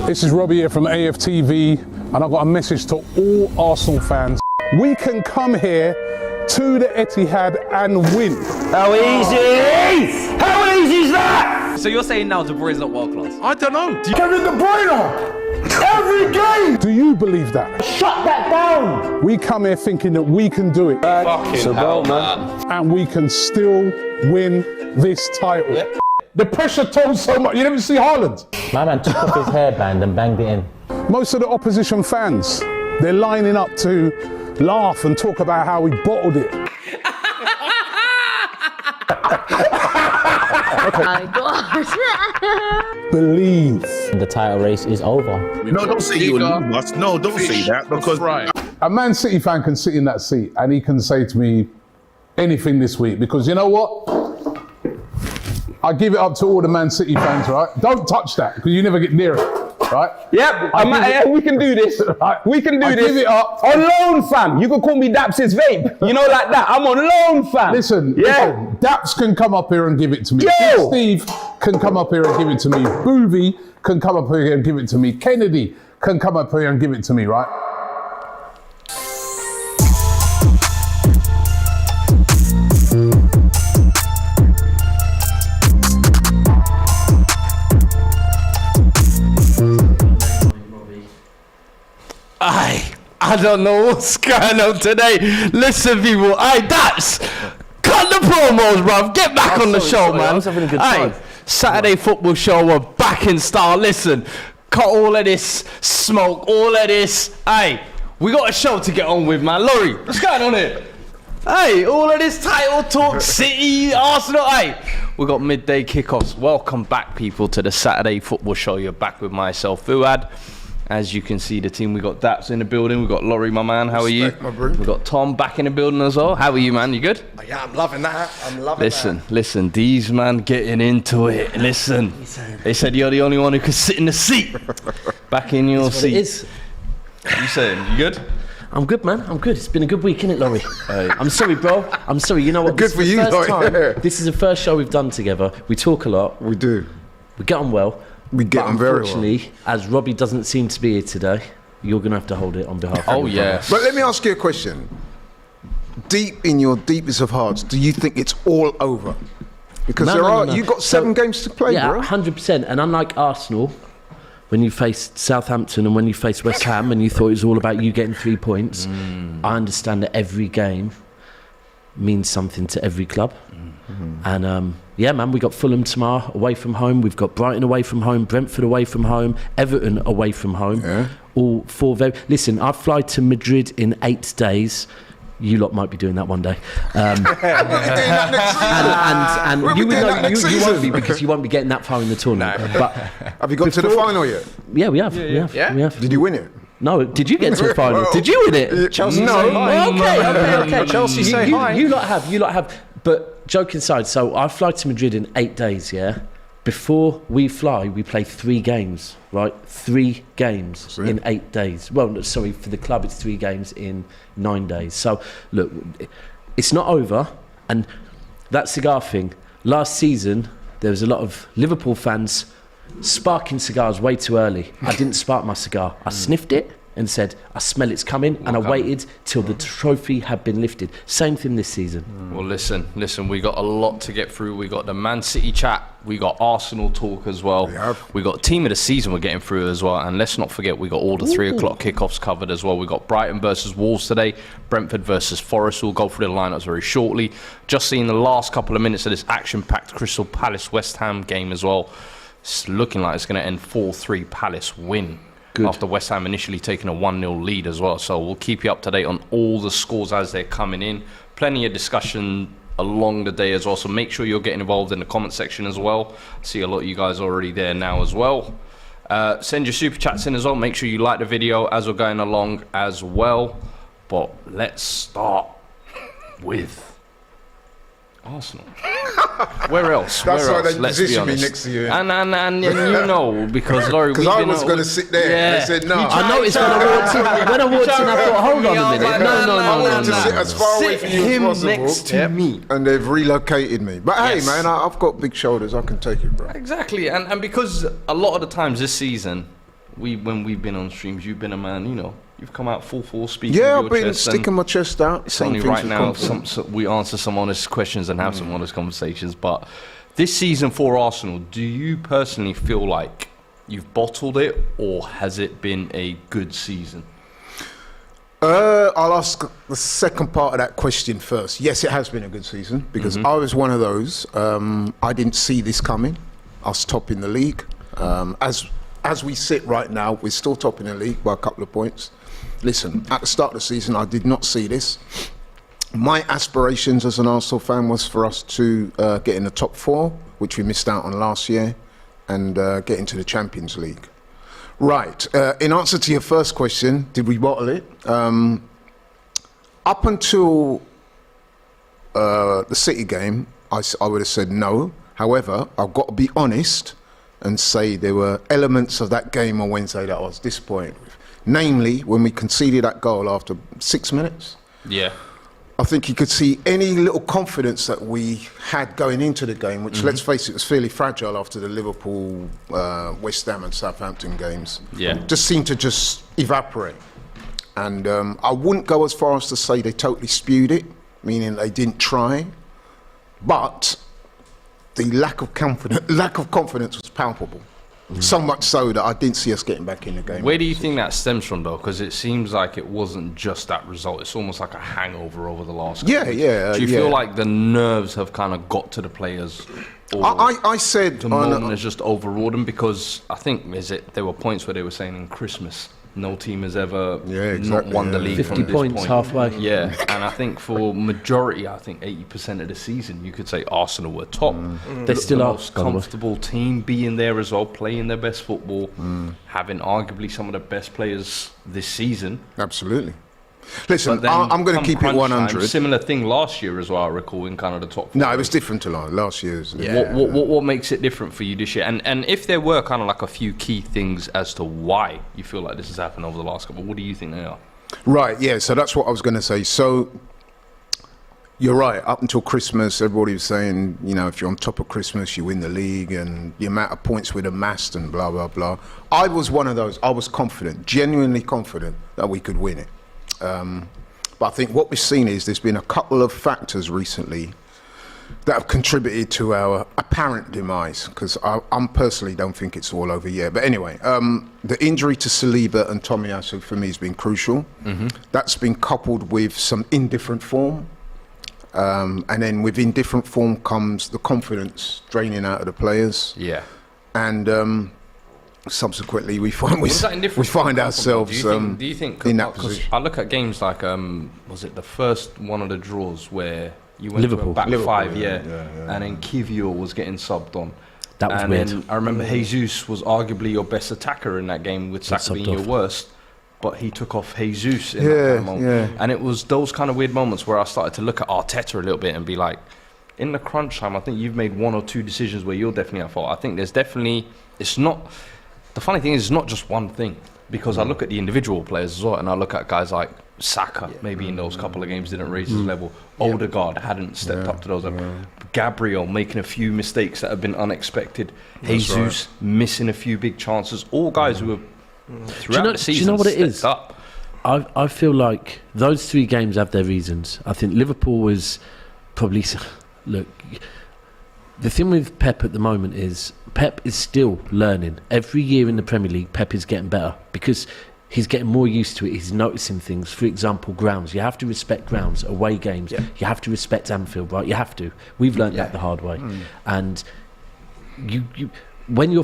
This is Robbie here from AFTV, and I've got a message to all Arsenal fans. We can come here to the Etihad and win. How easy? How easy is that? So you're saying now De Bruyne's not world class? I don't know. Kevin De Bruyne! Every game! Do you believe that? Shut that down! We come here thinking that we can do it. Fucking hell, man. And we can still win this title. Yep. The pressure told so much. You never see Haaland. My man took off his hairband and banged it in. Most of the opposition fans, they're lining up to laugh and talk about how we bottled it. My gosh. Believe. The title race is over. No, don't say you will leave us. No, don't say that, because A Man City fan can sit in that seat and he can say to me anything this week, because you know what? I give it up to all the Man City fans, right? Don't touch that, because you never get near it, right? Yep, we can do this. Right. We can do I this. give it up. On loan, fam. You can call me Daps' vape. You know, like that. I'm on loan, fam. Listen, Daps can come up here and give it to me. Yo! Steve can come up here and give it to me. Boovy can come up here and give it to me. Kennedy can come up here and give it to me, right? I don't know what's going on today. Listen, people. Daps, cut the promos, bruv. Get back on the show, man. I was having a good time. Saturday football show. We're back in style. Listen, cut all of this smoke, all of this. We got a show to get on with, man. Laurie, what's going on here? All of this title talk, City, Arsenal. We got midday kickoffs. Welcome back, people, to the Saturday football show. You're back with myself, Fuad. As you can see, the team, we got Daps in the building. We got Laurie, my man. How are you? We got Tom back in the building as well. How are you, man? You good? Yeah, I'm loving that. I'm loving that. Listen, these man getting into it. Listen, they said you're the only one who can sit in the seat. Back in your seat. It is. You saying you good? I'm good, man. I'm good. It's been a good week, innit, Laurie? I'm sorry, bro. I'm sorry. You know what? Good for you, Laurie. This is the first show we've done together. We talk a lot. we do. We get on well. We get But on very well. unfortunately, as Robbie doesn't seem to be here today, you're going to have to hold it on behalf of everyone. yes. But let me ask you a question. Deep in your deepest of hearts, do you think it's all over? Because No. you've got seven games to play, Yeah, bro. 100%. And unlike Arsenal, when you faced Southampton and when you faced West Ham and you thought it was all about you getting 3 points, I understand that every game means something to every club. And yeah, man, we got Fulham tomorrow away from home. We've got Brighton away from home, Brentford away from home, Everton away from home. Yeah. All four very... Listen, I fly to Madrid in 8 days. You lot might be doing that one day. We'll be doing that next season. And We'll be you, doing know, that next you won't be, season. because you won't be getting that far in the tournament. But Have you got to the final yet? yeah, we have. We have. Did you win it? No, did you get to the final? Did you win it? Chelsea No. say hi. Okay. Chelsea say hi. You lot have. But joking aside, so I fly to Madrid in 8 days, yeah? Before we fly, we play 3 games, right? 3 games in 8 days. Well, no, sorry, for the club, it's 3 games in 9 days. So, look, it's not over. And that cigar thing, last season, there was a lot of Liverpool fans sparking cigars way too early. I didn't spark my cigar. I sniffed it and said, I smell it's coming, and I waited till the trophy had been lifted. Same thing this season. Well, listen, we got a lot to get through. We got the Man City chat, we got Arsenal talk as well. We got team of the season we're getting through as well. And let's not forget, we got all the 3 o'clock kickoffs covered as well. We got Brighton versus Wolves today, Brentford versus Forest. We'll go through the lineups very shortly. Just seeing the last couple of minutes of this action-packed Crystal Palace West Ham game as well. It's looking like it's going to end 4-3 Palace win. Good. After West Ham initially taking a 1-0 lead as well. So we'll keep you up to date on all the scores as they're coming in. Plenty of discussion along the day as well. So make sure you're getting involved in the comment section as well. See a lot of you guys already there now as well. Send your super chats in as well. Make sure you like the video as we're going along as well. But let's start with Arsenal. Where else? That's Where why else? they Let's be positioned me honest. next to you. And you know, because Laurie, Because I was going to sit there. Yeah. They said no. I noticed when I walked in, I thought, hold on a minute. I wanted to No. sit as far away Sit from you him as possible. next to me. And they've relocated me. But Yes. hey, man, I've got big shoulders. I can take it, bro. Exactly, and because a lot of the times this season, when we've been on streams, you've been a man, you know, you've come out full speaking. Yeah, with I've your been chest, sticking my chest out. it's saying only things right with now confidence. we answer some honest questions and have some honest conversations. But this season for Arsenal, do you personally feel like you've bottled it, or has it been a good season? I'll ask the second part of that question first. Yes, it has been a good season because I was one of those. I didn't see this coming. Us topping the league. As we sit right now, we're still topping the league by a couple of points. Listen, at the start of the season, I did not see this. My aspirations as an Arsenal fan was for us to get in the top 4, which we missed out on last year, and get into the Champions League. Right. In answer to your first question, did we bottle it? Up until the City game, I would have said no. However, I've got to be honest and say there were elements of that game on Wednesday that I was disappointed with. Namely, when we conceded that goal after 6 minutes. Yeah. I think you could see any little confidence that we had going into the game, which, let's face it, was fairly fragile after the Liverpool, West Ham and Southampton games. Yeah. Just seemed to just evaporate. And I wouldn't go as far as to say they totally spewed it, meaning they didn't try. But the lack of confidence was palpable. So much so that I didn't see us getting back in the game. Where do you think that stems from, though? Because it seems like it wasn't just that result. It's almost like a hangover over the last couple of Yeah. Do you feel like the nerves have kind of got to the players? Or I said the moment has just overawed them? Because I think there were points where they were saying in Christmas, no team has ever not won the league 50 from this points point. halfway. Yeah, and I think for majority, I think 80% of the season, you could say Arsenal were top. They still the are, most by the way. comfortable team, being there as well, playing their best football, having arguably some of the best players this season. Absolutely. Listen, But then I'm going to come keep it crunch 100. time, similar thing last year as well, I recall, in kind of the top 4. No, it was different to last year's. What makes it different for you this year? And if there were kind of like a few key things as to why you feel like this has happened over the last couple, what do you think they are? Right, yeah, so that's what I was going to say. So, you're right, up until Christmas, everybody was saying, you know, if you're on top of Christmas, you win the league, and the amount of points we'd amassed and blah, blah, blah. I was one of those. I was confident, genuinely confident that we could win it. But I think what we've seen is there's been a couple of factors recently that have contributed to our apparent demise, because I personally don't think it's all over yet. But anyway, the injury to Saliba and Tomiyasu for me has been crucial. That's been coupled with some indifferent form. And then with indifferent form comes the confidence draining out of the players. Yeah. And subsequently we find ourselves do you think in that 'cause position. I look at games like was it the first one of the draws where you went Liverpool. to a back five, yeah. and then Kivior was getting subbed on. That was and weird. Then I remember Jesus was arguably your best attacker in that game, with Saka being subbed your off. worst. But he took off Jesus in that kind of moment. And it was those kind of weird moments where I started to look at Arteta a little bit and be like, in the crunch time, I think you've made 1 or 2 decisions where you're definitely at fault. I think there's definitely, it's not, the funny thing is it's not just one thing, because I look at the individual players as well, and I look at guys like Saka, maybe in those couple of games didn't raise his level. Odegaard hadn't stepped up to those levels. Gabriel making a few mistakes that have been unexpected. Jesus missing a few big chances. All guys who have throughout the season do you know what it is? up. I feel like those 3 games have their reasons. I think Liverpool was probably... Look, the thing with Pep at the moment is Pep is still learning. Every year in the Premier League, Pep is getting better because he's getting more used to it. He's noticing things. For example, grounds. You have to respect grounds, away games. Yeah. You have to respect Anfield, right? You have to. We've learned that the hard way. And you when you're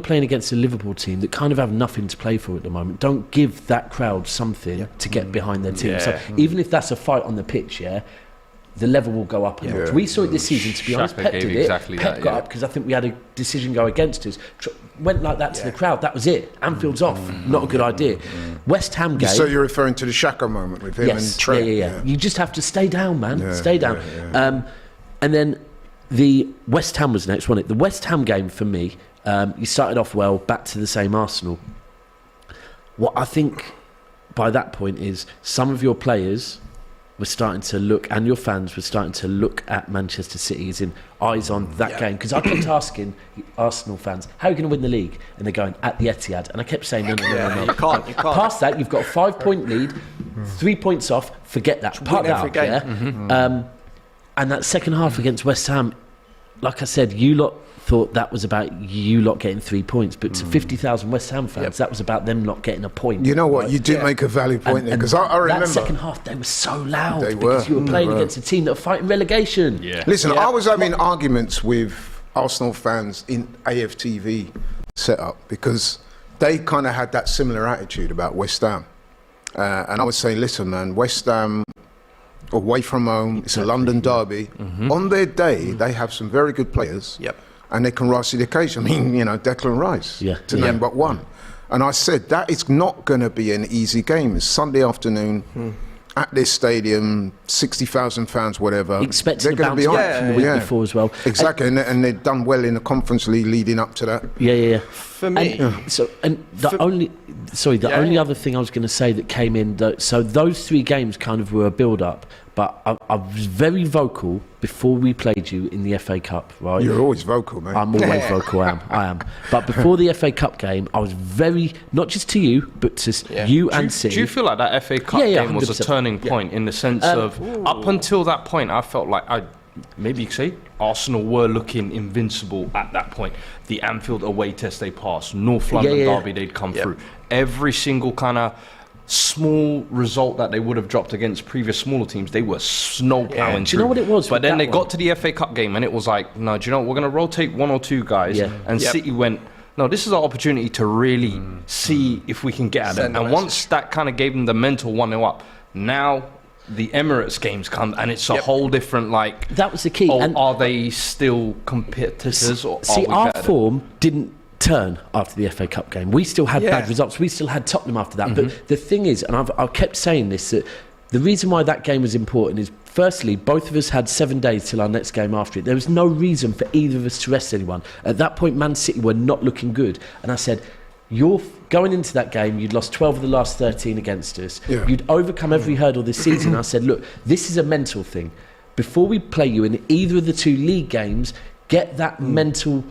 playing against a Liverpool team that kind of have nothing to play for at the moment, don't give that crowd something to get behind their team. So even if that's a fight on the pitch, the level will go up a notch. We saw it this season, to be honest. Xhaka Pep did gave it. exactly Pep that, got up because I think we had a decision go against us. Went like that to the crowd. That was it. Anfield's off. Not a good idea. West Ham game. So you're referring to the Xhaka moment with him and Trent? Yeah. You just have to stay down, man. Stay down. And then the West Ham was next, wasn't it? The West Ham game for me, you started off well, back to the same Arsenal. What I think by that point is some of your players were starting to look, and your fans were starting to look at Manchester City as in eyes on that game. Because I kept asking Arsenal fans, how are you going to win the league? And they're going, at the Etihad. And I kept saying, no. You can't. Past that, you've got a 5-point lead, 3 points off, forget that. Park that up, yeah? And that second half against West Ham, like I said, you lot thought that was about you lot getting 3 points, but to 50,000 West Ham fans, that was about them not getting a point. You know what? You did make a valid point there, because I remember that second half they were so loud They because were. you were playing against a team that were fighting relegation. Listen, I was having arguments with Arsenal fans in AFTV setup because they kind of had that similar attitude about West Ham. And I was saying, listen, man, West Ham, away from home, it's a London derby. On their day, they have some very good players. And they can rise to the occasion. I mean, you know, Declan Rice, to name but one. And I said, that is not going to be an easy game. It's Sunday afternoon at this stadium, 60,000 fans, whatever. Expecting a bounce back from the week before as well. Exactly, and they've done well in the Conference League leading up to that. For me, the only other thing I was going to say that came in, so those 3 games kind of were a build-up, but I was very vocal before we played you in the FA Cup, right? You're always vocal, mate. I'm always vocal, I am. But before the FA Cup game, I was very, not just to you, but to you and City. Do you feel like that FA Cup game was a 100%. turning point in the sense of, up until that point, I felt like maybe you could say Arsenal were looking invincible at that point. The Anfield away test they passed, North London derby they'd come through. Every single kind of small result that they would have dropped against previous smaller teams, they were snowplowing. Do you know what it was? But then they got to the FA Cup game and it was like, no, do you know what? We're going to rotate 1 or 2 guys. And City went, no, this is our opportunity to really see if we can get at them. And once that kind of gave them the mental 1-0 up, now the Emirates games come and it's a whole different, like, that was the key. And are they still competitors? Or see, are we our form didn't turn after the FA Cup game. We still had bad results. We still had Tottenham after that. But the thing is, and I've kept saying this, that the reason why that game was important is, firstly, both of us had 7 days till our next game after it. There was no reason for either of us to rest anyone. At that point, Man City were not looking good. And I said, you're going into that game, you'd lost 12 of the last 13 against us. You'd overcome every hurdle this season. I said, look, this is a mental thing. Before we play you in either of the 2 league games, get that mental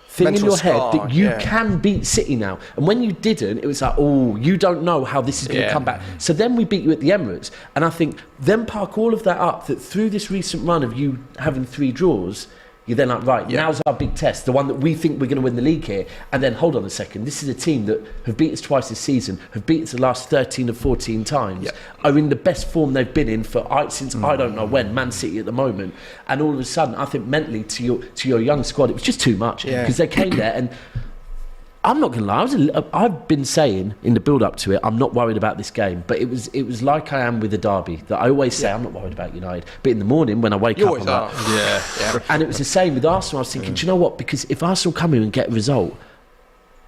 thing in your head that you can beat City now. And when you didn't, it was like, oh, you don't know how this is going to come back. So then we beat you at the Emirates. And I think then park all of that up, that through this recent run of you having 3 draws, you're then like, right, now's our big test, the one that we think we're going to win the league here. And then, hold on a second, this is a team that have beat us twice this season, have beat us the last 13 or 14 times, are in the best form they've been in for since I don't know when, Man City at the moment. And all of a sudden, I think mentally to your young squad, it was just too much. Because they came there and I'm not going to lie, I've been saying in the build-up to it, I'm not worried about this game. But it was like I am with the derby, that I always say I'm not worried about United. But in the morning, when I wake up, I'm like, And it was the same with Arsenal. I was thinking, do you know what? Because if Arsenal come in and get a result,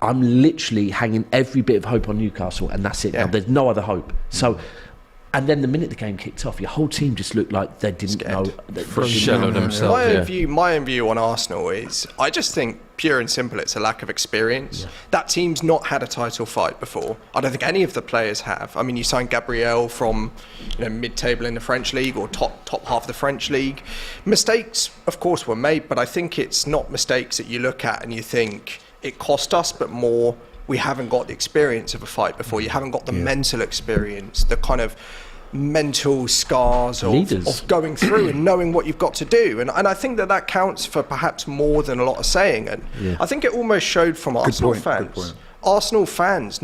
I'm literally hanging every bit of hope on Newcastle, and that's it. Now, there's no other hope. So... And then the minute the game kicked off, your whole team just looked like they didn't know. Shallow themselves. My own view on Arsenal is, I just think, pure and simple, it's a lack of experience. That team's not had a title fight before. I don't think any of the players have. I mean, you signed Gabriel from mid-table in the French league or top half of the French league. Mistakes, of course, were made, but I think it's not mistakes that you look at and you think it cost us, but more, we haven't got the experience of a fight before. You haven't got the mental experience, the kind of mental scars of going through and knowing what you've got to do. And I think that counts for perhaps more than a lot of saying. And I think it almost showed from Arsenal fans. Arsenal fans,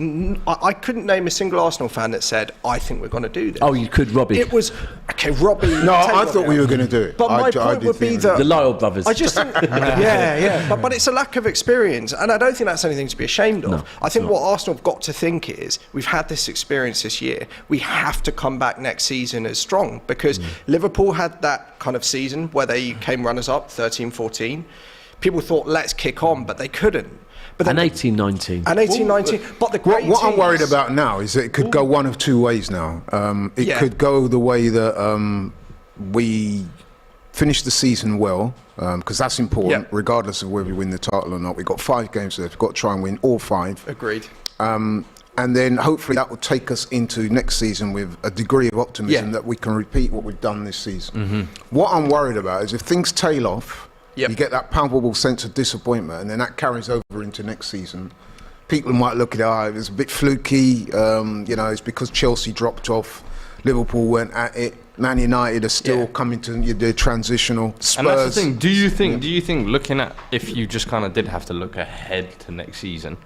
I couldn't name a single Arsenal fan that said, I think we're going to do this. Oh, you could, Robbie. It was, okay, Robbie. No, I thought we were going to do it. But my point would be that... The Lyle brothers. I just think, but it's a lack of experience, and I don't think that's anything to be ashamed of. No, I think what Arsenal have got to think is, we've had this experience this year, we have to come back next season as strong, because Liverpool had that kind of season where they came runners-up, 13-14. People thought, let's kick on, but they couldn't. But then, and 18-19. And 18-19. But the great what I'm teams- worried about now is that it could go one of 2 ways now. It could go the way that we finish the season well, because that's important, regardless of whether we win the title or not. We've got 5 games left. We've got to try and win all 5. Agreed. And then hopefully that will take us into next season with a degree of optimism that we can repeat what we've done this season. What I'm worried about is if things tail off, you get that palpable sense of disappointment, and then that carries over into next season. People might look at it, it was a bit fluky, it's because Chelsea dropped off, Liverpool went at it, Man United are still coming to the transitional. Spurs. And that's the thing. Do you think looking at, if you just kind of did have to look ahead to next season,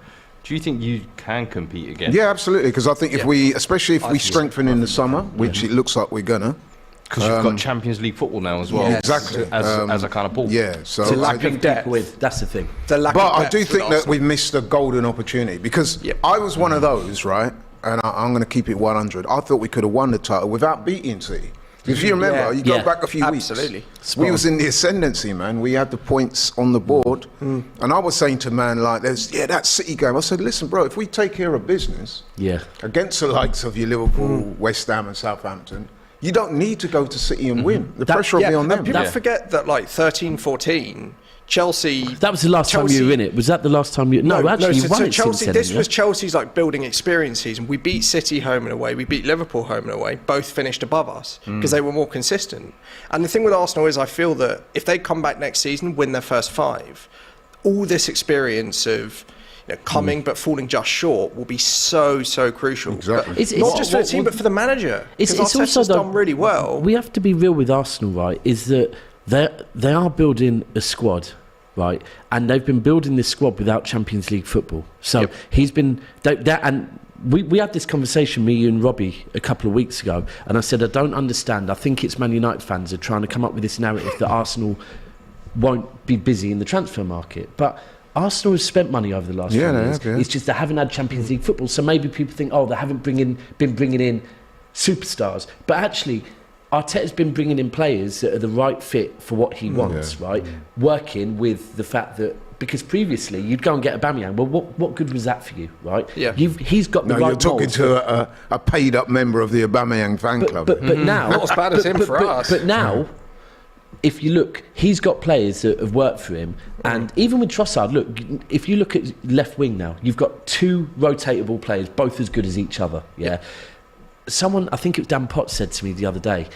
do you think you can compete again? Yeah, absolutely. Because I think especially if we strengthen in the summer, which it looks like we're gonna. Because you've got Champions League football now as well. Yeah, exactly. As a kind of pool. Yeah, so it's a lack of depth with. That's the thing. But I do think that we've missed a golden opportunity because I was one of those, right? And I'm going to keep it 100. I thought we could have won the title without beating City. If you remember, you go back a few weeks. We was in the ascendancy, man. We had the points on the board. And I was saying to man, like, that City game. I said, listen, bro, if we take care of business against the likes of your Liverpool, West Ham and Southampton, you don't need to go to City and win. The pressure will be on them. People forget that, like, 13-14... Chelsea. That was the last time you were in it. Was that the last time you? No, actually, you won it Chelsea. Since this then, was Chelsea's like building experience season. We beat City home and away. We beat Liverpool home and away. Both finished above us because they were more consistent. And the thing with Arsenal is, I feel that if they come back next season, win their first 5, all this experience of coming but falling just short will be so crucial. Exactly. It's not just for the team, but for the manager. It's also done really well. We have to be real with Arsenal, right? Is that they are building a squad. Right, and they've been building this squad without Champions League football. So he's been and we had this conversation, me, you and Robbie, a couple of weeks ago, and I said I don't understand. I think it's Man United fans are trying to come up with this narrative that Arsenal won't be busy in the transfer market, but Arsenal has spent money over the last few years. It's just they haven't had Champions League football. So maybe people think, they haven't been bringing in superstars, but actually. Arteta's been bringing in players that are the right fit for what he wants, right? Working with the fact that, because previously you'd go and get Aubameyang. Well, what good was that for you, right? Yeah. He's got the right you're talking to a paid up member of the Aubameyang fan club. But now... Not as bad as him for us. But now, if you look, he's got players that have worked for him. And even with Trossard, look, if you look at left wing now, you've got 2 rotatable players, both as good as each other, Someone, I think it was Dan Potts, said to me the other day,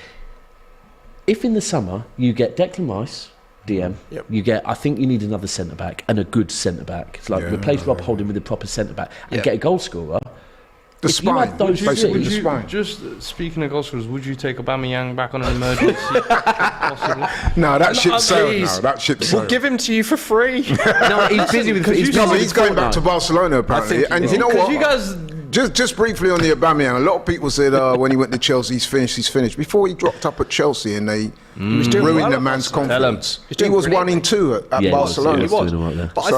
if in the summer you get Declan Rice, DM, you get, I think you need another centre-back and a good centre-back. It's like replace Rob Holding with a proper centre-back and get a goal scorer. The spine, basically the spine. Just speaking of goal scorers, would you take Aubameyang back on an emergency? Possibly? No, that ship's sailed now. That ship's sailed. We'll give him to you for free. No, he's busy with... He's going back to Barcelona, apparently. And you know what? You guys... Just briefly on the Aubameyang, a lot of people said when he went to Chelsea, he's finished. Before he dropped up at Chelsea and they ruined the man's confidence. He was 1 in 2 at Barcelona. He was. But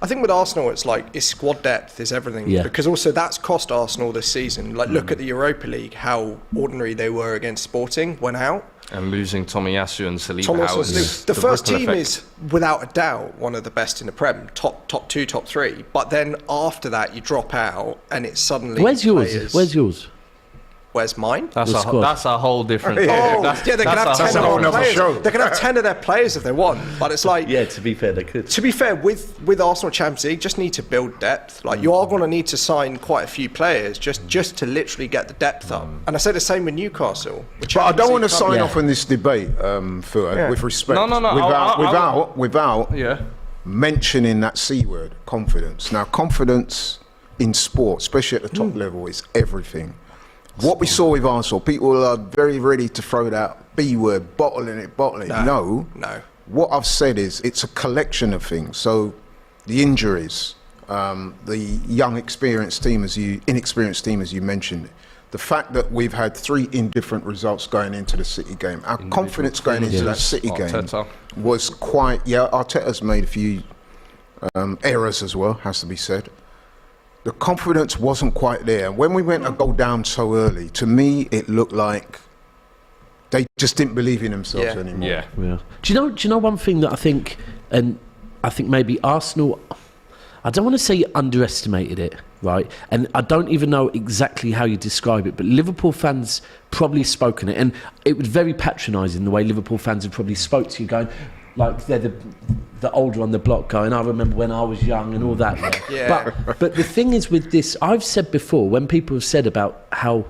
I think with Arsenal, it's like squad depth is everything. Because also that's cost Arsenal this season. Like look at the Europa League, how ordinary they were against Sporting, went out. And losing Tomiyasu and Saliba. The first team is, without a doubt, one of the best in the Prem, top 2, top 3. But then after that, you drop out, and it's suddenly. Where's yours? Where's mine? That's a whole different. They can have 10 of their players. They can have 10 of their players if they want. But it's like. Yeah, to be fair, they could. To be fair, with Arsenal Champions League, just need to build depth. Like you are going to need to sign quite a few players just to literally get the depth up. And I say the same with Newcastle. But I don't want to sign off on this debate, Fuad, with respect. No. Without mentioning that C word, confidence. Now, confidence in sport, especially at the top level, is everything. What we saw with Arsenal, people are very ready to throw that B word, bottling it. No. What I've said is it's a collection of things. So the injuries, the inexperienced team as you mentioned, the fact that we've had 3 indifferent results going into the City game, our confidence going into that City game was quite. Arteta's made a few errors as well, has to be said. The confidence wasn't quite there. When we went a goal down so early, to me, it looked like they just didn't believe in themselves anymore. Yeah. Do you know one thing that I think, and I think maybe Arsenal, I don't want to say underestimated it, right? And I don't even know exactly how you describe it, but Liverpool fans probably spoken it, and it was very patronising the way Liverpool fans have probably spoke to you, going, like they're the older on the block going, I remember when I was young and all that. Yeah. But the thing is with this, I've said before, when people have said about how,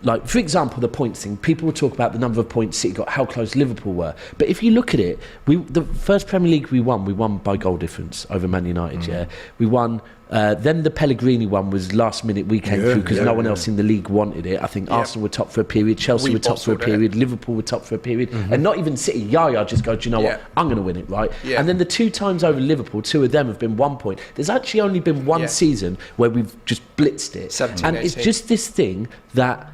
like, for example, the points thing, people will talk about the number of points City got, how close Liverpool were. But if you look at it, the first Premier League we won by goal difference over Man United, yeah. We won, then the Pellegrini one was last minute we came through because no one else in the league wanted it. I think Arsenal were top for a period, Chelsea were top for a period, Liverpool were top for a period, and not even City. Yaya just go, do you know what, I'm going to win it, right? Yeah. And then the 2 times over Liverpool, 2 of them have been 1 point. There's actually only been one season where we've just blitzed it. 17, and 18. it's just this thing that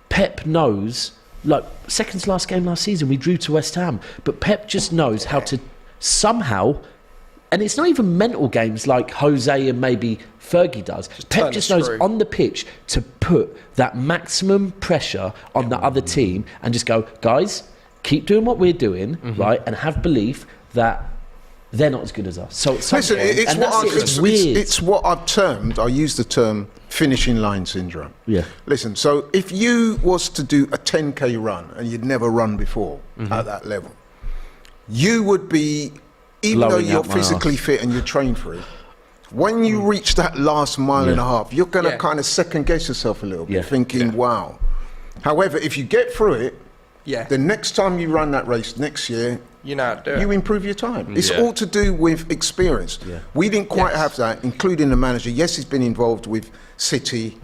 Pep knows, like second to last game last season, we drew to West Ham, but Pep just knows how to somehow, and it's not even mental games like Jose and maybe Fergie does. Pep just knows on the pitch to put that maximum pressure on the other team and just go, guys, keep doing what we're doing, right, and have belief that they're not as good as us. So listen, it's what I've termed, I use the term finishing line syndrome. Yeah. Listen, so if you was to do a 10k run and you'd never run before at that level, you would be, even though you're physically fit and you train for it, when you reach that last mile and a half, you're going to kind of second guess yourself a little bit, thinking, wow. However, if you get through it, the next time you run that race next year, you know how to do it. You improve your time. It's all to do with experience. We didn't quite have that, including the manager. Yes, he's been involved with City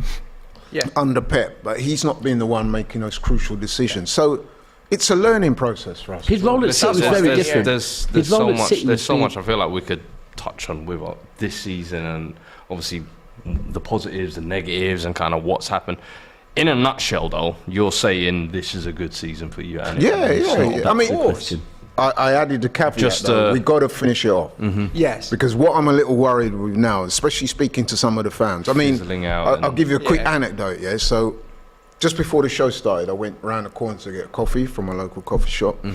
under Pep, but he's not been the one making those crucial decisions. So it's a learning process for us. His role at City was very different. There's so much I feel like we could touch on with this season, and obviously the positives and negatives and kind of what's happened. In a nutshell, though, you're saying this is a good season for you. And I mean, I added the caveat, we got to finish it off. Yes. Because what I'm a little worried with now, especially speaking to some of the fans, I mean, I'll give you a quick anecdote, So just before the show started, I went around the corner to get a coffee from a local coffee shop.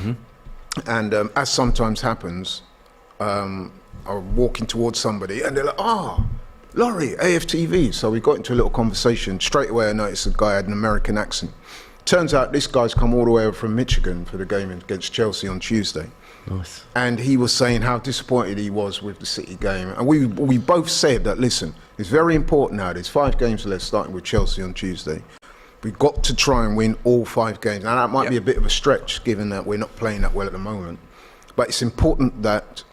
And as sometimes happens, I'm walking towards somebody and they're like, Laurie, AFTV. So we got into a little conversation. Straight away I noticed the guy had an American accent. Turns out this guy's come all the way over from Michigan for the game against Chelsea on Tuesday. Nice. And he was saying how disappointed he was with the City game. And we both said that, listen, it's very important now. There's 5 games left, starting with Chelsea on Tuesday. We've got to try and win all 5 games. Now, that might be a bit of a stretch, given that we're not playing that well at the moment. But it's important that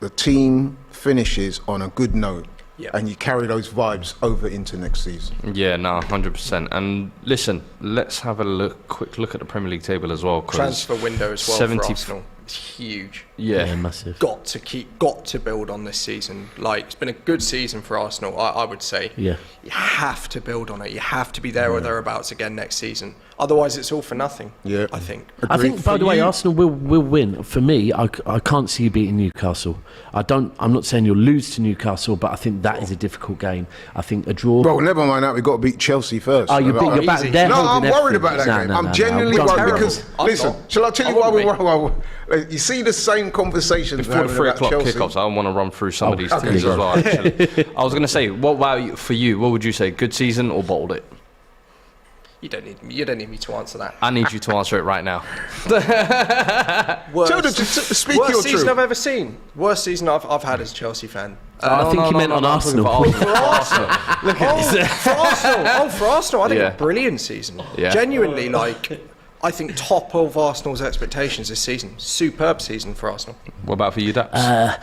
the team finishes on a good note. And you carry those vibes over into next season. 100%. And listen, let's have a quick look at the Premier League table as well. Transfer window as well for Arsenal. It's huge. Yeah, massive. Got to build on this season. Like, it's been a good season for Arsenal, I would say. Yeah. You have to build on it. You have to be there or thereabouts again next season. Otherwise, it's all for nothing. Yeah, I think. I think, by the way, Arsenal will win. For me, I can't see you beating Newcastle. I'm not saying you'll lose to Newcastle, but I think that is a difficult game. I think a draw. Bro, never mind that. We've got to beat Chelsea first. Oh, you're back. No, I'm worried about that game. I'm genuinely worried because, listen, shall I tell you why we're worried? You see the same conversations before the 3 o'clock kickoffs. I want to run through some of these teams as well. Actually, I was going to say, what about for you? What would you say? Good season or bottled it? You don't need me to answer that. I need you to answer it right now. Worst season truth. I've ever seen. Worst season I've had as a Chelsea fan. I think you meant on Arsenal. For Arsenal. Look at this. For Arsenal. I think a brilliant season. Yeah. Genuinely, I think top of Arsenal's expectations this season. Superb season for Arsenal. What about for you, Daps?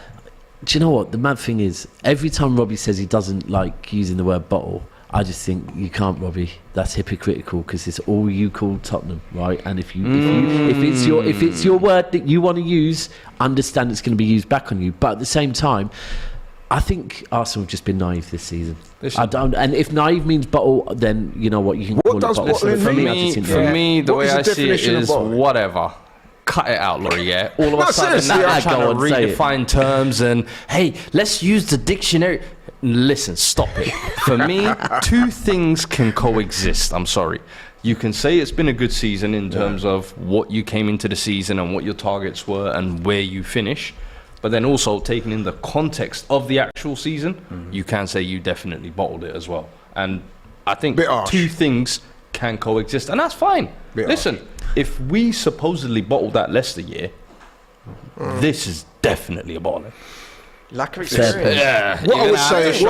Do you know what? The mad thing is, every time Robbie says he doesn't like using the word bottle, I just think you can't, Robbie. That's hypocritical because it's all you call Tottenham, right? And if it's your word that you want to use, understand it's going to be used back on you. But at the same time, I think Arsenal have just been naive this season. And if naive means bottle, then you know what, you can call it bottle. For me, the way I see it is whatever. Cut it out, Laurie, yeah? All of a sudden, now you're trying to redefine terms and, hey, let's use the dictionary. Listen, stop it. For me, 2 things can coexist. I'm sorry. You can say it's been a good season in terms of what you came into the season and what your targets were and where you finish. But then also taking in the context of the actual season, you can say you definitely bottled it as well. And I think 2 things can coexist, and that's fine. Listen, if we supposedly bottled that Leicester year, This is definitely a bottling. Lack of experience. Yeah. What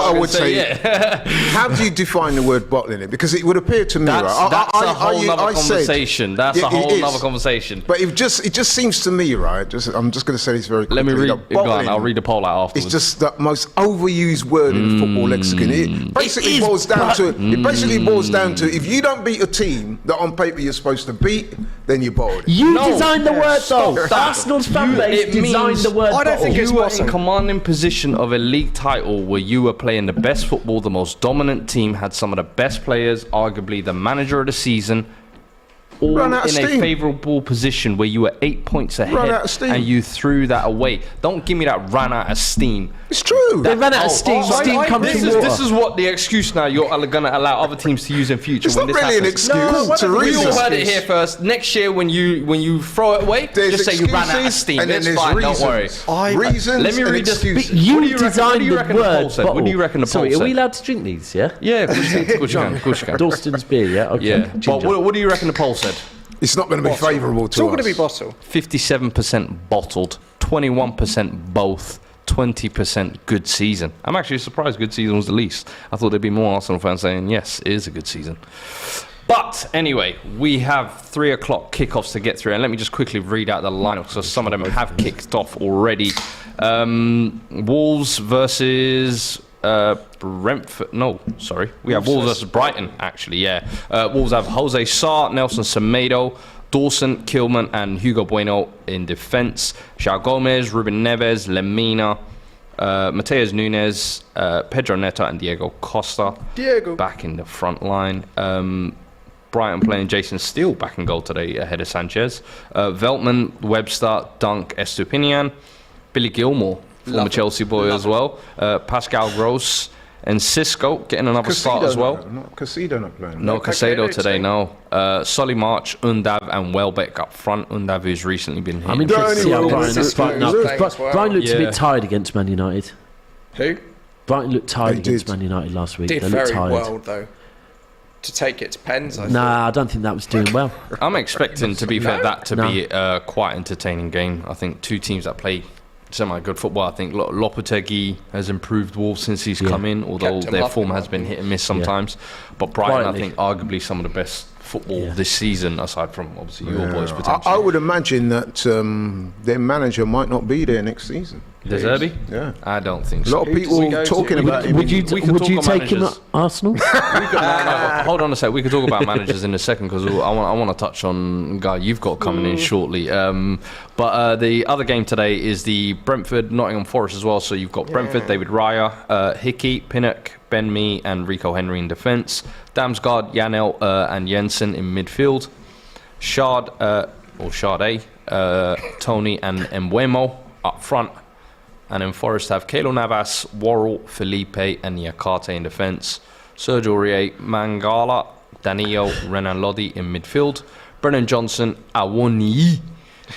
I would say, yeah. how do you define the word bottling it? Because it would appear to me, That's right? a whole nother conversation. That's Yeah, a whole it is. nother conversation. But it just seems to me, right? I'm just going to say this very quickly. Let me read. that Go on, bottling I'll read the poll out afterwards. It's just the most overused word in the football lexicon. It basically boils down to. It basically boils down to if you don't beat a team that on paper you're supposed to beat, then you're bottled. You No. designed the word, though. Stop The that. Arsenal's fan base It designed means- the word. I don't think bottle. it's You were in bottling. commanding position of a league title where you were playing the best football, the most dominant team, had some of the best players, arguably the manager of the season, all Run out of in a steam. favourable position where you were 8 points ahead Run out of steam. and you threw that away. Don't give me that ran out of steam. It's true. They ran out of steam. Steam comes this from is, water. this is what the excuse now you're going to allow other teams to use in future. It's when not this really an happens. excuse. It's a We reason. all heard it here first. Next year, when you throw it away, There's just say you ran out of excuses, steam. and then It's there's fine. reasons. Don't worry. Reasons. Let me and read this. excuses. You What do you reckon- designed what do you the reckon the poll word said? What do you bottle. reckon the Sorry, poll are said? we allowed to drink these? Yeah. Yeah, of course you can. Of course you can. Dalston's beer. Yeah. Okay. Yeah. But Ginger. what do you reckon the poll said? It's not going to be favourable It's to all us. going to be bottle. 57% bottled, 21% both, 20% good season. I'm actually surprised good season was the least. I thought there'd be more Arsenal fans saying, yes, it is a good season. But anyway, we have 3 o'clock kickoffs to get through. And let me just quickly read out the lineup because some of them have kicked off already. Wolves versus Brentford. No, sorry. We have Wolves versus Brighton, actually, yeah. Wolves have Jose Sarr, Nelson Semedo, Dawson, Kilman, and Hugo Bueno in defence. João Gomez, Ruben Neves, Lemina, Mateus Nunes, Pedro Neto, and Diego Costa. Back in the front line. Brighton playing Jason Steele back in goal today ahead of Sanchez. Veltman, Webster, Dunk, Estupinian, Billy Gilmore, former Chelsea boy as well. Pascal Gross and Cisco getting another start as well. Casido not playing. No Casado Caicedo today, too. no. Solly March, Undav, and Welbeck up front. Undav, who's recently been hit. I'm interested to see how Only Brighton Wolves Brighton is up. playing as well. Brighton looked a Yeah. bit tired against Man United. Who? Brighton looked tired They against did. Man United last week. Did They looked very tired. well, though. To take its pens, I thought. Nah, I don't think that was doing well. I'm expecting, to be fair, that to be a quite entertaining game. I think two teams that play semi-good football. I think Lopetegui has improved Wolves since he's come in, although Kept him their up, form in has my been opinion. hit and miss sometimes. But Brighton, I Quietly. think, arguably some of the best football this season, aside from obviously your boys potentially. I would imagine that their manager might not be there next season. The Zerbi? Yeah. I don't think A so. lot of Who does he people go to? talking about him. Would you we can talk take him managers. at Arsenal? Hold on a sec. We could talk about managers in a second because I want to touch on a guy you've got coming in shortly. But the other game today is the Brentford Nottingham Forest as well. So you've got Brentford, David Raya, Hickey, Pinnock, Ben Mee, and Rico Henry in defence. Damsgaard, Janel, and Jensen in midfield. Shard or Sade, Tony, and Mbeumo up front. And in Forest have Keylor Navas, Worrell, Felipe, and Niakate in defence. Sergio Aurier, Mangala, Danilo, Renan Lodi in midfield. Brennan Johnson, Awoniyi,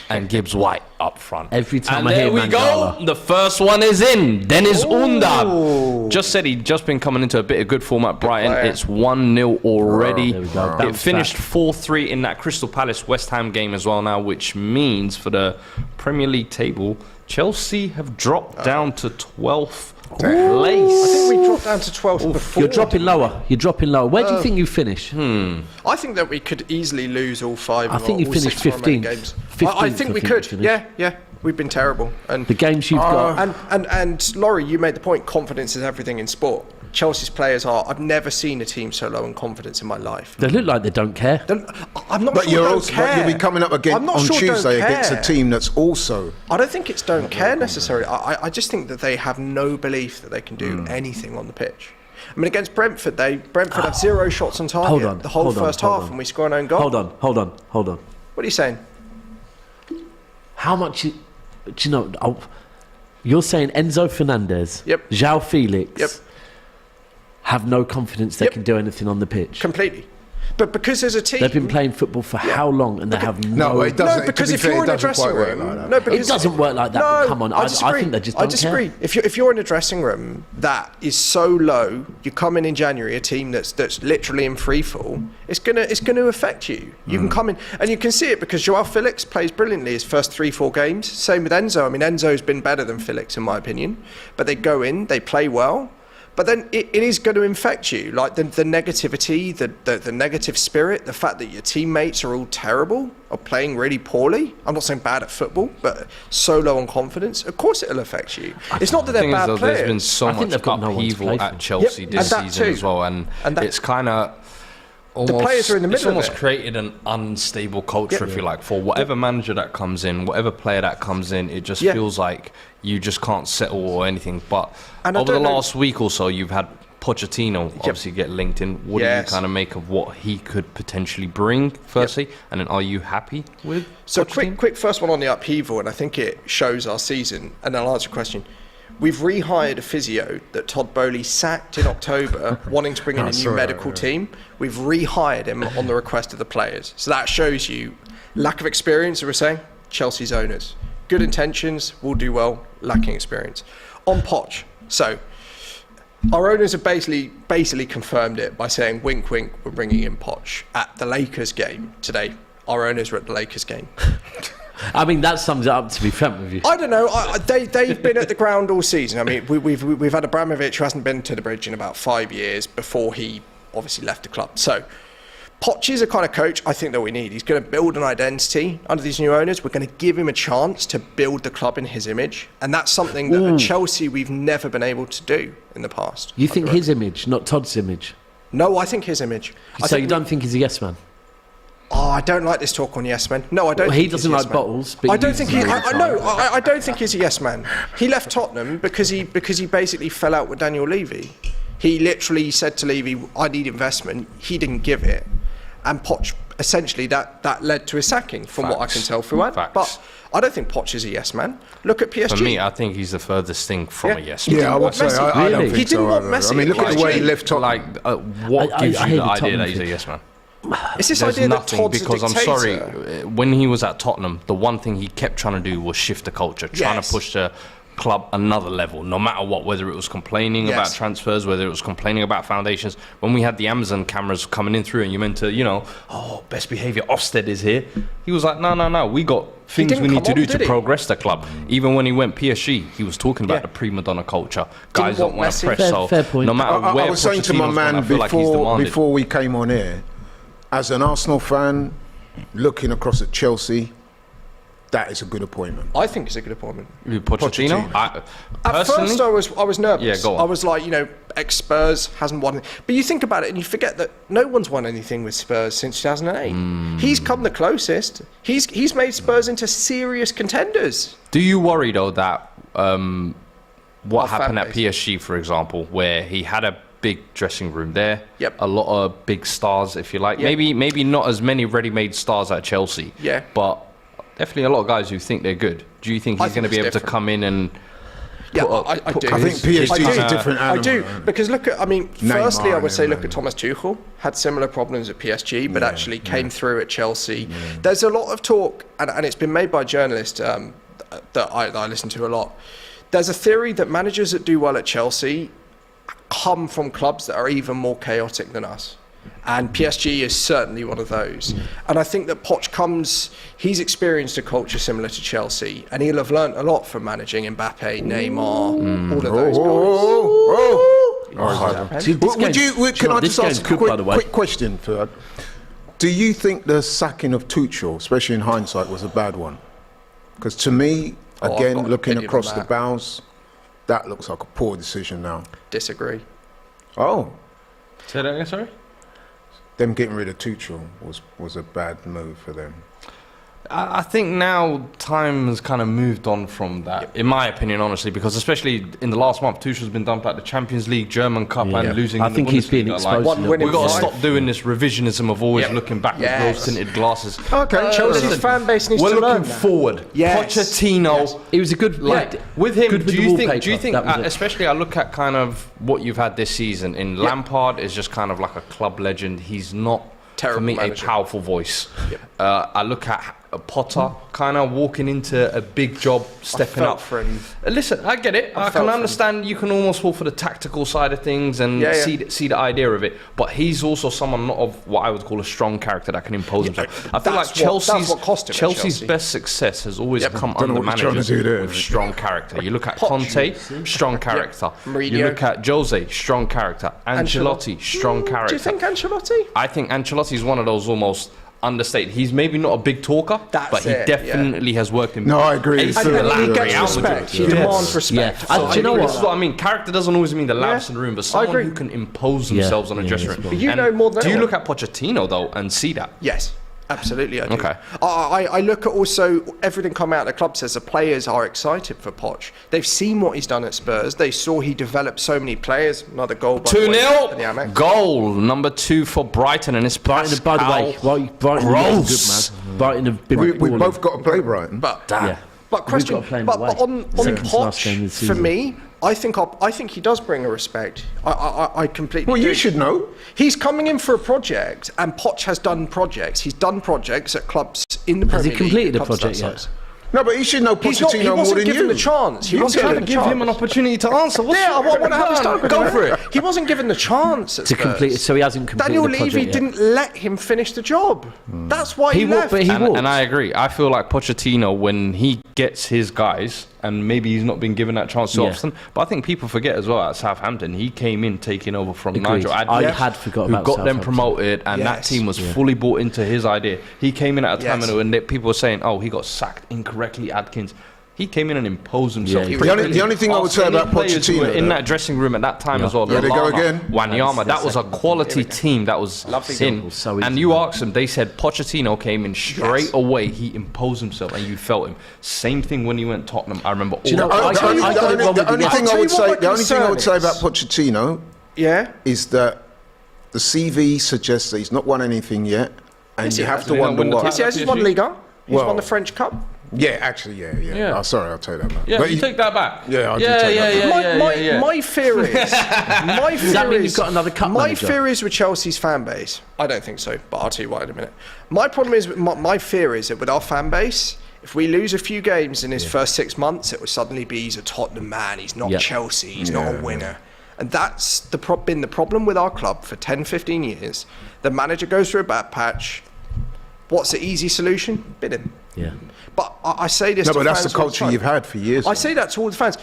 and Gibbs White up front. Every time and I hear there we Mangala. go. The first one is in. Dennis Undav. Just said he'd just been coming into a bit of good form at Brighton. player. It's 1-0 already. There we go. It Bounce finished back. 4-3 in that Crystal Palace West Ham game as well now, which means for the Premier League table, Chelsea have dropped down to 12th place. I think we dropped down to 12th before. You're dropping lower. You're dropping lower. Where do you think you finish? I think that we could easily lose all five. I of think our- you all finished 6 of our remaining 15th. games. 15th, I think I we think could. you finished. Yeah. We've been terrible. And The games you've got. and Laurie, you made the point. Confidence is everything in sport. Chelsea's players are. I've never seen a team so low in confidence in my life. They look like they don't care. I'm not But sure you're don't also, care. but you'll be coming up again I'm not on sure don't Tuesday against a care. team that's also. I don't think it's don't care necessarily. I just think that they have no belief that they can do anything on the pitch. I mean, against Brentford, Brentford have 0 shots on target Hold on, the whole hold on, first hold half, on. and we score an own goal. Hold on. What are you saying? How much? Do you know? You're saying Enzo Fernandez, Yep. João Felix, Yep. have no confidence they Yep. can do anything on the pitch. Completely. But because as a team, They've been playing football for how long, and they have No, it doesn't. No, because to be if fair, you're it in a doesn't dressing quite work room, like that. no, because It doesn't work like that. No, but come on, I think they just don't I disagree. care. If you're in a dressing room that is so low, you come in January, a team that's literally in free fall, it's gonna affect you. You can come in and you can see it because Joao Felix plays brilliantly his first 3-4 games. Same with Enzo. I mean, Enzo's been better than Felix in my opinion, but they go in, they play well. But then it is going to infect you, like the negativity, the negative spirit, the fact that your teammates are all terrible, or playing really poorly. I'm not saying bad at football, but so low on confidence. Of course it'll affect you. It's not that they're bad players. There's been so I think much they've got no one to upheaval play at for. Chelsea Yep, this and that season too. as well, and that- it's kind of the players are in the middle It's almost of it. created an unstable culture, if you like, for whatever manager that comes in, whatever player that comes in. It just feels like you just can't settle or anything. But And I over the don't know- last week or so, you've had Pochentino obviously get linked in. What do you Yes. kind of make of what he could potentially bring, firstly? And then are you happy with So Pochettino? quick first one on the upheaval, and I think it shows our season. And I'll answer your question. We've rehired a physio that Todd Bowley sacked in October, wanting to bring in a new medical team. We've rehired him on the request of the players. So that shows you lack of experience, as we're saying, Chelsea's owners. Good intentions, will do well, lacking experience. On Poch, so our owners have basically confirmed it by saying, wink, wink, we're bringing in Poch. At the Lakers game today, our owners were at the Lakers game. I mean, that sums it up, to be frank with you. I don't know. They've been at the ground all season. I mean, we've had Abramovich who hasn't been to the bridge in about 5 years before he obviously left the club. So Poch is a kind of coach I think that we need. He's going to build an identity under these new owners. We're going to give him a chance to build the club in his image. And that's something that at Chelsea we've never been able to do in the past. You think his image, not Todd's image? No, I think his image. So you don't think he's a yes man? Oh, I don't like this talk on yes men. No, I don't. Well, think he doesn't he's a like yes man. bottles, but I he don't uses think he. them all the No, I don't think he's a yes man. He left Tottenham because he basically fell out with Daniel Levy. He literally said to Levy, "I need investment." He didn't give it, and Poch essentially that led to his sacking, from what I can tell, Fuad. Facts. But I don't think Poch is a yes man. Look at PSG. For me, I think he's the furthest thing from a yes man. Yeah, I would say I don't Really? think He didn't so want either. Messi I mean, look at the way he PSG. left Tottenham. Like, what I gives hate you the the idea Tottenham that he's a thing. yes man? It's this There's idea that nothing, Todd's because a I'm dictator. sorry, when he was at Tottenham, the one thing he kept trying to do was shift the culture, trying Yes. to push the club another level, no matter what, whether it was complaining Yes. about transfers, whether it was complaining about foundations. When we had the Amazon cameras coming in through and you meant to, best behaviour, Ofsted is here. He was like, no, we got things didn't we need to come do on, to did he? progress the club. Even when he went PSG, he was talking about Yeah. the prima donna culture. Guys want don't want Messi. to press, Fair- so fair point. no matter where I was saying to my Pochettino's gone, man I feel like he's demanded. before we came on here, as an Arsenal fan, looking across at Chelsea, that is a good appointment. I think it's a good appointment. Pochettino? Pochettino. At Personally, first, I was nervous. Yeah, go on. I was like, ex-Spurs hasn't won. But you think about it and you forget that no one's won anything with Spurs since 2008. He's come the closest. He's made Spurs into serious contenders. do you worry though that what Our happened fan at base. PSG, for example, where he had a big dressing room there, Yep. a lot of big stars, if you like. Yep. Maybe not as many ready-made stars at Chelsea. Yeah. But definitely a lot of guys who think they're good. Do you think I he's going to think be it's able to different. come in and Yeah, put- I do. put I think his- PSG his is kinda- a different animal. I do, because look at, firstly, I Neymar would say and look at them, Thomas Tuchel, had similar problems at PSG, but actually came through at Chelsea. There's a lot of talk, and it's been made by journalists that I listen to a lot. There's a theory that managers that do well at Chelsea come from clubs that are even more chaotic than us. And PSG is certainly one of those. And I think that Poch he's experienced a culture similar to Chelsea, and he'll have learnt a lot from managing Mbappe, Neymar, all of those guys. See, this Would game- you? do you Can know I what, this just game's ask a good, by the way. quick question, Fuad? Do you think the sacking of Tuchel, especially in hindsight, was a bad one? Because to me, I've again, got an looking opinion across on the that. bows, that looks like a poor decision now. Disagree. Oh, Say that again, sorry? them getting rid of Tuchel was a bad move for them. I think now time has kind of moved on from that, in my opinion, honestly, because especially in the last month, Tuchel's been dumped at the Champions League, German Cup, and losing. I in the think he's being Bundesliga. exposed. One a little winning We've got to five. stop doing this revisionism of always Yep. looking back with Yes. rose-tinted glasses. Okay, Chelsea's listen, fan base needs We're to looking learn that. forward. Yes. Pochettino. Yes. He was a good, With him, good with do the you think? wallpaper. Do you think? That was it. Especially, I look at kind of what you've had this season. In Lampard is just kind of like a club legend. He's not for me, manager. a powerful voice. I look at Potter kind of walking into a big job, stepping felt up. for him. Listen, I get it. I felt can for understand. You can almost fall for the tactical side of things and see the idea of it. But he's also someone not of what I would call a strong character that can impose himself. I feel like that's what cost him at Chelsea's Chelsea. best success has always come Don't know under what you're trying to managers do there. with strong character. You look at Conte, strong character. Mourinho. You look at Jose, strong character. Ancelotti, strong character. Do you think Ancelotti? I think Ancelotti is one of those almost understated. He's maybe not a big talker, That's but he it, definitely has worked in. No, I agree. Ace And in the And lab, he gets Real Madrid. respect. He demands respect. Yeah. So Do you know This is what? what I mean. Character doesn't always mean the loudest in the room, but someone agree. who can impose themselves on a dressing room. But you And know more than do you anyone. look at Pochettino though and see that? Yes. Absolutely, I do. Okay. I look at also everything come out of the club says the players are excited for Poch. They've seen what he's done at Spurs. They saw he developed so many players. Another goal by the way, at the 2-0. Amex. Goal number 2 for Brighton, and it's Brighton, by the way, Brighton are Gross. good, man. Brighton have been We balling. both got to play Brighton. But Yeah. But question, We've got to play him but away. on Second to last game of the Poch, for season. me, I think he does bring a respect. I completely. Well, do. you should know. He's coming in for a project, and Poch has done projects. He's done projects at clubs in the Has Premier he completed League, a clubs project that yet? size. No, but he should know He Pochettino more wasn't than given you. the chance. He You wasn't tell given him. the Give chance. him an opportunity to answer. What's Yeah, I want to have his time. Go for it. He wasn't given the chance at To Spurs. complete it, so he hasn't completed Daniel the project Levy yet. didn't let him finish the job. That's why he, He will, left. but he will. And I agree. I feel like Pochettino, when he gets his guys, and maybe he's not been given that chance so Yeah. often, but I think people forget as well at Southampton, he came in taking over from Agreed. Nigel I Adkins, had forgot who about got them Southampton. promoted, and that Yes. team was fully bought into his idea. He came in at a time Yes. when people were saying, oh, he got sacked incorrectly, Adkins. He came in and imposed himself. Yeah, He he was The only- really- the only thing I would say Arsenal about players who were Pochettino, in though- that dressing room at that time as well. There they go Lallana, again. Wanyama, that was a second quality team that was Lovely in. goal. So easy. And you asked them, they said Pochettino came in straight Yes. away. He imposed himself, and you felt him. Same thing when he went Tottenham. I remember. you know, all I The got- only I got it wrong with the only the- thing I'll I tell would you what say, my the only thing I would say concern about Pochettino Yeah. is that the CV suggests that he's not won anything yet, and Yes, you he have has. to Did he not wonder win the why. title? Yes, he's won PSG? Liga. He's Well- won the French Cup. Yeah, actually, yeah. Yeah. Oh, sorry, I'll take that back. Yeah, But you he- take that back. Yeah, I do take that back. My fear is. My fear that mean is- you've got another cup My manager? fear is with Chelsea's fan base. I don't think so, but I'll tell you why in a minute. My problem is, my fear is that with our fan base, if we lose a few games in his first 6 months, it will suddenly be he's a Tottenham man. He's not Yeah. Chelsea. He's not a winner. And that's been the problem with our club for 10, 15 years. The manager goes through a bad patch. What's the easy solution? Bid him. Yeah. But I say this No, to but that's the fans all culture time. you've had for years. I say that to all the fans.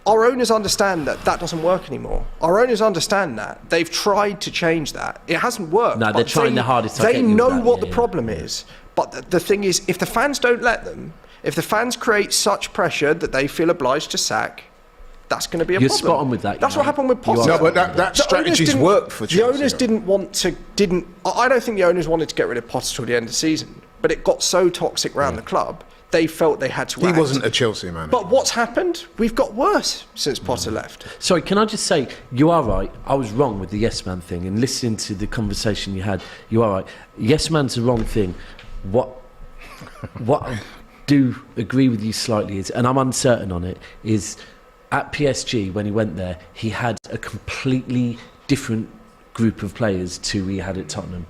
Our owners understand that doesn't work anymore. Our owners understand that. They've tried to change that. It hasn't worked. No, they're but trying their hardest to They get you know back, what yeah, the yeah. problem is. But the thing is, if the fans don't let them, if the fans create such pressure that they feel obliged to sack, that's going to be a You're problem. spot on with that, That's you what know. happened with You Potter. are. No, but that The owners strategy's didn't- worked for Chelsea. The owners didn't want to. I don't think the owners wanted to get rid of Potter till the end of the season. But it got so toxic around the club, they felt they had to He act. wasn't a Chelsea man. But what's happened? We've got worse since Potter left. Sorry, can I just say, you are right. I was wrong with the yes man thing. And listening to the conversation you had, you are right. Yes man's the wrong thing. What I do agree with you slightly is, and I'm uncertain on it, is at PSG when he went there, he had a completely different group of players to he had at Tottenham.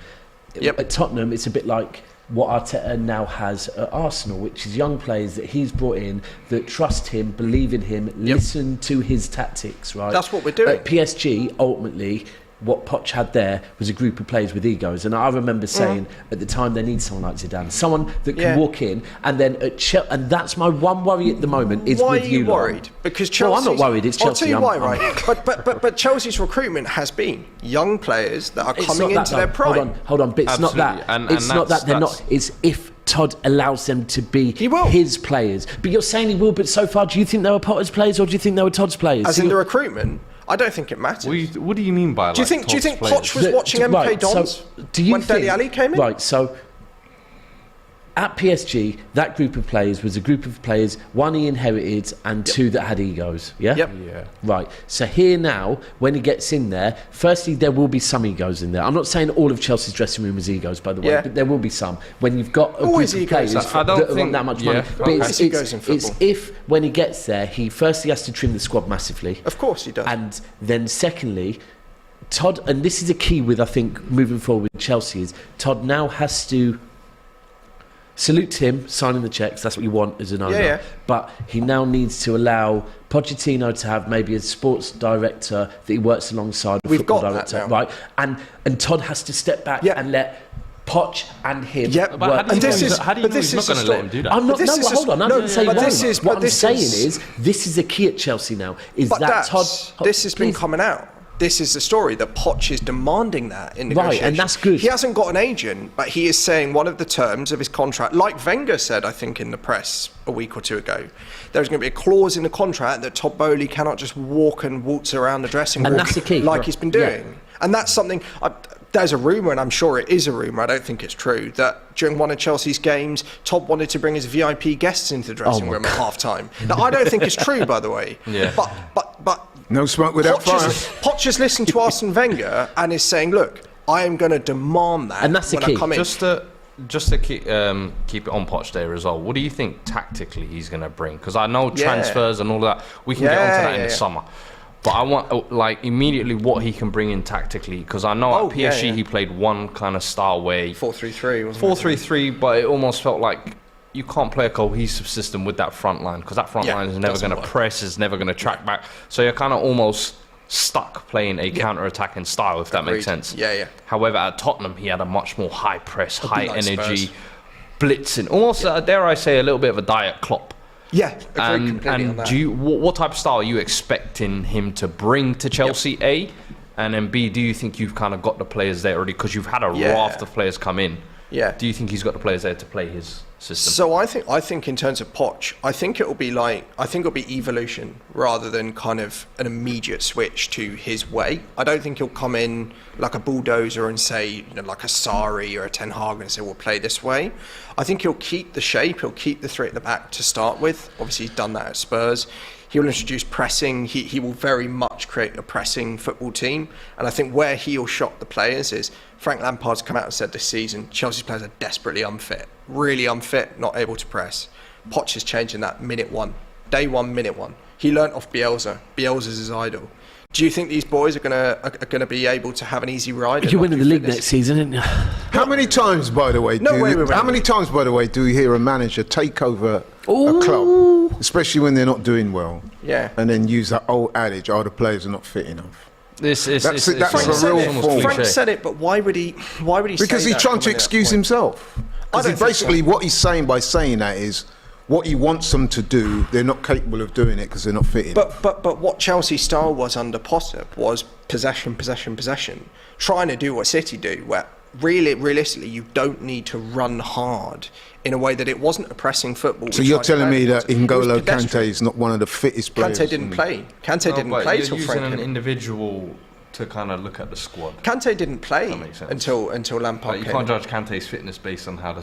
Yep. At Tottenham, it's a bit like what Arteta now has at Arsenal, which is young players that he's brought in that trust him, believe in him, listen to his tactics, right? That's what we're doing. At PSG, ultimately, what Poch had there was a group of players with egos. And I remember saying at the time they need someone like Zidane, someone that can Yeah. walk in, and then at and that's my one worry at the moment is Why with are you lot. worried? Because Well, Chelsea. I'm not worried, it's Chelsea. I'll tell you I'm- why, right? But Chelsea's recruitment has been young players that are It's coming not that, into their though. prime. Hold on, but it's not Absolutely. that. And It's not that's- that they're not. that's- It's if Todd allows them to be He will. his players. But you're saying he will. But so far, do you think they were Potter's players or do you think they were Todd's players? As in the recruitment, I don't think it matters. What do you mean by Do you like, think Todd's Poch was players? watching MK Dons do you when Dele Alli came in? Right, so at PSG, that group of players was a group of players, one he inherited and two that had egos, yeah? Yep. Yeah. Right, so here now, when he gets in there, firstly, there will be some egos in there. I'm not saying all of Chelsea's dressing room is egos, by the way, Yeah. but there will be some. When you've got a Always group of egos. players I don't that want think- that much yeah. money. But Always egos in it's football. if, when he gets there, he firstly has to trim the squad massively. Of course he does. And then secondly, Todd, and this is a key with, I think, moving forward with Chelsea, is Todd now has to salute him signing the cheques. That's what you want as an owner. Yeah. But he now needs to allow Pochettino to have maybe a sports director that he works alongside. A We've football got that director, now. right? And Todd has to step back Yeah. and let Poch and him. Yeah, But how work do you this know is- how do you but know this he's not is the going to let story. him do that? I'm not. But No, this is hold on. I'm no, not saying but won't. this is- What but I'm this saying is- is this is the key at Chelsea now. Is But that Todd? this has been Please. coming out. This is the story that Poch is demanding that in Right, negotiations. and that's good. He hasn't got an agent, but he is saying one of the terms of his contract, like Wenger said, I think, in the press a week or two ago, there's going to be a clause in the contract that Todd Bowley cannot just walk and waltz around the dressing room And that's the key. like Right. he's been Yeah. doing. And that's something... there's a rumour, and I'm sure it is a rumour, I don't think it's true, that during one of Chelsea's games, Todd wanted to bring his VIP guests into the dressing room at half-time. Now, I don't think it's true, by the way. Yeah. But No smoke without fire. Poch has listened to Arsene Wenger and is saying, look, I am going to demand that And that's the when key. I come in. Just to keep it on Poch there as well. What do you think tactically he's going to bring? Because I know Yeah. transfers and all that. We can get onto that in the summer. But I want immediately what he can bring in tactically, because I know at PSG he played one kind of style way 4-3-3, wasn't it? 4-3-3, but it almost felt like you can't play a cohesive system with that front line, because that front line is never doesn't going to work. press, is never going to track back. So you're kind of almost stuck playing a counter-attacking style, if that makes Agreed. sense. Yeah. However, at Tottenham, he had a much more high press, high like energy, Spurs. blitzing, almost dare I say a little bit of a Diet Klopp. Yeah, agreed completely on And that. do you, what type of style are you expecting him to bring to Chelsea? A, and then B, do you think you've kind of got the players there already, because you've had a raft of players come in? Yeah. Do you think he's got the players there to play his system? So I think in terms of Poch, I think it'll be evolution rather than kind of an immediate switch to his way. I don't think he'll come in like a bulldozer and say, like a Sarri or a Ten Hag and say, we'll play this way. I think he'll keep the shape, he'll keep the three at the back to start with. Obviously he's done that at Spurs. He'll introduce pressing. He will very much create a pressing football team. And I think where he'll shock the players is Frank Lampard's come out and said this season, Chelsea's players are desperately unfit. Really unfit, not able to press. Poch is changing that minute one. Day one, minute one. He learnt off Bielsa. Bielsa's his idol. Do you think these boys are gonna be able to have an easy ride? You're winning the league next season, aren't you? How many times, by the way, do you hear a manager take over a club, especially when they're not doing well, and then use that old adage, "Oh, the players are not fit enough." That's a almost real cliche. Frank said it, but why would he? Because say he's that trying to coming at excuse that point? himself. Because think so. basically, what he's saying by saying that is, what he wants them to do, they're not capable of doing it because they're not fit enough. But what Chelsea style was under Potter was possession, trying to do what City do, where realistically you don't need to run hard in a way that it wasn't a pressing football. So you're telling me that N'Golo Kante Kante is not one of the fittest players? Kante didn't play. Kante didn't play till You're Frank. using an individual to kind of look at the squad. Kante didn't play That makes sense. until Lampard Like, you came can't in. judge Kante's fitness based on how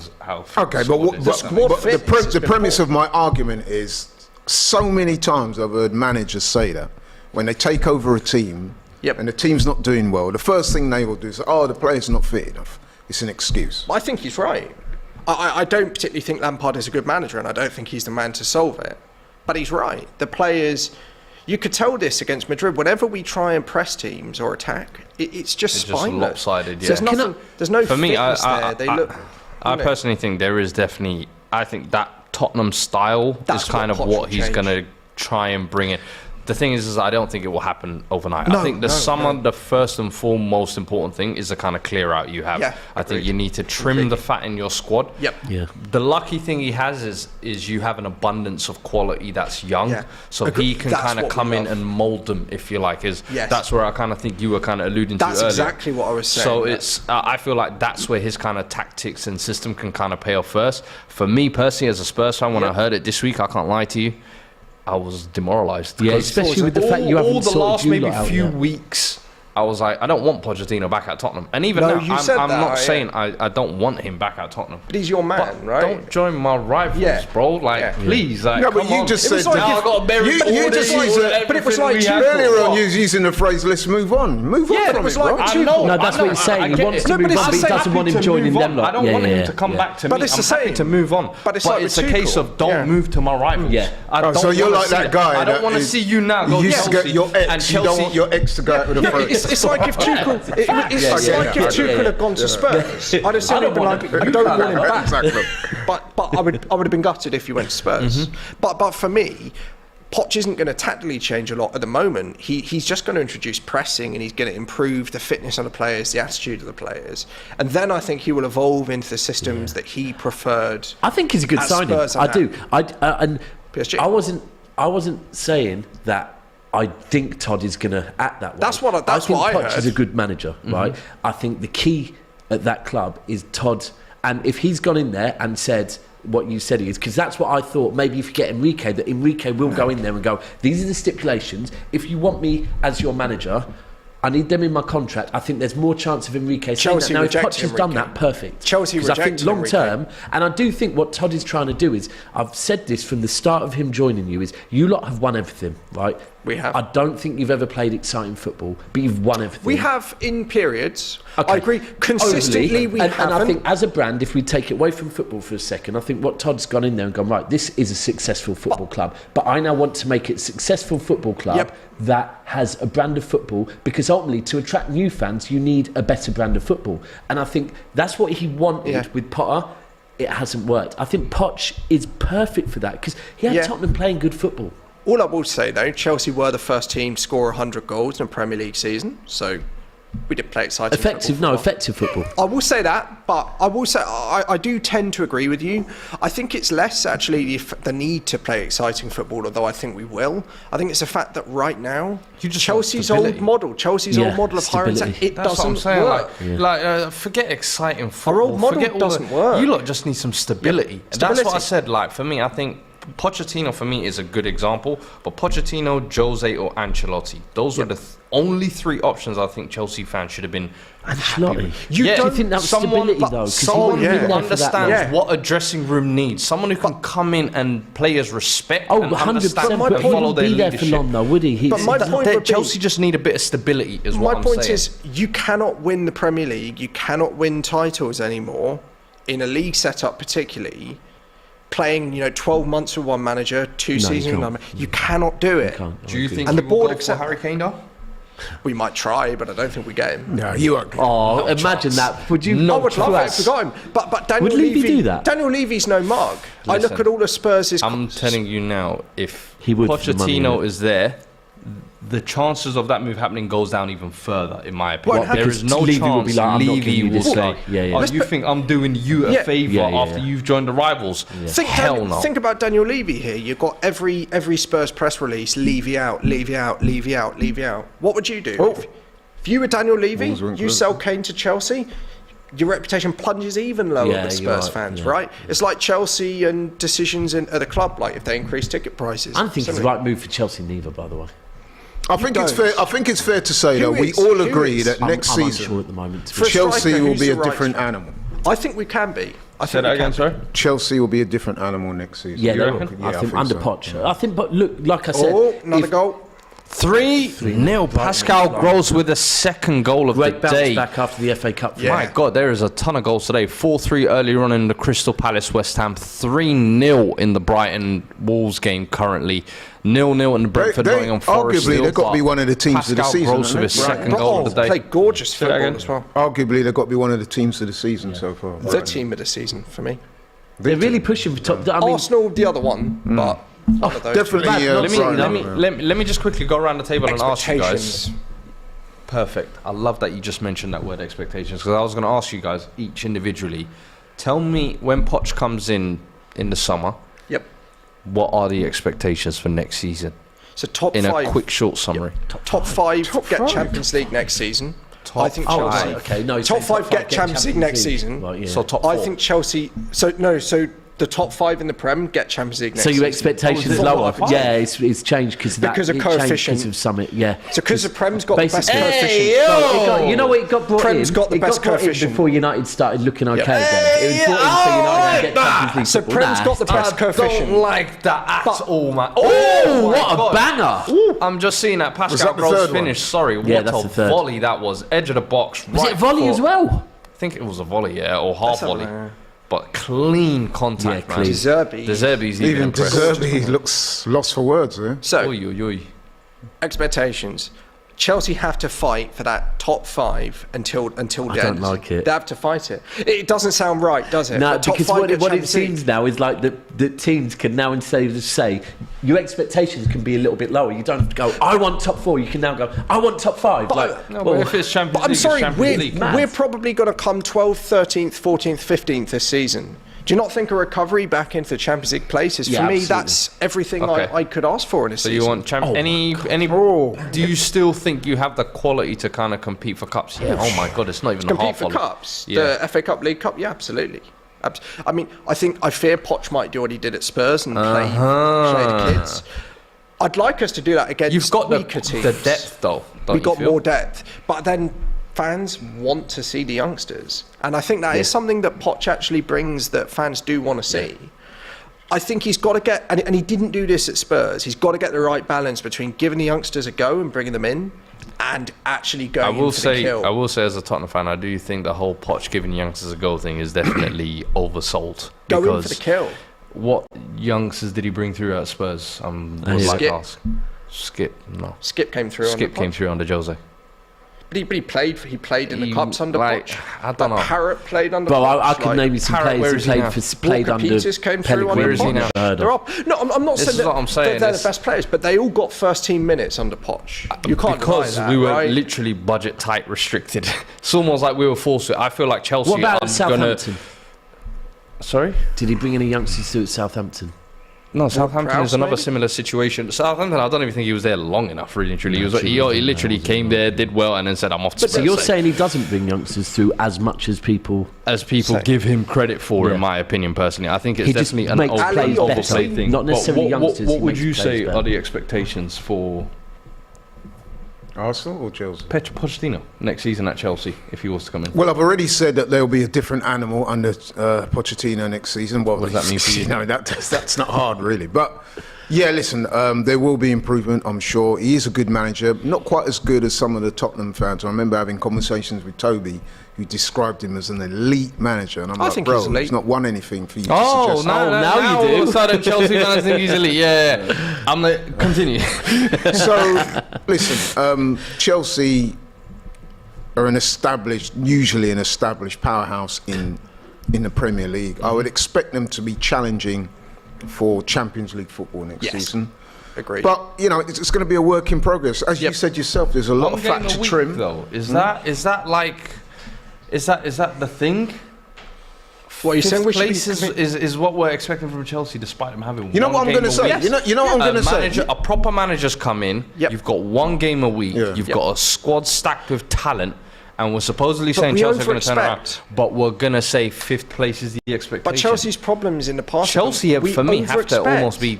Okay, squad but, is. the premise of my argument is, so many times I've heard managers say that when they take over a team and the team's not doing well, the first thing they will do is, "Oh, the players are not fit enough." It's an excuse. I think he's right. I don't particularly think Lampard is a good manager, and I don't think he's the man to solve it. But he's right. The players, you could tell this against Madrid. Whenever we try and press teams or attack, it's just spineless. lopsided. So Yeah. there's no For me, fitness there. They look. I personally think there is definitely. I think that Tottenham style That's is kind of what Poch what will he's change. going to try and bring in. The thing is I don't think it will happen overnight. No, I think the first and foremost important thing is the kind of clear out you have. Yeah, I think agreed. you need to trim the fat in your squad. Yep. Yeah. The lucky thing he has is you have an abundance of quality that's young, Yeah. so Agreed. he can That's kind of what we come in love. and mold them, if you like. Yes. That's where I kind of think you were kind of alluding That's to earlier. exactly what I was saying. So Yeah. it's I feel like that's where his kind of tactics and system can kind of pay off first. For me personally, as a Spurs fan, when I heard it this week, I can't lie to you, I was demoralised. Yeah, Because especially with the fact you haven't all the sorted last you maybe lot out, few yeah. weeks, I was like, I don't want Pochettino back at Tottenham. And even No, now, you said I'm that, not yeah. saying I don't want him back at Tottenham. But he's your man, But right? don't join my rivals, Yeah. bro. Like, Yeah. please. Like, No, but come you on. just It was said like Now if- I got to bury you just used it, but it was like earlier on. You was using the phrase "let's move on." Move on Yeah, from it was it, like bro. I Tuchel. know. No, that's I know, what he's saying. I He get wants it. to No, but move it's on, the but he same. doesn't want him Happy to joining move them on. lot. I don't Yeah, want yeah, him to come yeah. back to But me. it's the I'm happy same. to move on. But it's like it's with a case Tuchel. of don't Yeah. move to my rivals. Yeah. I don't So you're wanna like see that guy. I don't that want to is- see you now go You used to Chelsea get your and ex. You don't Chelsea. want your ex to go out with a Yeah, throat. it's It's like if Tuchel had gone to Spurs. I'd have said, like, I don't want him back. Exactly. But I would have been gutted if he went to Spurs. But for me, Poch isn't going to tactically change a lot at the moment. He's just going to introduce pressing, and he's going to improve the fitness of the players, the attitude of the players, and then I think he will evolve into the systems that he preferred. I think he's a good signing. I do. And PSG. I wasn't saying that I think Todd is going to act that way. That's what I think Poch heard. is a good manager, right? I think the key at that club is Todd, and if he's gone in there and said what you said he is, because that's what I thought. Maybe if you get Enrique, that Enrique will go in there and go, these are the stipulations. If you want me as your manager, I need them in my contract. I think there's more chance of Enrique saying that. Now, if Poch has done that, perfect. Chelsea because I think rejected long term, and I do think what Todd is trying to do is, I've said this from the start of him joining you, is you lot have won everything, right? We have. I don't think you've ever played exciting football, but you've won everything. We have in periods. Okay. I agree. Consistently, we haven't. And I think as a brand, if we take it away from football for a second, I think what Todd's gone in there and gone, right, this is a successful football club, but I now want to make it a successful football club that has a brand of football, because ultimately to attract new fans, you need a better brand of football. And I think that's what he wanted with Potter. It hasn't worked. I think Poch is perfect for that, because he had Tottenham playing good football. All I will say, though, Chelsea were the first team to score 100 goals in a Premier League season, so we did play exciting football. Effective football. I will say that, but I will say I do tend to agree with you. I think it's less actually the need to play exciting football, although I think we will. I think it's the fact that right now, Chelsea's old model of higher intensity, it That's doesn't what I'm saying. work. Forget exciting football. Our old model doesn't work. You lot just need some stability. And that's what I said. Like, for me, I think Pochettino for me is a good example, but Pochettino, Jose, or Ancelotti, those were the only three options I think Chelsea fans should have been. Ancelotti. Do you think that was stability though? Someone who understands what a dressing room needs, someone who can come in and players respect and understand and follow their leadership. He wouldn't be there for long though, would he? But my point would be, Chelsea just need a bit of stability, is what I'm saying. My point is, you cannot win the Premier League, you cannot win titles anymore in a league setup, particularly playing 12 months with one manager, two seasons with another. You cannot do it. Do you think and the board accept Harry Kane though? We might try, but I don't think we get him. No, you won't. Oh, imagine that. Would you? I would love it if we got him. But Daniel Would Levy do that? Daniel Levy's no mug. I look at all of Spurs'. I'm telling you now, if he would Pochettino is there, the chances of that move happening goes down even further, in my opinion. There is no chance Levy will say, "Oh, you think I'm doing you a favour after you've joined the rivals?" Hell no. Think about Daniel Levy here. You've got every Spurs press release, Levy out, Levy out, Levy out, Levy out. What would you do? If you were Daniel Levy, you sell Kane to Chelsea, your reputation plunges even lower with Spurs fans, right? It's like Chelsea and decisions at the club, like if they increase ticket prices. I don't think it's the right move for Chelsea neither, by the way. I think it's fair to say that we all agree that next season at the moment, Chelsea will be a different animal. I think we can be. Say that again, sorry? Chelsea will be a different animal next season. Yeah, I think under Poch. I think, but look, like I said, another goal. 3-0. Pascal Gross with the second goal of the day. Back after the FA Cup. My God, there is a ton of goals today. 4-3 earlier on in the Crystal Palace West Ham. 3-0 in the Brighton Wolves game currently. 0-0 in the Brentford Nottingham Forest. Arguably, they've got to be one of the teams of the season. Pascal Gross with his second goal of the day. Played gorgeous football as well. Arguably, they've got to be one of the teams of the season so far. The team of the season for me. They're really pushing for top. I mean, Arsenal, the other one, but. Definitely. Let me just quickly go around the table and ask you guys. Perfect. I love that you just mentioned that word expectations, because I was going to ask you guys each individually. Tell me, when Poch comes in the summer. Yep. What are the expectations for next season? So top in 5. In a quick, short summary. Top 5 get Champions League next season. I think Chelsea. Top 5 get Champions League next season. Right, yeah. So top 4. I think Chelsea. So the top 5 in the Prem get Champions League next season. So your expectations lower? Yeah, it's changed because of coefficient. Because of Summit, yeah. So because the Prem's got the best coefficient. You know what? It got brought Prem's in. got the best coefficient before United started looking okay again. It was brought in so United could get Champions League. So Prem's got the best coefficient. I don't like that at all, man. Oh, what a banger! I'm just seeing that Pascal Gross finish. Sorry, what a volley that was. Edge of the box. Was it a volley as well? I think it was a volley, or half volley. But clean contact, man. Zerbi's even Zerbi looks lost for words. So, expectations. Chelsea have to fight for that top 5 until the end. I don't like it. They have to fight it. It doesn't sound right, does it? No, But top because 5 what get it Champions League. seems now is like the teams can now, instead of just say, your expectations can be a little bit lower. You don't have to go, I want top 4. You can now go, I want top 5. But- But if it's Champions But I'm League, sorry, it's Champions League. we're probably going to come 12th, 13th, 14th, 15th this season. Do you not think a recovery back into the Champions League places? For Yeah, me, absolutely. that's everything Okay. I could ask for in a So season. you want any? Oh. Do you still think you have the quality to kind of compete for cups? Yeah. Oh my God, it's not even compete half for of it. cups? Yeah. The FA Cup, League Cup? Yeah, absolutely. I mean, I fear Poch might do what he did at Spurs and play the kids. I'd like us to do that against You've got weaker teams. the depth though. Don't We you got feel? more depth, but then fans want to see the youngsters, and I think that is something that Poch actually brings that fans do want to see. I think he's got to get, and he didn't do this at Spurs. He's got to get the right balance between giving the youngsters a go and bringing them in, and actually going in for the kill. I will say, as a Tottenham fan, I do think the whole Poch giving youngsters a goal thing is definitely oversold. Go in for Because the kill. what youngsters did he bring through at Spurs? Would like Skip. to ask. Skip, no. Skip came through. Skip on came the through under Jose. But he played in the He- cups under like, Poch. I don't know. Parrot played under Bro, Poch. I could name you some Parrot, where players is who he played Walker under Peters came through under Where is he Poch. now? They're up. No, I'm not This saying is what I'm saying, they're it's- the best players, but they all got first team minutes under Poch. You can't Because deny that, we were right? literally budget tight, restricted. It's almost like we were forced to. I feel like Chelsea. What about are Southampton? Sorry. Did he bring any youngsters through at Southampton? No, Southampton Prowse, is another maybe? similar situation. Southampton, I don't even think he was there long enough, really. Truly. He literally came there, did well, and then said, I'm off to So Spurs." you're saying he doesn't bring youngsters through as much as people... As people Say. give him credit for, Yeah. in my opinion, personally. I think it's He just definitely an makes players overplayed better. thing. Not necessarily But youngsters, What he would makes you players say better. are the expectations for Arsenal or Chelsea? Pochettino next season at Chelsea, if he was to come in? Well, I've already said that there'll be a different animal under Pochettino next season. What does that mean for you? No, that's not hard, really. But yeah, listen, there will be improvement, I'm sure. He is a good manager, not quite as good as some of the Tottenham fans. I remember having conversations with Toby, who described him as an elite manager, and I'm I like, think bro, he's elite. he's not won anything for you to Oh, suggest. now you do. All of a sudden, Chelsea fans think he's elite. Yeah. I'm like, continue. So, listen, Chelsea are usually an established powerhouse in the Premier League. I would expect them to be challenging for Champions League football next Yes. season. Agreed. But, you know, it's going to be a work in progress. As you said yourself, there's a lot of fat to trim. though. Is that the thing? What are you saying? Fifth We should place be is what we're expecting from Chelsea, despite them having. You know one what I'm game going to a say? week. You know what I'm going to say? A proper manager's come in. Yep. You've got one game a week. Yeah. You've Yep. got a squad stacked with talent. And we're supposedly saying we Chelsea are going to turn around. overexpect. But we're going to say fifth place is the expectation. But Chelsea's problems in the past. Chelsea, we for me, have to overexpect. almost be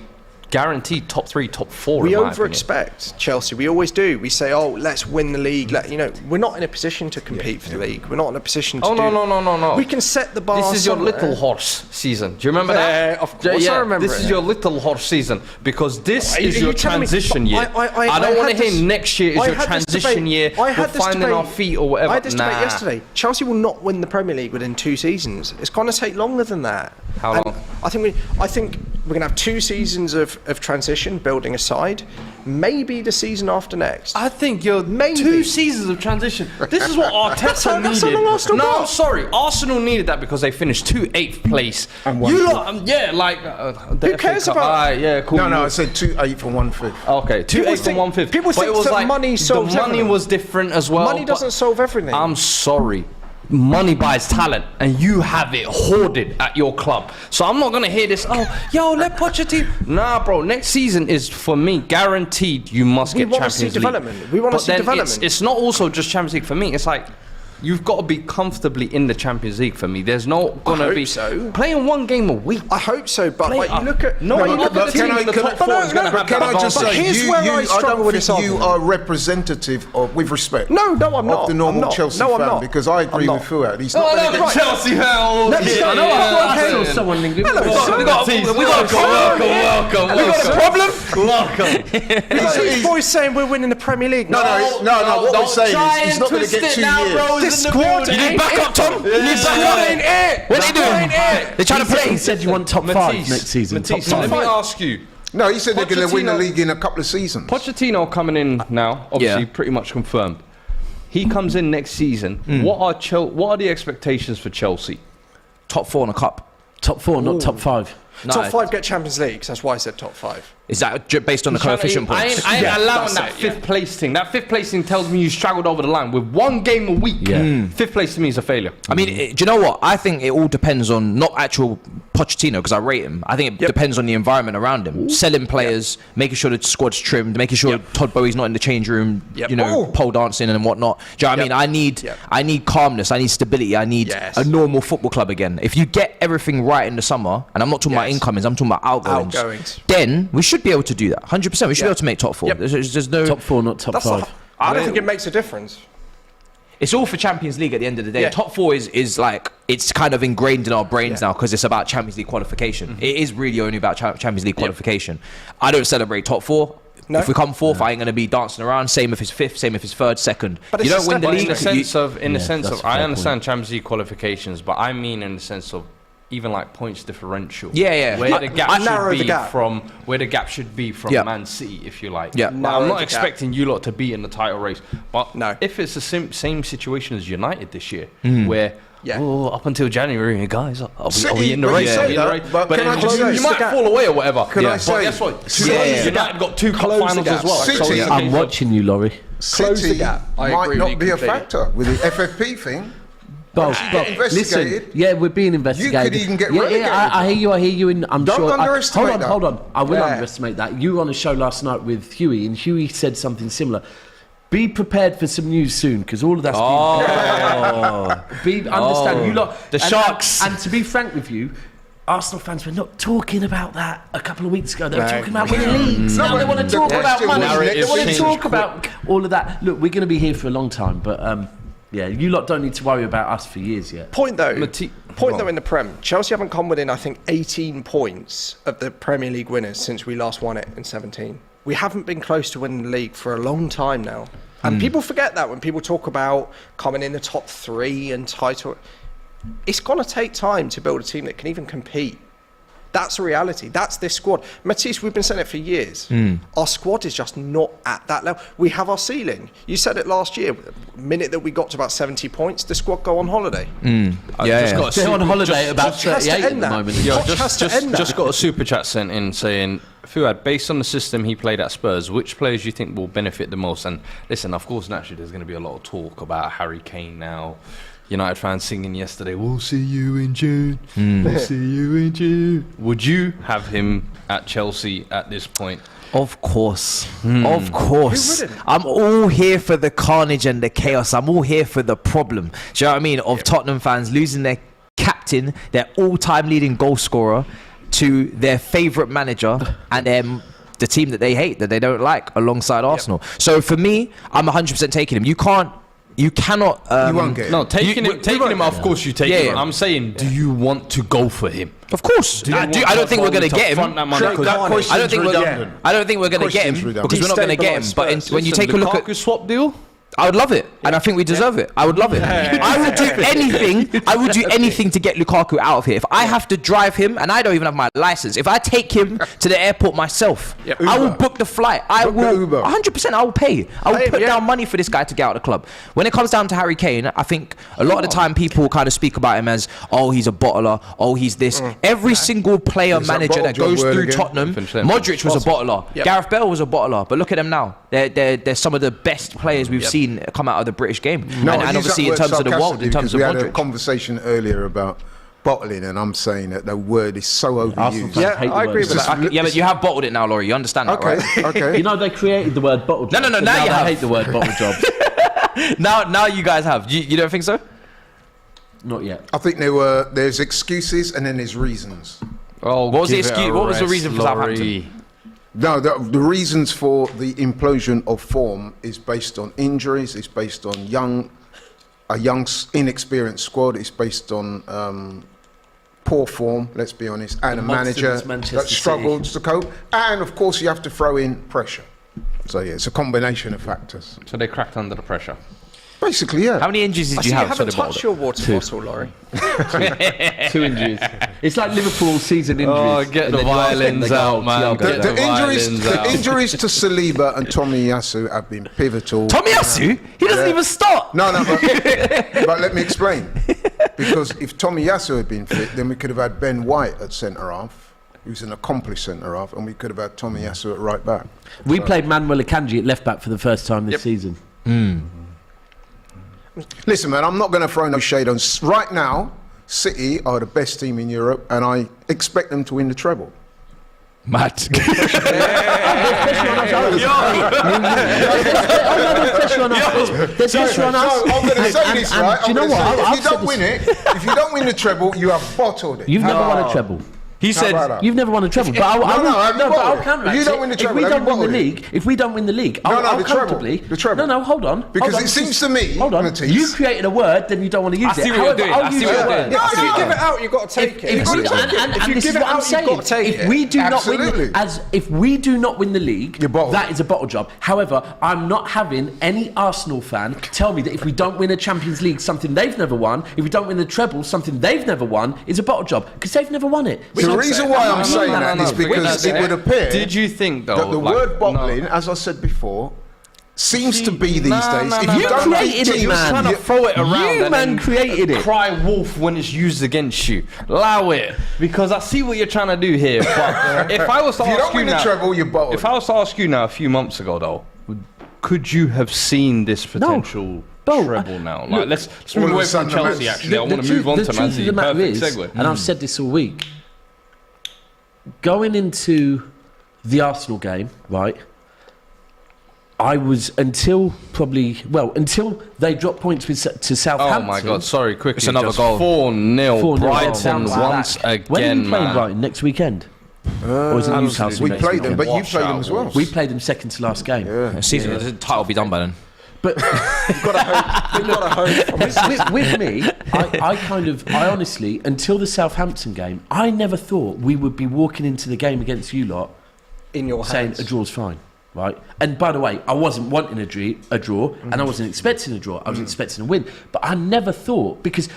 guaranteed top 3, top 4. We in my opinion. overexpect Chelsea. We always do. We say, "Oh, let's win the league." We're not in a position to compete for the league. We're not in a position to. Oh, no. We can set the bar. This is your somewhere. little horse season. Do you remember that? Of course I remember This it. is your little horse season because this Are is you your telling me- transition year. I don't want had to hear this- next year is I your had this transition debate- year. I We're had this finding debate- our feet or whatever. I had this debate Nah. yesterday. Chelsea will not win the Premier League within 2 seasons. It's going to take longer than that. How And long? I think we're going to have 2 seasons of transition, building a side. Maybe the season after next. I think you're Maybe. 2 seasons of transition. This is what Arteta That's how needed. long Arsenal No, got. I'm sorry. Arsenal needed that because they finished 8th place. And one You fifth. lot, the Who FA cares Cup, about- alright, yeah, cool. No, I said 2 8 for 1/5. Okay, 2 People 8 and think- 1/5. people But think it was that like money solves the money everything. was different as well. Money but doesn't solve everything. I'm sorry. Money buys talent, and you have it hoarded at your club. So I'm not gonna hear this. Oh, yo, let Pochettino. Nah, bro. Next season is for me guaranteed. You must We get wanna Champions see League. development. We wanna But see then development. It's not also just Champions League for me. It's like you've got to be comfortably in the Champions League for me. There's not gonna hope be so. playing one game a week. I hope so, but Play like, you up. look at No, you but look other at team the in the top but four is gonna have Can that I just advantage. say, Here's you, where you, I I struggle don't with think this you argument. are representative of, with respect, No, I'm not. of the I'm normal not. Chelsea No, I'm fan, not. because I agree I'm with not. Fuad. He's Oh, not no, going to right. get... Chelsea fans. Let's go. No, I saw someone in We got a problem. Welcome. These boys saying we're winning the Premier League. No, what we're saying is he's not going to get 2 years. This squad You need backup, Tom. You need backup. What are you doing? They're trying to play. He said you want top 5 next season. Matisse, top let 5. me ask you. No, he said they're going to win the Pochettino- league in a couple of seasons. Pochettino coming in now, obviously Yeah. pretty much confirmed. He comes in next season. What are the expectations for Chelsea? Top 4 in a cup. Top 4, not top 5. No, Top 5 get Champions League, so that's why I said top 5. Is that based on the coefficient I points? ain't allowing that's that it, fifth place thing. That fifth place thing tells me you struggled over the line with one game a week. Yeah. Fifth place to me is a failure. I mean, do you know what? I think it all depends on not actual Pochettino, because I rate him. I think it depends on the environment around him. Selling players, making sure the squad's trimmed, making sure Todd Bowie's not in the change room, you know, pole dancing and whatnot. Do you know what I mean? I need calmness. I need stability. I need a normal football club again. If you get everything right in the summer, and I'm not talking about incomings, I'm talking about outgoings. Then we should be able to do that. 100%. We should be able to make top 4. There's no Top 4, not top 5. I don't think it makes a difference. It's all for Champions League at the end of the day. Top 4 is like, it's kind of ingrained in our brains now because it's about Champions League qualification. It is really only about Champions League qualification. I don't celebrate top 4. No. If we come 4th, I ain't going to be dancing around. Same if it's 5th, same if it's 3rd, 2nd. But you don't win the But league. in the sense of, that's a I fair understand Champions League qualifications, but I mean in the sense of even like points differential. Yeah. Where the gap narrow should the be gap. from where the gap should be from Man City, if you like. Yeah. But Narrow I'm the not gap. expecting you lot to be in the title race. But No. if it's the same situation as United this year, where up until January, guys, are we in the race? Are we in the race? But can then I just say- you might fall away or whatever. Can I But say- guess what? Yeah. United got 2 cup Close the finals gap. as well. City- I'm watching you, Laurie. Close the City gap. I might agree with not you be a completely. factor with the FFP thing. Bob, get investigated. listen, yeah, we're being investigated. even get yeah, relegated. I hear you, and I'm Don't sure. underestimate that. Hold on. I will Yeah. underestimate that. You were on a show last night with Huey, and Huey said something similar. Be prepared for some news soon, because all of that's understand you lot. The Sharks. And to be frank with you, Arsenal fans were not talking about that a couple of weeks ago. They were talking about winning leagues. Now they want to talk about money. They want to talk about all of that. Look, we're going to be here for a long time, but yeah, you lot don't need to worry about us for years yet. Point though in the Prem, Chelsea haven't come within, I think, 18 points of the Premier League winners since we last won it in 17. We haven't been close to winning the league for a long time now. And people forget that when people talk about coming in the top 3 and title. It's going to take time to build a team that can even compete. That's a reality. That's this squad. Matisse, we've been saying it for years. Our squad is just not at that level. We have our ceiling. You said it last year. The minute that we got to about 70 points, the squad go on holiday. They're on holiday at about 38 at the moment. Just got a super chat sent in saying, Fuad, based on the system he played at Spurs, which players do you think will benefit the most? And listen, of course, naturally, there's going to be a lot of talk about Harry Kane now. United fans singing yesterday, we'll see you in June. We'll see you in June. Would you have him at Chelsea at this point? Of course. Of course. I'm all here for the carnage and the chaos. I'm all here for the problem. Do you know what I mean? Of Tottenham fans losing their captain, their all-time leading goal scorer, to their favourite manager and the team that they hate, that they don't like, alongside Arsenal. So for me, I'm 100% taking him. You cannot. You won't get it. No, taking him, of course you take him. I'm saying, do you want to go for him? Of course. I don't think we're going to get him. I don't think we're going to get him because we're not going to get him. But when you take a look at swap deal, I would love it, and I think we deserve it. I would love it. I would do anything. I would do anything to get Lukaku out of here. If I have to drive him, and I don't even have my license, if I take him to the airport myself, I will book the flight. I will 100%. I will pay. I will put down money for this guy to get out of the club. When it comes down to Harry Kane, I think a lot of the time people kind of speak about him as, oh, he's a bottler, oh, he's this. Every single player manager that goes through Tottenham, Modric was a bottler, Gareth Bale was a bottler, but look at them now. They're some of the best players we've seen come out of the British game, and obviously in terms of the world, in terms of we had a Modric. conversation earlier about bottling, and I'm saying that the word is so overused. I agree with that. Yeah, but you have bottled it now, Laurie. You understand that, right? Okay. You know they created the word bottle job. No, so now you they have. hate the word bottle job. now you guys have. You don't think so? Not yet. I think there's excuses and then there's reasons. Oh, what was the excuse? What was the reason for Southampton? No, the reasons for the implosion of form is based on injuries. It's based on a young, inexperienced squad. It's based on poor form. Let's be honest, and a manager that struggles to cope. And of course, you have to throw in pressure. So yeah, it's a combination of factors. So they cracked under the pressure. Basically, yeah. How many injuries I did see you you have? haven't Sorry, touched your water bottle, Laurie. 2 injuries. It's like Liverpool season injuries. Oh, get And the then last thing violins they go, out, man. Thiago. Get The injuries to Saliba and Tomiyasu have been pivotal. Tomiyasu? He doesn't even start. No, but let me explain. Because if Tomiyasu had been fit, then we could have had Ben White at centre half, who's an accomplished centre half, and we could have had Tomiyasu at right back. We played Manuel Akanji at left back for the first time this season. Listen, man, I'm not going to throw no shade on. Right now, City are the best team in Europe, and I expect them to win the treble. Mad. There's pressure on us. There's pressure on us. I'm going to say this, right? Do you know what? If you don't win it, if you don't win the treble, you have bottled it. You've never won a treble. He said, You've never won a treble. But No, I'll counter if you don't win the treble, If we have don't you win the bottled it? league, I'll the treble. comfortably. The treble. No, hold on. Because Hold on. it seems to me, Hold on. Matisse- You created a word, then you don't want to use it. see what you're doing. I see what you're doing. No, if you give it out, you've got to take it. If If you this give is it what I'm out, saying. you've got to take If it. we do not win, Absolutely. if we do not win the league, You're bottled. that is a bottle job. However, I'm not having any Arsenal fan tell me that if we don't win a Champions League, something they've never won, if we don't win the treble, something they've never won, is a bottle job because they've never won it. The reason why I'm saying that is because it would appear Did you think though that the word bottling, as I said before, seems to be these days. If you You don't created it, you're man. trying to throw it around You, and man, then created it. cry wolf when it's used against you. Allow it, because I see what you're trying to do here. But if I was to If you ask don't you win the now, treble, you're bottled. if I was to ask you now a few months ago though, could you have seen this potential Bro, treble now? look, Like let's all move of a away from sudden, Chelsea. Man- Actually, I want to move on to Man truth of City. the matter Perfect is, segue. and I've said this all week, going into the Arsenal game, right, I was until they dropped points to Oh Southampton. my God! Sorry, quickly. It's another just goal. 4-0 4-0. Brighton Sounds once like When are again, we playing man. Brighton next weekend? Or is it Newcastle we next played them, weekend? but you Wash played them out as well. Wolves. We played them second to last game. The title will be done by then. But with me, I honestly, until the Southampton game, I never thought we would be walking into the game against you lot in your saying hands. a draw's fine, right? And by the way, I wasn't wanting a draw, and I wasn't expecting a draw. I was expecting a win, but I never thought, because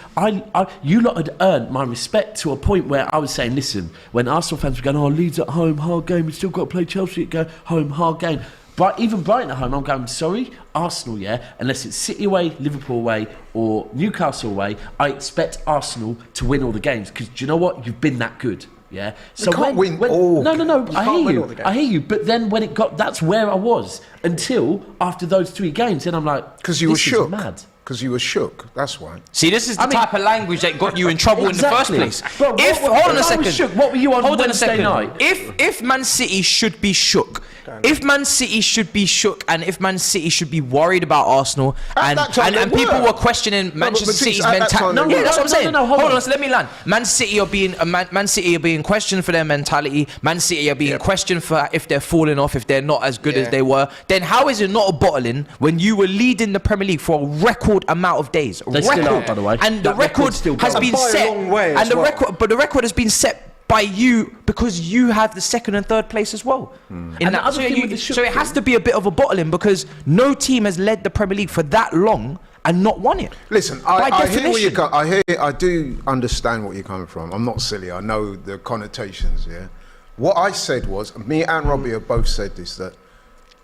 you lot had earned my respect to a point where I was saying, listen, when Arsenal fans were going, oh, Leeds at home, hard game, we still got to play Chelsea at home, hard game. But even Brighton at home, I'm going, sorry, Arsenal, yeah, unless it's City away, Liverpool away, or Newcastle away, I expect Arsenal to win all the games, because do you know what? You've been that good. Yeah, so can't win all. No. I can't hear win you. all the games. I hear you. But then when it got, that's where I was until after those 3 games. Then I'm like, Because you were this is shook. mad. Because you were shook. That's why. See, this is the I mean- type of language that got you in trouble in the first Exactly. place. Bro, Hold on if a I was second. shook, what were you on Hold on a Wednesday second. night? If Man City should be shook, if Man City should be shook, and if Man City should be worried about Arsenal, and that time and they people were. were questioning Manchester Matisse, City's at that mentality. time they Yeah, were. that's what I'm saying. No, hold hold on, on. so let me land. Man City are being questioned for their mentality. Man City are being questioned for if they're falling off, if they're not as good as they were. Then how is it not a bottling when you were leading the Premier League for a record amount of days? They still are, by the way. And the That record record's still has going. been And by a set. long way And as the well. record, but the record has been set by you because you have the second and third place as well. And the other thing with the shook So it has to be a bit of a bottling because no team has led the Premier League for that long and not won it. Listen, By I hear where you're definition. I do understand what you're coming from. I'm not silly. I know the connotations. Yeah. What I said was, me and Robbie have both said this, that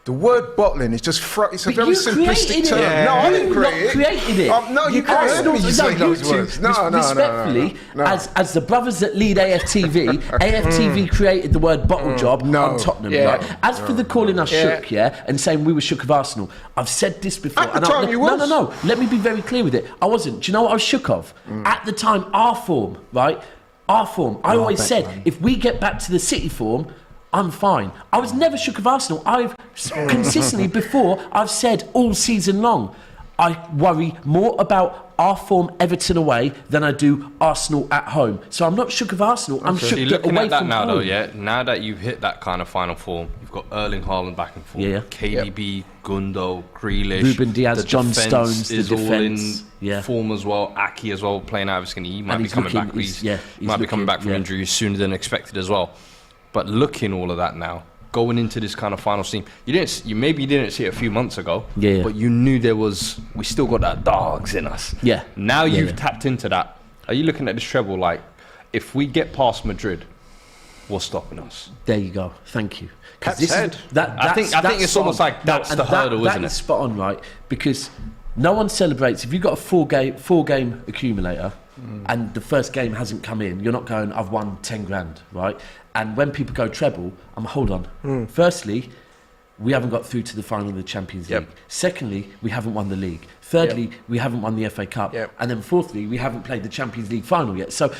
the word bottling is just it's a But very you simplistic created term. it. No, I didn't You create it. created it. No, you can't hear me say those words. No. Respectfully, as the brothers that lead AFTV, AFTV created the word bottle job on Tottenham. Yeah. Right? As for the calling us shook, and saying we were shook of Arsenal, I've said this before. At the and time you was. No. Let me be very clear with it. I wasn't. Do you know what I was shook of? At the time, our form, right? Our form. I always said, if we get back to the City form, I'm fine. I was never shook of Arsenal. I've consistently before, I've said all season long, I worry more about our form Everton away than I do Arsenal at home. So I'm not shook of Arsenal. I'm shook See, looking away at that from now, home. though, yeah. Now that you've hit that kind of final form, you've got Erling Haaland back and forth. Yeah. KDB, Gundo, Grealish, Ruben Diaz, the John defence Stones, the is all in defence, form as well. Aki as well playing out of his skin. He might And be he's coming looking- back. he's Might be coming looking, back from yeah. injury sooner than expected as well. But looking all of that now, going into this kind of final scene, maybe you didn't see it a few months ago, Yeah. but you knew we still got that dogs in us. Yeah. Now Yeah, you've yeah. tapped into that. Are you looking at this treble like, if we get past Madrid, what's stopping us? There you go. Thank you. 'Cause Pep said. I think it's spot almost on. like that's and the hurdle, that isn't is it? spot on, right? Because no one celebrates if you've got a four game accumulator and the first game hasn't come in. You're not going, I've won 10 grand, right? And when people go treble, hold on. Firstly, we haven't got through to the final of the Champions League. Secondly, we haven't won the league. Thirdly, we haven't won the FA Cup. And then fourthly, we haven't played the Champions League final yet. So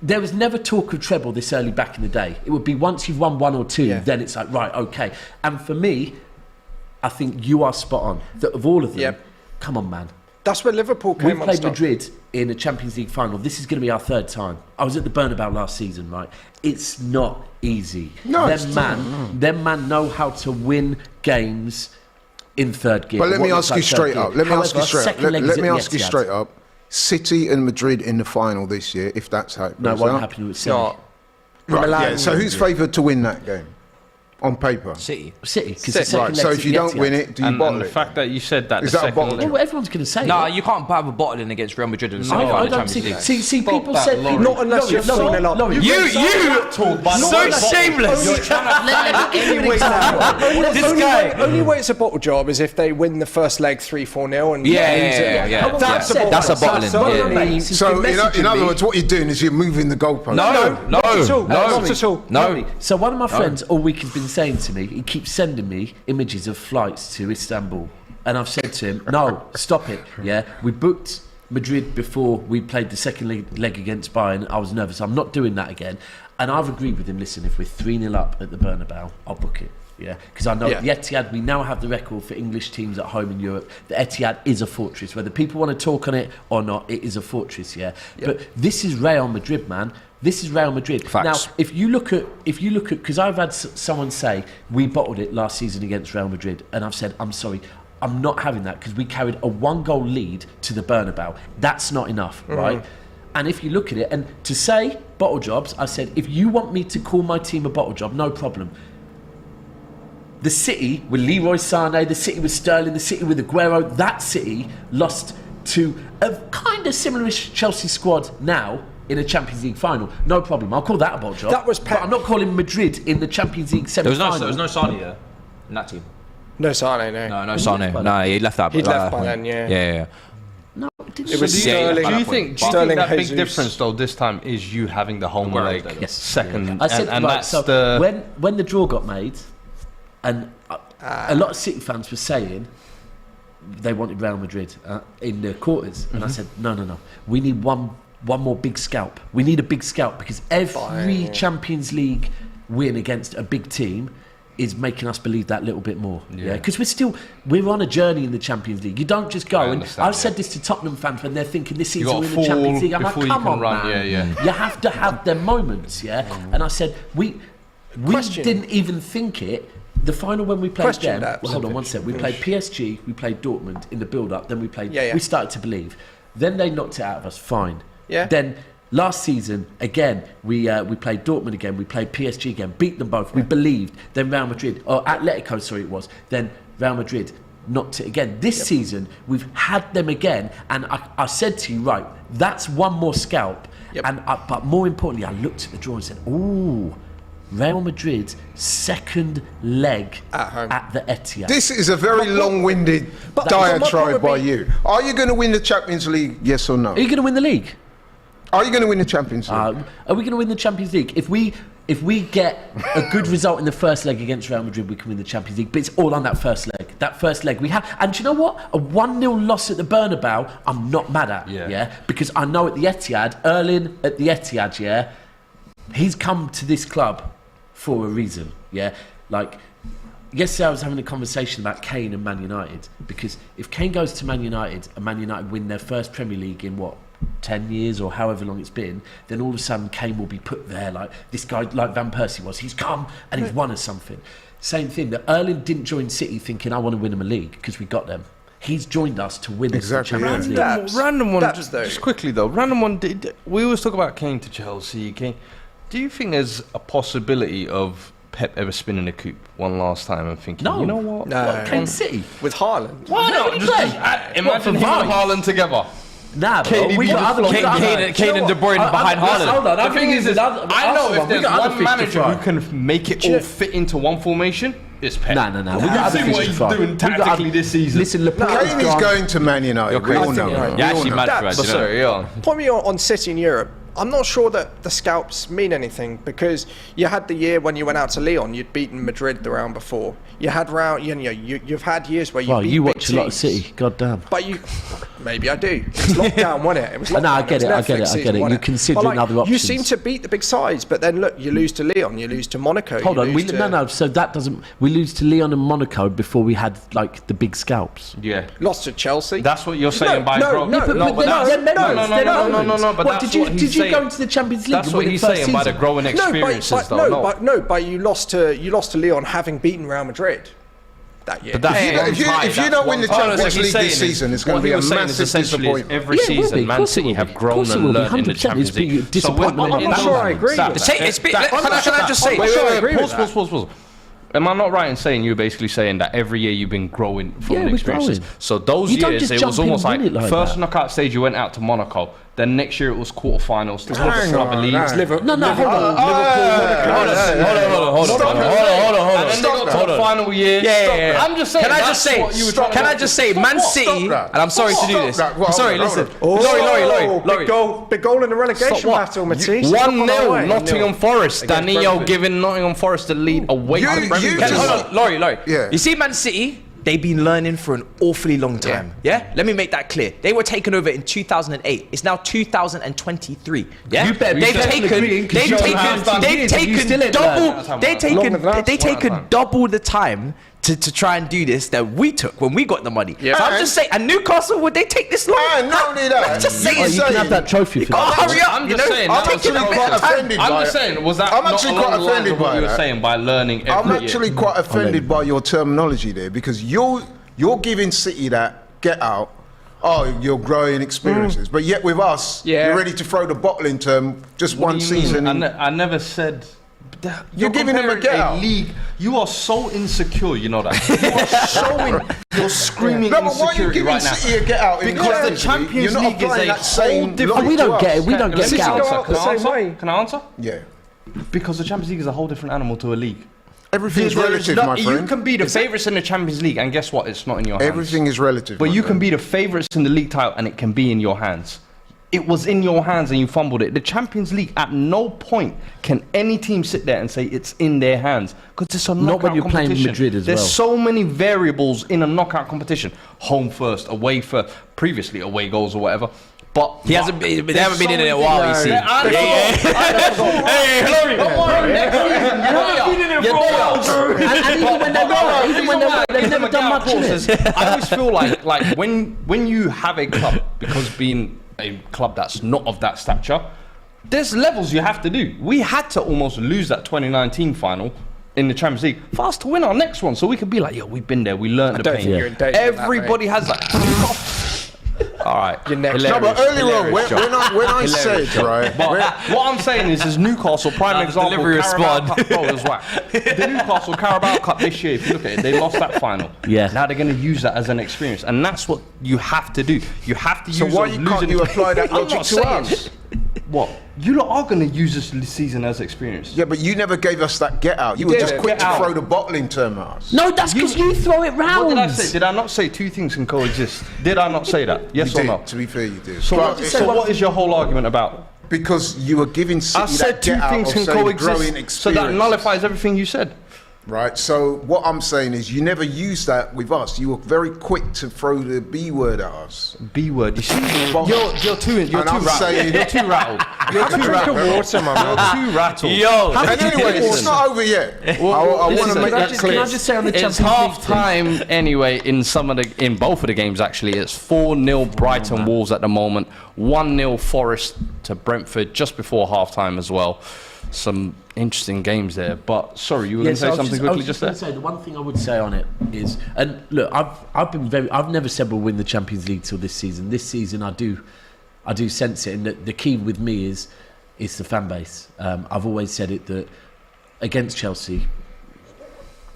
there was never talk of treble this early back in the day. It would be once you've won one or two, then it's like, right, okay. And for me, I think you are spot on. That of all of them, come on, man. That's where Liverpool We came on. played Madrid in a Champions League final. This is going to be our third time. I was at the Bernabeu last season, right? It's not easy. No, it's them man know how to win games in third gear. But let What me looks ask you like straight third up. gear. Let me ask you However, straight up. second leg is Let at me the ask you Etihad. straight up. City and Madrid in the final this year, if that's how it No, it goes won't out. happen with City. Not. Right, Milan yeah. So will who's do. favoured to win that game? On paper. City. City, because the City. second Right, so leg's if at you the don't win Etihad. it, do you And bottle the it? fact that you said that Is the that a second bottle? Well, everyone's going to say No, it. you can't have a bottling against Real Madrid in the semi-final I of the don't Champions see. League. See, people that, said Laurie. Not unless you're 4-0 up. You so shameless. This guy. Only way it's a bottle job is if they win the first leg 3-4-0 and Yeah. That's a That's a bottling. bottling. Yeah. So in other words, what you're doing is you're moving the goalpost. not at all. No. So one of my friends all week has been saying to me, he keeps sending me images of flights to Istanbul. And I've said to him, no, stop it. Yeah, we booked Madrid before we played the second leg against Bayern. I was nervous. I'm not doing that again. And I've agreed with him, listen, if we're 3-0 up at the Bernabeu, I'll book it. Yeah, because I know the Etihad, we now have the record for English teams at home in Europe. The Etihad is a fortress. Whether people want to talk on it or not, it is a fortress, But this is Real Madrid, man. This is Real Madrid. Facts. Now, if you look at, because I've had someone say we bottled it last season against Real Madrid, and I've said, I'm sorry, I'm not having that because we carried a 1-goal lead to the Bernabeu. That's not enough, right? And if you look at it, and to say bottle jobs, I said, if you want me to call my team a bottle job, no problem. The City with Leroy Sané, the City with Sterling, the City with Aguero, that City lost to a kind of similar-ish Chelsea squad now in a Champions League final. No problem. I'll call that a bottle job. That was But Pep. I'm not calling Madrid in the Champions League There was semi-final. no Sane there in that team. No Sané, no. No Sane. No, he left that. He'd left by point. then, yeah. Yeah. No, it didn't. It was Yeah, Sterling. Do you think Sterling that big Jesus. difference though this time is you having the home leg Yes. second, I said, and right, that's so the when the draw got made, and a lot of City fans were saying they wanted Real Madrid in the quarters, and I said no, we need one more big scalp. We need a big scalp because every Champions League win against a big team is making us believe that little bit more. Yeah, because we're on a journey in the Champions League. You don't just go. And understand, I've said this to Tottenham fans when they're thinking this You season gotta we're in the Champions fall League. I'm like, before you come can on, run. man. Yeah. You have to have them moments, And I said, we Question. didn't even think it. The final when we played Question, them, Daps. hold on one sec. We played PSG, we played Dortmund in the build-up. Then we played. Yeah. We started to believe. Then they knocked it out of us. Fine. Yeah. Then last season again, we played Dortmund again. We played PSG again. Beat them both. We believed. Then Real Madrid, or Atletico, sorry, it was. Then Real Madrid knocked it again. This season we've had them again, and I said to you, right, that's one more scalp. And but more importantly, I looked at the draw and said, ooh. Real Madrid's second leg At home. at the Etihad. This is a very long-winded but my diatribe point by would be- you. Are you going to win the Champions League? Yes or no? Are you going to win the league? Are you going to win the Champions League? Are we going to win the Champions League? If we get a good result in the first leg against Real Madrid, we can win the Champions League. But it's all on that first leg. That first leg we have. And do you know what? A 1-0 loss at the Bernabeu, I'm not mad at. Yeah. Because I know at the Etihad, Erling at the Etihad, he's come to this club for a reason. Like, yesterday I was having a conversation about Kane and Man United. Because if Kane goes to Man United and Man United win their first Premier League in 10 years or however long it's been, then all of a sudden Kane will be put there like this guy, like Van Persie was. He's come and he's won us something. Same thing, that Erling didn't join City thinking I want to win him a league because we got them. He's joined us to win Exactly, the Champions yeah. League. random one. Daps, though. Just quickly though, random one. We always talk about Kane to Chelsea. Kane. Do you think there's a possibility of Pep ever spinning the coupe one last time and thinking, No. you know what? No. Kane City. With Haaland. Why not? Imagine him and Haaland together. Nah, bro. KDB We got other. just we got Kane and De Bruyne behind Haaland. Hold on. The thing is, I know if there's one manager who can. can make it all fit into one formation, it's Pep. No. We got other You've things seen what to he's try. doing tactically this season. Listen, Laporte Kane is going to Man United. We all know. You're We all actually know. mad for That's- that, but you know? Point me on City in Europe. I'm not sure that the scalps mean anything because you had the year when you went out to Lyon, you'd beaten Madrid the round before. You had you've had years where you Well, beat you big watch a lot of teams. City. God damn. But maybe I do. It's lockdown, wasn't it? It was lockdown. No, I get was it, I get Netflix it. season, You're wasn't it? considering But, other You options. seem to beat the big sides, but then look, you lose to Lyon, you lose to Monaco. Hold you on. lose to- No. So that doesn't. We lose to Lyon and Monaco before we had like the big scalps. Yeah. Lost to Chelsea. That's what you're saying by no, bro. no, but no, they're not- they're members, they're not no. members. But What, that's did you what he's did you saying. go into the Champions League? That's and what win the he's first saying by the season? growing experiences, but you lost to Lyon having beaten Real Madrid that year. But that's If you don't win the Champions League this season, it's going to be a massive disappointment. Every Yeah, it will be. season, Of Man course it City will have be. Of grown course it and will be. learned in the 100%. Champions It's been League. disappointment on I'm my sure back. I agree with that. Can I just say? Am I not right in saying you're basically saying that every year you've been growing from Yeah, the we're experiences? growing. So those You don't years, just it jump was in almost and like, win it like first that. knockout stage you went out to Monaco. Then next year it was quarterfinals to Hang club on, leagues. hang on. No, hold on. Hold on. And then they got to the final year. Yeah. I'm just saying. Can I that's just say? what you were trying Can to I do. just say? Man City, that. and I'm sorry to do Stop this. that. Well, I'm sorry. hold on, Listen, hold Laurie. Big goal in the relegation battle, Matisse. 1-0 Nottingham Forest. Danilo Brentford. giving Nottingham Forest the lead away from Brentford. Hold on, Laurie. Yeah. You see, Man City, they've been learning for an awfully long time. Yeah? Let me make that clear. They were taken over in 2008. It's now 2023. Yeah? You better be agreeing, 'cause you have done years and you still ain't learned. They've taken double the time to try and do this that we took when we got the money. Yeah. So I'm just saying, and Newcastle, would they take this long? Not only that, I'm just saying. Oh, you can have that trophy for that. Hurry up, I'm you just know? saying, I'm that was taking a actually bit quite of time. offended by I'm it. just saying, was that I'm not actually along quite the lines offended of what by you were that. saying by learning every I'm year? actually quite offended by your terminology there because you're giving City that get out. Oh, you're growing experiences, but yet with us, Yeah. you're ready to throw the bottle into them just What one do you mean? season. I never said. You're giving them a comparing get out. league. You are so insecure. You know that. You're screaming No, but why are you insecurity giving right now. City a get out? in Because the Conference League? Champions You're not League is applying a that same whole different- logic We don't to get us. it. We don't get City scouts. go out the same way. Can I answer? Yeah. Because the Champions League is a whole different animal to a league. Everything's There is relative, no- my You friend. can be the favourites in the Champions League, and guess what? It's not in your hands. Everything is relative. But my you can friend. be the favourites in the league title, and it can be in your hands. It was in your hands, and you fumbled it. The Champions League, at no point can any team sit there and say it's in their hands because it's a knockout Not when you're playing competition. Madrid as There's well. so many variables in a knockout competition. Home first, away first, previously away goals or whatever. But They haven't been in it a while, you see. Hey, Laurie, don't worry. Next season, you haven't been in it for a while. And even when they're not, even when they've never done much in it. I always feel like when you have a club, because being a club that's not of that stature, there's levels you have to do. We had to almost lose that 2019 final in the Champions League for us to win our next one, so we could be like, yo, we've been there, we learned the don't pain. think you're in danger of that, Everybody has that. All right, Your next- No, but hilarious, earlier on, hilarious when joke. I said, right, But what I'm saying is Newcastle, prime example, delivery Carabao squad. Cup, bro, it was whack. The Newcastle Carabao Cup this year, if you look at it, they lost that final. Yeah. Now they're going to use that as an experience, and that's what you have to do. You have to So use why those you can't losing. you apply that I'm logic not to saying- us? What? You lot are going to use this season as experience. Yeah, but you never gave us that get out. You were did. just quick Get to out. throw the bottle into us. No, that's because you throw it round. What did I say? Did I not say two things can coexist? Did I not say that? Yes You or did. no? To be fair, you did. So, But what is your whole argument about? because you were giving City I said that two get out things of can saying growing coexist, so that experience. nullifies everything you said. Right, so what I'm saying is you never used that with us. You were very quick to throw the B word at us. B word. You see, But- you're too And I'm rattled. saying- You're too rattled. You're too rattled. water, my man. You're too rattled. Yo, And anyway, it's not over yet. I want to Listen, make can I that just- clear. Can I just say on the It's Champions half League time anyway in both of the games actually. It's 4-0 Brighton Wolves at the moment. 1-0 Forest to Brentford just before half time as well. Some interesting games there. But sorry, you were going to say something quickly just there? Say, the one thing I would say on it is, and look, I've never said we'll win the Champions League till this season. This season, I do sense it, and the key with me is the fan base. I've always said it that against Chelsea,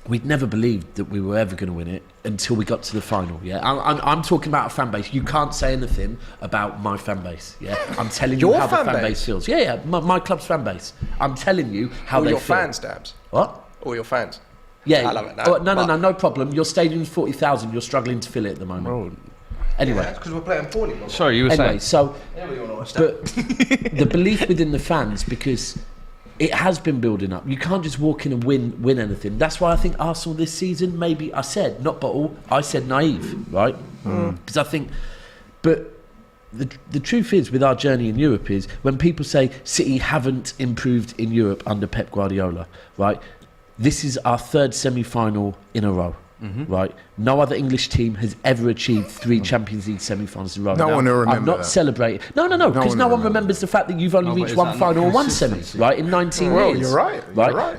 we'd never believed that we were ever going to win it until we got to the final. Yeah, I'm talking about a fan base. You can't say anything about my fan base. Yeah, I'm telling you Your how the fan fan base? base feels. Yeah, my club's fan base. I'm telling you how All they your feel. fans, Daps. What? All your fans. Yeah. I love it now, Oh, no, but- no problem. Your stadium's 40,000. You're struggling to fill it at the moment. Anyway. because we're playing poorly. Sorry, you were Anyway, saying. so but the belief within the fans, because it has been building up. You can't just walk in and win anything. That's why I think Arsenal this season, maybe I said not bottle, I said naive, right? Because I think, but the truth is, with our journey in Europe, is when people say City haven't improved in Europe under Pep Guardiola, right? This is our third semi-final in a row. Right, no other English team has ever achieved 3 Champions League semi-finals in a row. No one will remember I'm not that. celebrating. No, because no one remembers the fact that you've only but reached is one that not final and one semi, consistency? right, in 19 Well, years. you're right.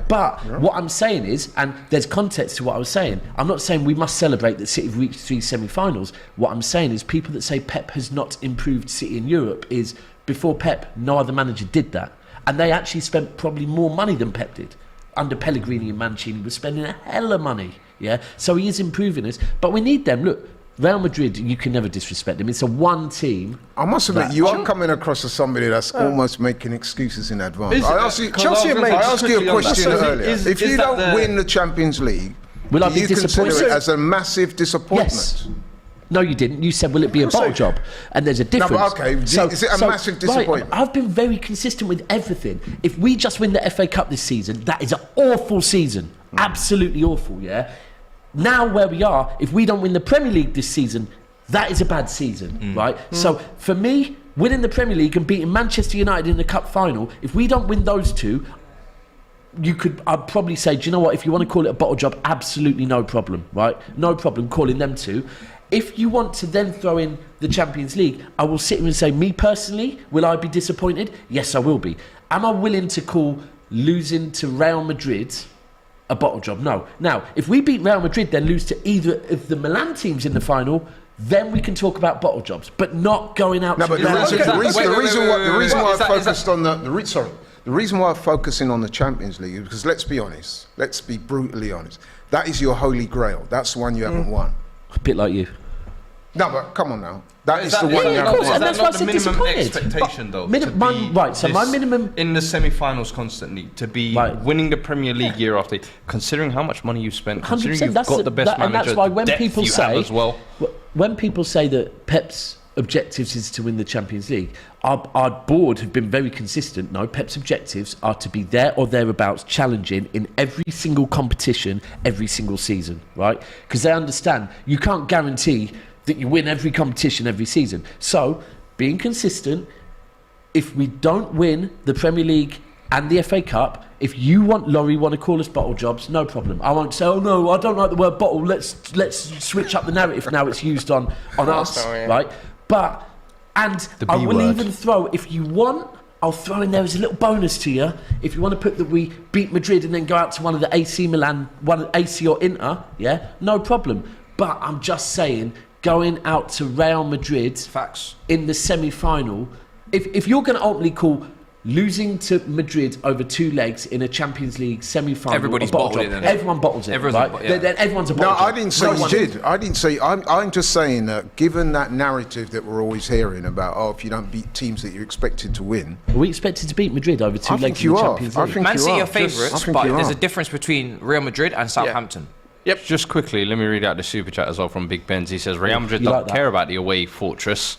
But what I'm saying is, and there's context to what I was saying, I'm not saying we must celebrate that City have reached 3 semi-finals. What I'm saying is people that say Pep has not improved City in Europe is, before Pep, no other manager did that. And they actually spent probably more money than Pep did. Under Pellegrini and Mancini was spending a hell of money. Yeah, so he is improving us, but we need them. Look, Real Madrid, you can never disrespect them. It's a one team. I must admit, you are coming across as somebody that's almost making excuses in advance. I asked you, Chelsea have made- I asked you a question So earlier. If you don't win the Champions League, Will I do be you consider disappointed? it as a massive disappointment? Yes. No, you didn't. You said, will it be a bottle job? And there's a difference. but okay, is it a massive disappointment? Right, I've been very consistent with everything. If we just win the FA Cup this season, that is an awful season. Absolutely awful, yeah? Now where we are, if we don't win the Premier League this season, that is a bad season, right? So for me, winning the Premier League and beating Manchester United in the Cup final, if we don't win those two, I'd probably say, do you know what, if you want to call it a bottle job, absolutely no problem, right? No problem calling them two. If you want to then throw in the Champions League, I will sit here and say, me personally, will I be disappointed? Yes, I will be. Am I willing to call losing to Real Madrid a bottle job? No. Now, if we beat Real Madrid, then lose to either of the Milan teams in the final, then we can talk about bottle jobs, but not going out No, to but the Real reason why I Is focused that- on the reason why I'm focusing on the Champions League is because let's be honest, let's be brutally honest. That is your holy grail. That's the one you haven't won. A bit like you. No, but come on now. That is Is the that- one yeah, you of haven't course, won. and that's why I the said minimum disappointed. expectation, though. But to minimum- be right, so my this- minimum- in the semi-finals constantly, to be Right. winning the Premier League year after, considering how much money you spent, 100%. considering you've That's got the best and manager, that's why the when depth people you say have as well. when people say that Pep's objectives is to win the Champions League, our board have been very consistent. No, Pep's objectives are to be there or thereabouts, challenging in every single competition, every single season, right? Because they understand you can't guarantee that you win every competition every season. So, being consistent, if we don't win the Premier League and the FA Cup, if you Laurie want to call us bottle jobs, no problem. I won't say, oh no, I don't like the word bottle. Let's switch up the narrative now. It's used on us, yeah. right? But I B will word. even throw, if you want, I'll throw in there as a little bonus to you. If you want to put that we beat Madrid and then go out to one of the AC Milan, one AC or Inter, yeah, no problem. But I'm just saying, going out to Real Madrid Facts. in the semi-final, if you're going to ultimately call losing to Madrid over 2 legs in a Champions League semi-final, Everybody's a bottle bottled job, it, innit? everyone bottles it, Everyone's right? yeah. Then everyone's a No, bottle job. I didn't say No you one- did. I didn't say. I'm just saying that given that narrative that we're always hearing about, oh, if you don't beat teams that you're expected to win, Are we expected to beat Madrid over 2 I legs think in you the are. Champions I League? think Man you City are. are favourites, I think but you there's are. a difference between Real Madrid and Southampton. Yep. Just quickly, let me read out the super chat as well from Big Benz. He says, Real Madrid You don't like that? care about the away fortress.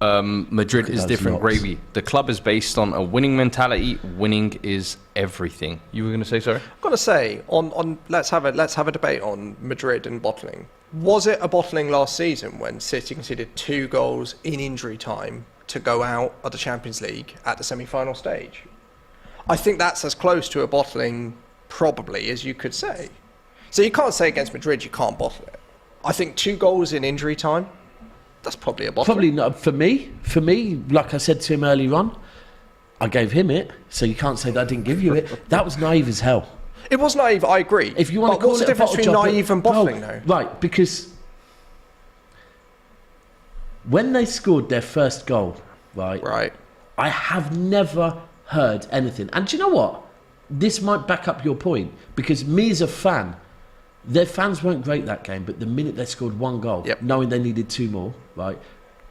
Madrid is those different knobs. gravy. The club is based on a winning mentality. Winning is everything. You were going to say, sorry? I've got to say, on let's have a debate on Madrid and bottling. Was it a bottling last season when City conceded 2 goals in injury time to go out of the Champions League at the semi-final stage? I think that's as close to a bottling probably as you could say. So you can't say against Madrid you can't bottle it. I think 2 goals in injury time, that's probably a bottling. Probably not. For me, like I said to him earlier on, I gave him it, so you can't say that I didn't give you it. That was naive as hell. It was naive, I agree. If you want But to call what's it the a difference bottle between job, naive and bottling, though? Right, because when they scored their first goal, Right. I have never heard anything. And do you know what? This might back up your point, because me as a fan, Their fans weren't great that game, but the minute they scored 1 goal, knowing they needed 2 more, right,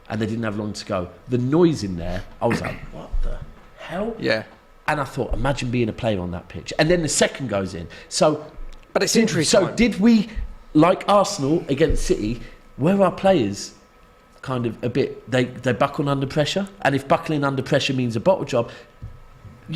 and they didn't have long to go, the noise in there, I was like, what the hell? Yeah. And I thought, imagine being a player on that pitch. And then the second goes in. But it's injury So time. did we, like Arsenal against City, were our players kind of a bit, they buckle under pressure? And if buckling under pressure means a bottle job,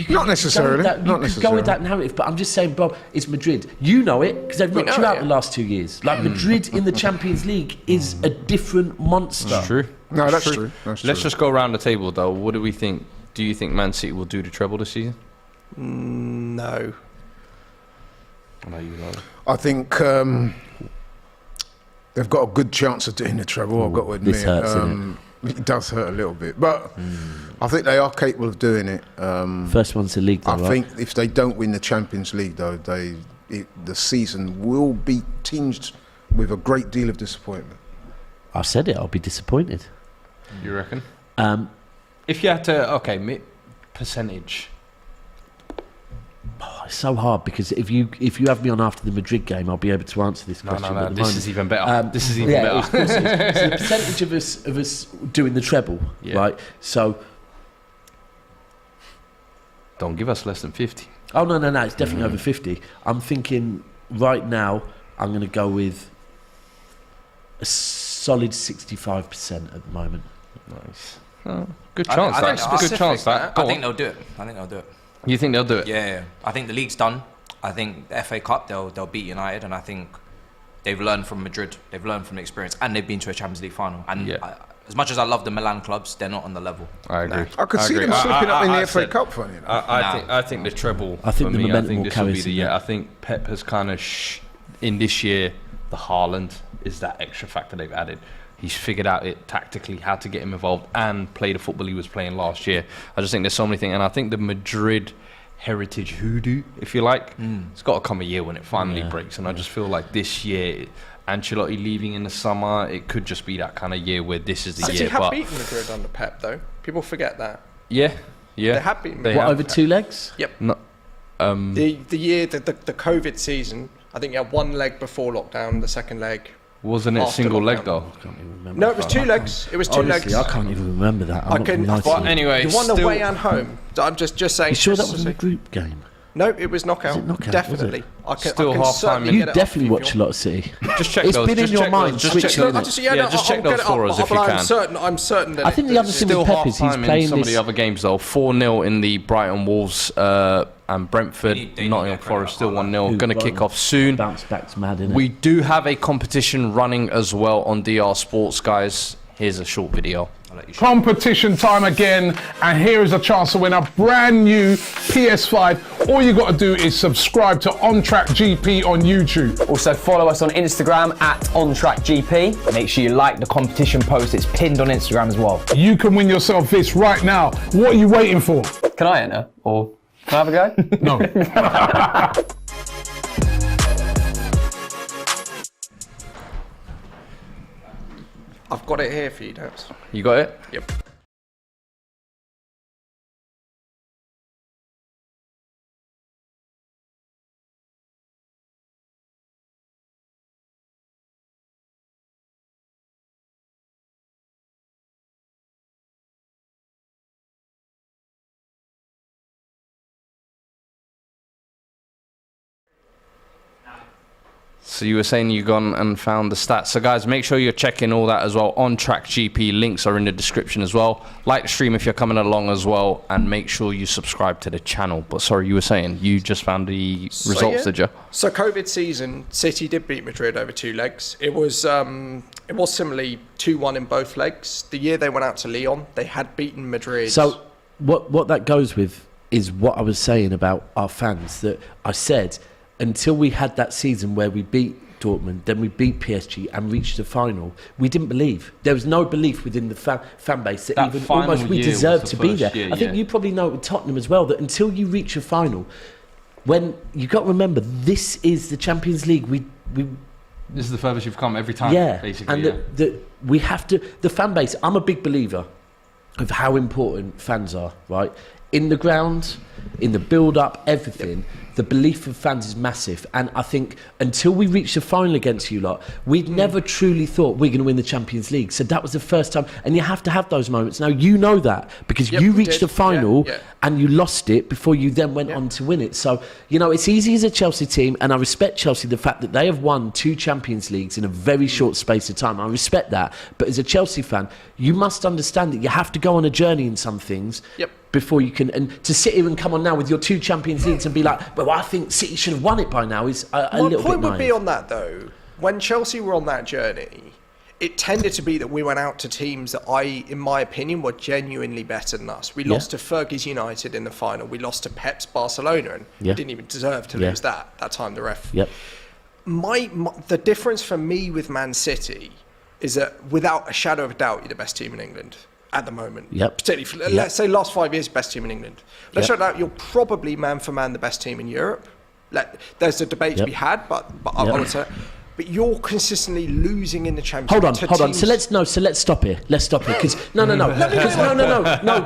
Not necessarily. You could go with that narrative, but I'm just saying, bro, it's Madrid. You know it, because they've knocked you out the last 2 years. Like, Madrid in the Champions League is a different monster. That's true. No, that's true. Let's just go around the table, though. What do we think? Do you think Man City will do the treble this season? No. I know you know. I think they've got a good chance of doing the treble, I've got to admit. This hurts, doesn't it does hurt a little bit, but I think they are capable of doing it. First one's the league, though, I right? think if they don't win the Champions League, though, the season will be tinged with a great deal of disappointment. I said it, I'll be disappointed. You reckon? If you had to, percentage. Oh, it's so hard, because if you have me on after the Madrid game, I'll be able to answer this question. No, but at the this moment- is even better. This is even better. Of course it is. So the percentage of us doing the treble, right? So, Don't give us less than 50. oh no, it's definitely over 50. I'm thinking right now, I'm going to go with a solid 65% at the moment. Nice. Oh, good chance. I think That's a good chance. That. Go I think on. they'll do it. I think they'll do it. You think they'll do it? Yeah. I think the league's done. I think the FA Cup, they'll beat United, and I think they've learned from Madrid. They've learned from the experience, and they've been to a Champions League final. And as much as I love the Milan clubs, they're not on the level. I agree. I could see them slipping up in the FA Cup, funny enough. I think the treble. I think for the me, momentum I think will this carry will be us the in year. there. I think Pep has kind of in this year, the Haaland is that extra factor they've added. He's figured out it tactically how to get him involved and play the football he was playing last year. I just think there's so many things, and I think the Madrid heritage hoodoo, if you like, it's got to come a year when it finally breaks. And I just feel like this year, Ancelotti leaving in the summer, it could just be that kind of year where this is the City year. have But beaten Madrid under Pep, though. People forget that. yeah, They have beaten They Madrid. What, have. over 2 legs? Yep. No, The year, the COVID season, I think you had 1 leg before lockdown, the second leg. wasn't it After single leg lockdown. though? I can't even remember. No, it was 2 legs. It was 2 Honestly, legs. I can't even remember that. I'm I not can. gonna lie to But you. anyway, You won still, away and home. I'm just saying. You sure that just wasn't a to say- group game? No, it was knockout. Was it knockout, was Definitely. it? I can, Still I can half-time certainly in- You get it definitely off watch a if lot of City. just check It's those. been in just your check mind those, just switching check on those. it. Just, Yeah, just check I'll those get it for up, us if but you I'm can. certain that I think the other thing Still with Pep half is he's time in playing some of this. the other games though. 4-0 in the Brighton Wolves and Brentford. They need Nottingham that Forest still credit. 1-0. Going to kick off soon. Bounce back's mad, innit? We do have a competition running as well on DR Sports, guys. Here's a short video. I'll let you show. Competition time again, and here is a chance to win a brand new PS5. All you got to do is subscribe to On Track GP on YouTube. Also follow us on Instagram at OnTrackGP. Make sure you like the competition post, it's pinned on Instagram as well. You can win yourself this right now. What are you waiting for? Can I enter? Or can I have a go? No. I've got it here for you, Daps. You got it? Yep. So you were saying you gone and found the stats. So guys, make sure you're checking all that as well. On Track GP links are in the description as well. Like the stream if you're coming along as well, and make sure you subscribe to the channel. But sorry, you were saying you just found the results, did you? So COVID season, City did beat Madrid over 2 legs. It was similarly 2-1 in both legs. The year they went out to Lyon, they had beaten Madrid. So what that goes with is what I was saying about our fans, that I said until we had that season where we beat Dortmund, then we beat PSG and reached the final, we didn't believe. There was no belief within the fan base that even final almost we year was deserved the to be first there. year, I think yeah. you probably know it with Tottenham as well, that until you reach a final, when you got to remember, this is the Champions League. We This is the furthest you've come every time, yeah, basically. and yeah. we have to. The fan base. I'm a big believer of how important fans are. Right, in the ground, in the build-up, everything. The belief of fans is massive, and I think until we reached the final against you lot, we'd never truly thought we're going to win the Champions League. So that was the first time, and you have to have those moments. Now you know that because you reached the final and you lost it before you then went on to win it. So you know it's easy as a Chelsea team, and I respect Chelsea the fact that they have won 2 Champions Leagues in a very short space of time. I respect that, but as a Chelsea fan, you must understand that you have to go on a journey in some things. Before you can, and to sit here and come on now with your 2 Champions Leagues and be like, well, I think City should have won it by now is a little bit My point would naive. be on that though, when Chelsea were on that journey, it tended to be that we went out to teams that in my opinion, were genuinely better than us. We lost to Fergie's United in the final. We lost to Pep's Barcelona, and we didn't even deserve to lose that time. The ref. The difference for me with Man City is that without a shadow of a doubt, you're the best team in England. At the moment, particularly for, let's say last 5 years, best team in England. Let's shout out, you're probably man for man the best team in Europe. There's a debate to be had, but I would say. But you're consistently losing in the Championship. Hold on. So let's stop here. Let's stop here because no,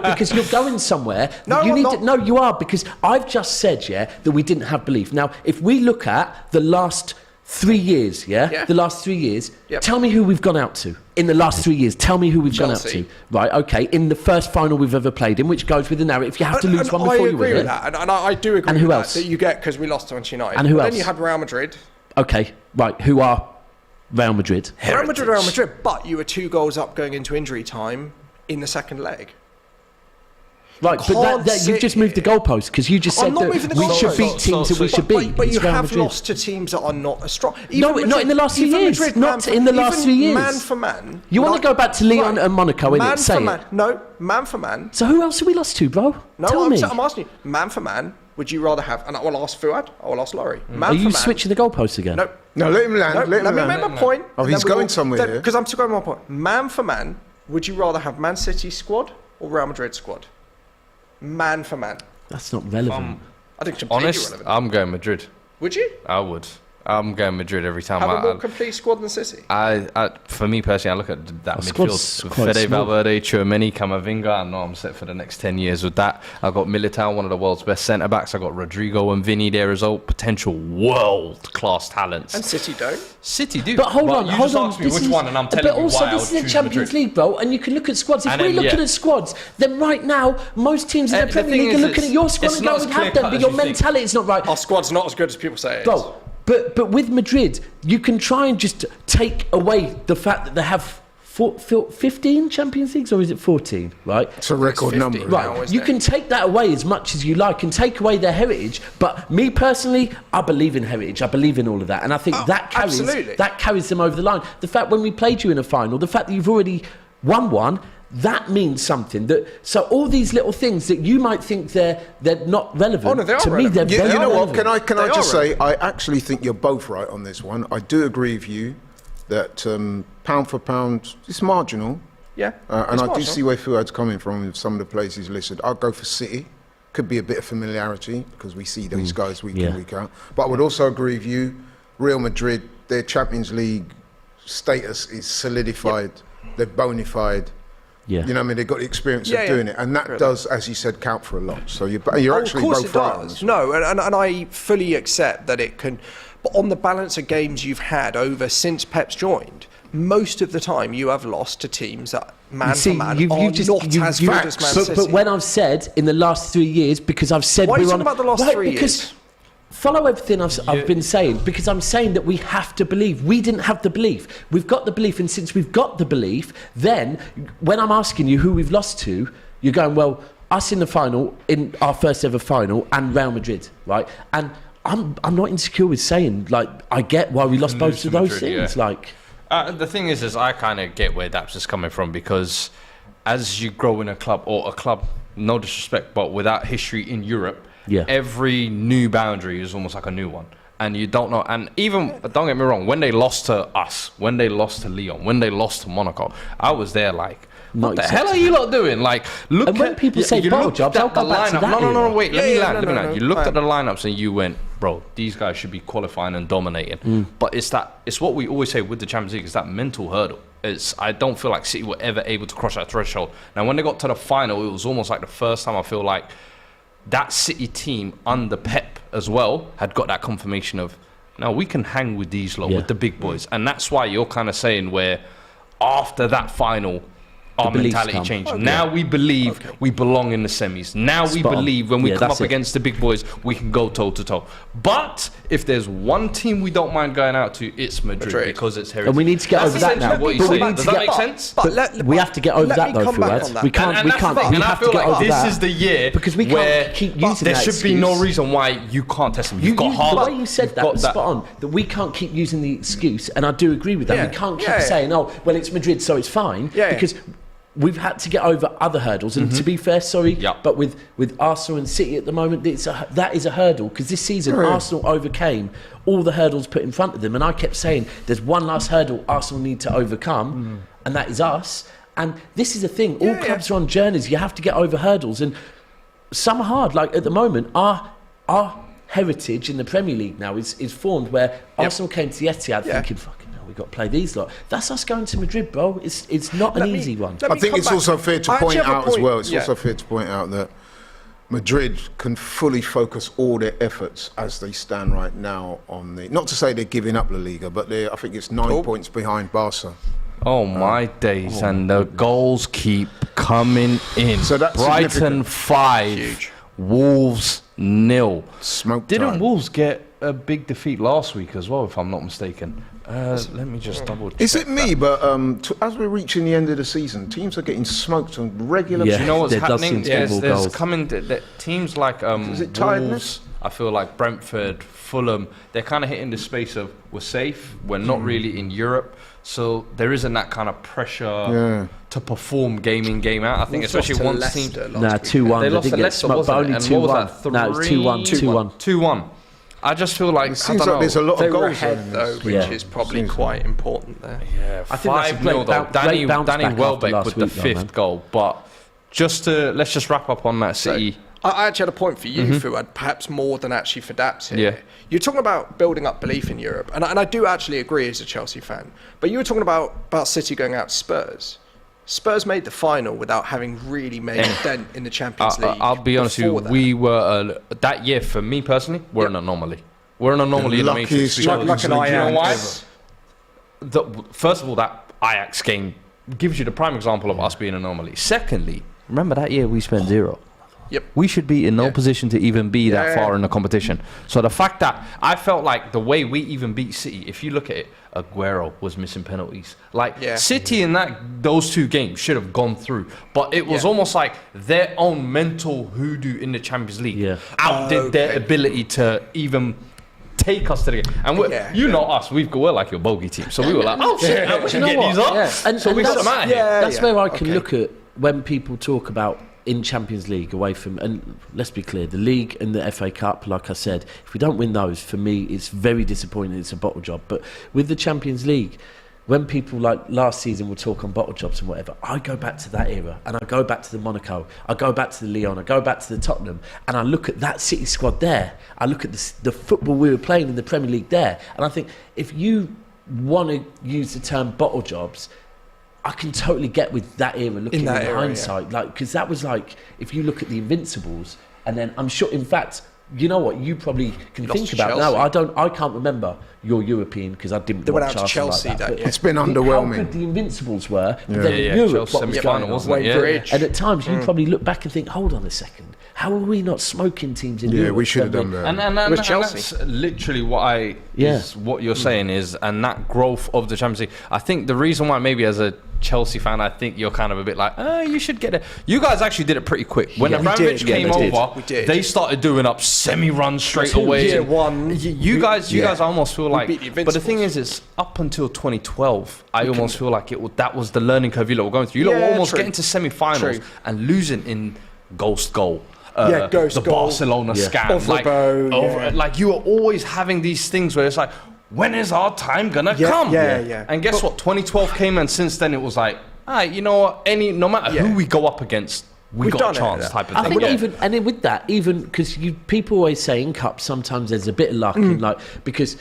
because you're going somewhere. You are because I've just said that we didn't have belief. Now, if we look at the last 3 years, the last 3 years, tell me who we've gone out to in the last 3 years. Tell me who we've gone out to. Right, okay, in the first final we've ever played in, which goes with the narrative. You have to lose one before you win it. I agree with that, and I do agree and who with else? that you get because we lost to Manchester United. And who else? Then you had Real Madrid. Okay, right, who are Real Madrid? Real Madrid, but you were 2 goals up going into injury time in the second leg. Right, but you've just moved the goalpost because you just said that we should beat teams that we should beat. But you have lost to teams that are not as strong. No, not in the last 3 years. Not in the last 3 years. Man for man. You want to go back to Leon and Monaco, innit? Say it. No, man for man. So who else have we lost to, bro? No, Tell me. I'm asking you, man for man. Would you rather have? And I will ask Fuad. I will ask Laurie. Are you switching the goalposts again? No, let him land. Let me make my point. Oh, he's going somewhere here. Because I'm still going my point. Man for man, would you rather have Man City squad or Real Madrid squad? Man for man. That's not relevant. I think it's honest, relevant. I'm going Madrid. Would you? I would. I'm going Madrid every time. Have a more complete squad than City? For me personally, I look at that midfield with Fede Valverde, Tchouameni, Camavinga. I know I'm set for the next 10 years with that. I've got Militao, one of the world's best centre-backs. I've got Rodrigo and Vinny there as well. Potential world-class talents. And City don't? City do. But hold on. You just asked me which one, and I'm telling you why I would choose Madrid. But also, this is the Champions League, bro, and you can look at squads. If we're looking at squads, then right now, most teams in the Premier League are looking at your squad and going, we'd have them, but your mentality is not right. Our squad's not as good as people say it is. Bro, but with Madrid, you can try and just take away the fact that they have 15 Champions Leagues, or is it 14, right? It's a record number. Right, you can take that away as much as you like and take away their heritage, but me personally, I believe in heritage, I believe in all of that, and I think that carries them over the line. The fact when we played you in a final, the fact that you've already won one, that means something. So all these little things that you might think they're not relevant, they are to relevant. me they're very You know relevant. what? Can I just say I actually think you're both right on this one. I do agree with you that pound for pound it's marginal. Yeah, and I do see where Fuad's coming from with some of the places he's listed. I'll go for City. Could be a bit of familiarity because we see these guys week in, week out. But I would also agree with you, Real Madrid, their Champions League status is solidified. They're bona fide. Yeah. You know what I mean? They've got the experience of doing it. And that does, as you said, count for a lot. So you're actually both right on this. No, and I fully accept that it can. But on the balance of games you've had over since Pep's joined, most of the time you have lost to teams that man for man are not as good as Man City. But when I've said in the last 3 years, because I've said why are you we're talking on about the last 3 years? Follow everything I've been saying, because I'm saying that we have to believe. We didn't have the belief. We've got the belief, and since we've got the belief, then when I'm asking you who we've lost to, you're going, well, us in the final, in our first ever final, and Real Madrid, right? And I'm not insecure with saying, like, I get why we lost both of those things. Like, the thing is I kind of get where Daps is coming from, because as you grow in a club, no disrespect, but without history in Europe, every new boundary is almost like a new one. And you don't know. And even, don't get me wrong, when they lost to us, when they lost to Lyon, when they lost to Monaco, I was there like, what the hell are you lot doing? Like, look and when people say bottle jobs, I'll go back to that. No, wait, let me land. You looked at the lineups and you went, bro, these guys should be qualifying and dominating. But it's what we always say with the Champions League, it's that mental hurdle. I don't feel like City were ever able to cross that threshold. Now, when they got to the final, it was almost like the first time I feel like that City team under Pep as well had got that confirmation of, no, we can hang with these lot, with the big boys. And that's why you're kind of saying where after that final, our mentality changed. Okay. Now we believe we belong in the semis. Now we believe when we come up against the big boys, we can go toe to toe. But if there's one team we don't mind going out to, it's Madrid. Because it's heritage. And we need to get over that now. What Does that make sense? But we have to get over that though, Fuad. We can't. We have to get over that. This is the year because we can't keep using that. There should be no reason why you can't test them. You've got hard. The way you said that was spot on. That we can't keep using the excuse, and I do agree with that. We can't keep saying, "Oh, well, it's Madrid, so it's fine," because we've had to get over other hurdles, and to be fair, but with Arsenal and City at the moment, that is a hurdle, because this season Arsenal overcame all the hurdles put in front of them, and I kept saying there's one last hurdle Arsenal need to overcome, and that is us. And this is the thing, all clubs are on journeys, you have to get over hurdles, and some are hard. Like at the moment, our heritage in the Premier League now is formed where Arsenal came to the Etihad thinking, fucking hell, we've got to play these lot. That's us going to Madrid, bro. It's not an easy one. I think it's also fair to point out as well, it's also fair to point out that Madrid can fully focus all their efforts as they stand right now on the, not to say they're giving up La Liga, but I think it's 9 points behind Barca. Oh my days, and the goals keep coming in. So that's Brighton 5, Wolves 0. Didn't Wolves get a big defeat last week as well, if I'm not mistaken? Let me just double check. Is it me? But as we're reaching the end of the season, teams are getting smoked on regular. Do you know what's happening? There's coming teams like Wolves. I feel like Brentford, Fulham. They're kind of hitting the space of we're safe. We're not really in Europe, so there isn't that kind of pressure to perform game in, game out. I think especially once teams. 2-1. They lost to Leicester, wasn't it? And what was that? No, it was 2-1. 2-1. I just feel like it seems like there's a lot of goals ahead though, which is probably quite important there. Yeah, I think 5-0 though. Danny Welbeck with the fifth goal, but let's just wrap up on that City. I actually had a point for you, Fuad, perhaps more than actually for Daps here. Yeah. You're talking about building up belief in Europe, and I do actually agree as a Chelsea fan. But you were talking about City going out to Spurs. Spurs made the final without having really made a dent in the Champions League. I'll be honest with you, we were, that year for me personally, we're an anomaly. We're an anomaly in the Matrix. Like an Ajax. You know why? First of all, that Ajax game gives you the prime example of us being an anomaly. Secondly, remember that year we spent 0. Yep. We should be in no position to even be that far in the competition. So the fact that I felt like the way we even beat City, if you look at it, Aguero was missing penalties. City in those 2 games should have gone through, but it was almost like their own mental hoodoo in the Champions League outdid their ability to even take us to the game. And you know us, we're like your bogey team, so we were like, oh shit, we can get these up. And so we got them out here. That's where I can look at when people talk about in Champions League away from, and let's be clear, the league and the FA Cup, like I said, if we don't win those, for me it's very disappointing. It's a bottle job. But with the Champions League, when people like last season will talk on bottle jobs and whatever, I go back to that era, and I go back to the Monaco, I go back to the Lyon, I go back to the Tottenham, and I look at that City squad there, I look at the football we were playing in the Premier League there, and I think if you want to use the term bottle jobs, I can totally get with that era looking in hindsight, because that was like, if you look at the Invincibles, and then I'm sure, in fact, you know what, you probably can think about now. I can't remember your European because I didn't watch Arsenal Chelsea like that. that it's been underwhelming. How good the Invincibles were, but then in Europe, what was going on? Wasn't it? And at times you probably look back and think, hold on a second, how are we not smoking teams in Europe? Yeah, we should have done that. And that's literally what what you're saying is, and that growth of the Champions League. I think the reason why maybe as a Chelsea fan, I think you're kind of a bit like, you should get it. You guys actually did it pretty quick. When Abramovich came over, they started doing up semi-runs straight away. Year one. You guys almost feel like, but the thing is, it's up until 2012. I almost feel like that was the learning curve you lot were going through. You lot were almost getting to semi-finals and losing in ghost goal. The Barcelona scam. Like you were always having these things where it's like, when is our time gonna come? And guess what? 2012 came, and since then it was like, you know what? No matter who we go up against, we got a chance type of thing. I think even, and then with that, even because people always say in cups sometimes there's a bit of luck, in because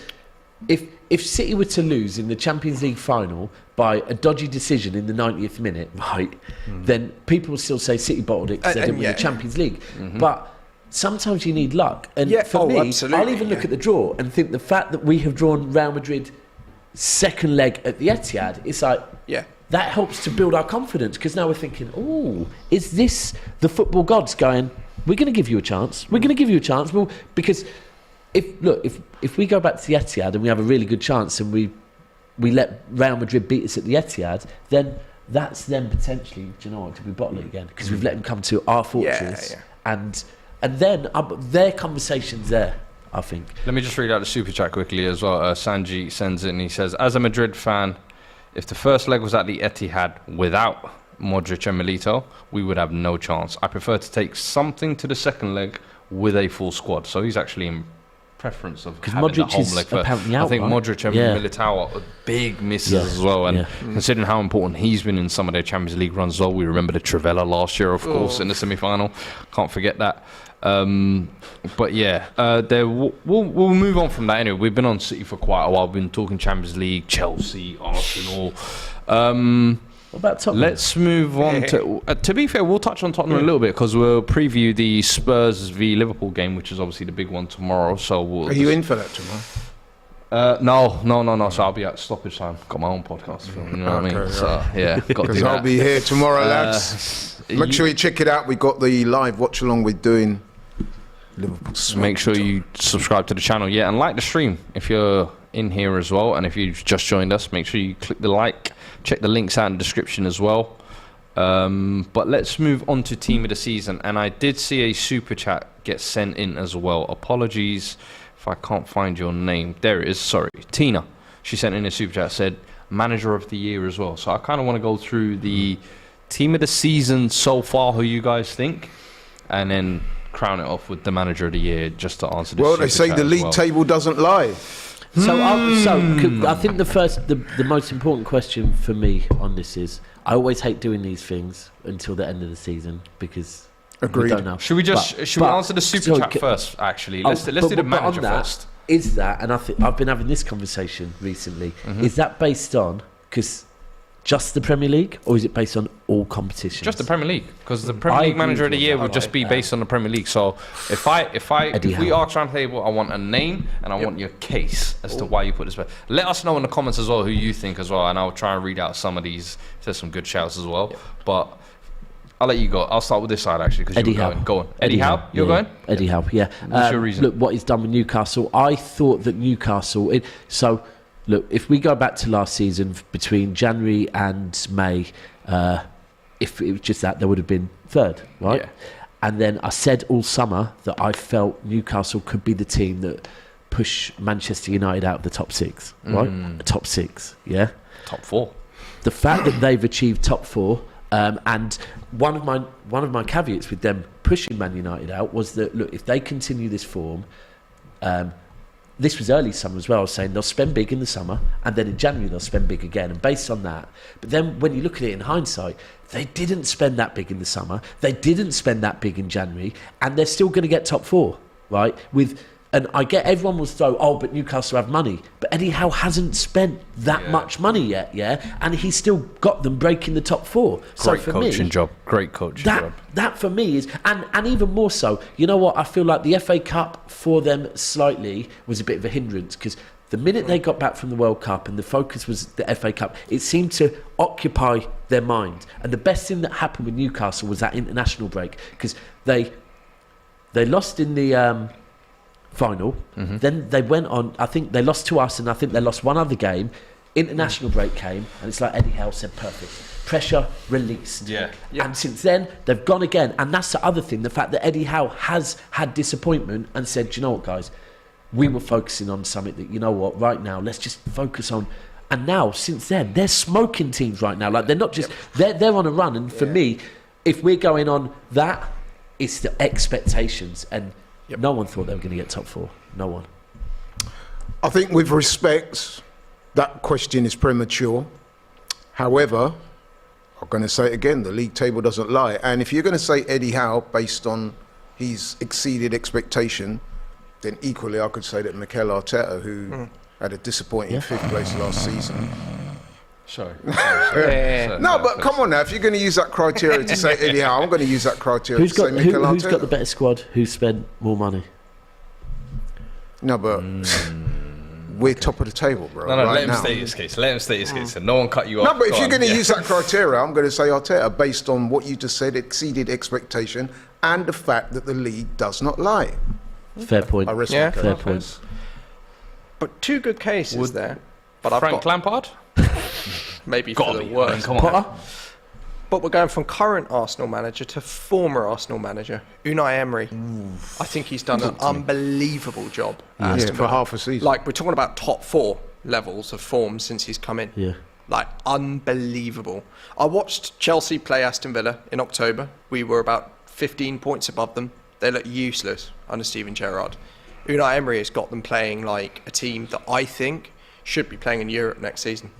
if City were to lose in the Champions League final by a dodgy decision in the 90th minute, then people will still say City bottled it because they didn't win the Champions League. But sometimes you need luck. And Yeah, for me, absolutely, I'll even look at the draw and think the fact that we have drawn Real Madrid second leg at the Etihad, it's like, that helps to build our confidence, because now we're thinking, oh, is this the football gods going, we're going to give you a chance. We're going to give you a chance. Well, because if we go back to the Etihad and we have a really good chance and we let Real Madrid beat us at the Etihad, then that's them potentially, do you know what, to be bottle it again, because we've let them come to our fortress. And then their conversations there, I think. Let me just read out the super chat quickly as well. Sanji sends it and he says, as a Madrid fan, if the first leg was at the Etihad without Modric and Milito, we would have no chance. I prefer to take something to the second leg with a full squad. So he's actually in preference of having the home leg first. I think Modric and Militao are big misses as well. And considering how important he's been in some of their Champions League runs as well, we remember the Trevella last year, of course, in the semi-final. Can't forget that. But yeah, we'll move on from that anyway. We've been on City for quite a while. We've been talking Champions League, Chelsea, Arsenal. What about Tottenham? Let's move on to be fair, we'll touch on Tottenham a little bit, because we'll preview the Spurs v Liverpool game, which is obviously the big one tomorrow. So are you in for that tomorrow? No. So I'll be at stoppage time. Got my own podcast film. You know what I mean? So yeah, got to do Because that. I'll be here tomorrow, lads. Make sure you check it out. We got the live watch along with doing Liverpool. Make sure you subscribe to the channel, and like the stream if you're in here as well. And if you've just joined us, make sure you click the like. Check the links out in the description as well. But let's move on to team of the season. And I did see a super chat get sent in as well. Apologies if I can't find your name. There it is. Sorry, Tina. She sent in a super chat, said manager of the year as well. So I kind of want to go through the team of the season so far, who you guys think, and then crown it off with the manager of the year, just to answer this. Well, they say the league table doesn't lie. So I think the most important question for me on this is, I always hate doing these things until the end of the season, because Agreed. we don't know. Should we answer the super chat first? Actually, let's do the manager first. Is that, and I've been having this conversation recently. Is that based on just the Premier League, or is it based on all competitions? Just the Premier League, because the Premier League manager of the year would just be based on the Premier League. So if we ask around the table, I want a name and I want your case as to why you put this. Let us know in the comments as well who you think as well, and I'll try and read out some of these. There's some good shouts as well, but I'll let you go. I'll start with this side actually, because Eddie you're Howe. going. Go on, Eddie Howe. You're going. Eddie Howe. Yeah. What's your reason? Look, what he's done with Newcastle. I thought that Newcastle. Look, if we go back to last season, between January and May, if it was just that, there would have been third, right? Yeah. And then I said all summer that I felt Newcastle could be the team that push Manchester United out of the top six, right? The top six, yeah? Top four. The fact that they've achieved top four, and one of my caveats with them pushing Man United out was that, look, if they continue this form, this was early summer as well. I was saying they'll spend big in the summer, and then in January they'll spend big again. And based on that, but then when you look at it in hindsight, they didn't spend that big in the summer. They didn't spend that big in January, and they're still going to get top four, right? And I get everyone will throw, but Newcastle have money. But Eddie Howe hasn't spent that much money yet, and he's still got them breaking the top four. Great coaching job. That for me is, and even more so, you know what? I feel like the FA Cup for them slightly was a bit of a hindrance, because the minute they got back from the World Cup and the focus was the FA Cup, it seemed to occupy their mind. And the best thing that happened with Newcastle was that international break, because they lost in the final, then they went on, I think they lost to us, and I think they lost one other game. International break came, and it's like Eddie Howe said, perfect, pressure released. And since then they've gone again, and that's the other thing, the fact that Eddie Howe has had disappointment and said, you know what guys, we were focusing on something that, you know what, right now let's just focus on. And now since then they're smoking teams right now, like they're not just they're on a run. And for me, if we're going on that, it's the expectations, and no one thought they were going to get top four. No one. I think with respect, that question is premature. However, I'm going to say it again, the league table doesn't lie. And if you're going to say Eddie Howe based on he's exceeded expectation, then equally I could say that Mikel Arteta, who had a disappointing fifth place last season, Sorry. No, but come on now. If you're going to use that criteria to say Eddie Howe, I'm going to use that criteria Who's to say Mikel who's Arteta. got the better squad? Who's spent more money? No, but we're top of the table, bro. No, right let him now. state his case. Let him state his case. And no one cut you off. No, but if Go you're on, going to yeah. use that criteria, I'm going to say Arteta based on what you just said exceeded expectation and the fact that the league does not lie. Fair point. I rest Yeah. my case. Fair point. But two good cases there. But I've Frank got Lampard? maybe Gotta for the be. worst. I mean, come on. Potter? But we're going from current Arsenal manager to former Arsenal manager, Unai Emery. I think he's done an unbelievable job. at Aston For Villa. half a season. Like, we're talking about top 4 levels of form since he's come in. Yeah. Like, unbelievable. I watched Chelsea play Aston Villa in October. We were about 15 points above them. They look useless under Steven Gerrard. Unai Emery has got them playing like a team that I think should be playing in Europe next season.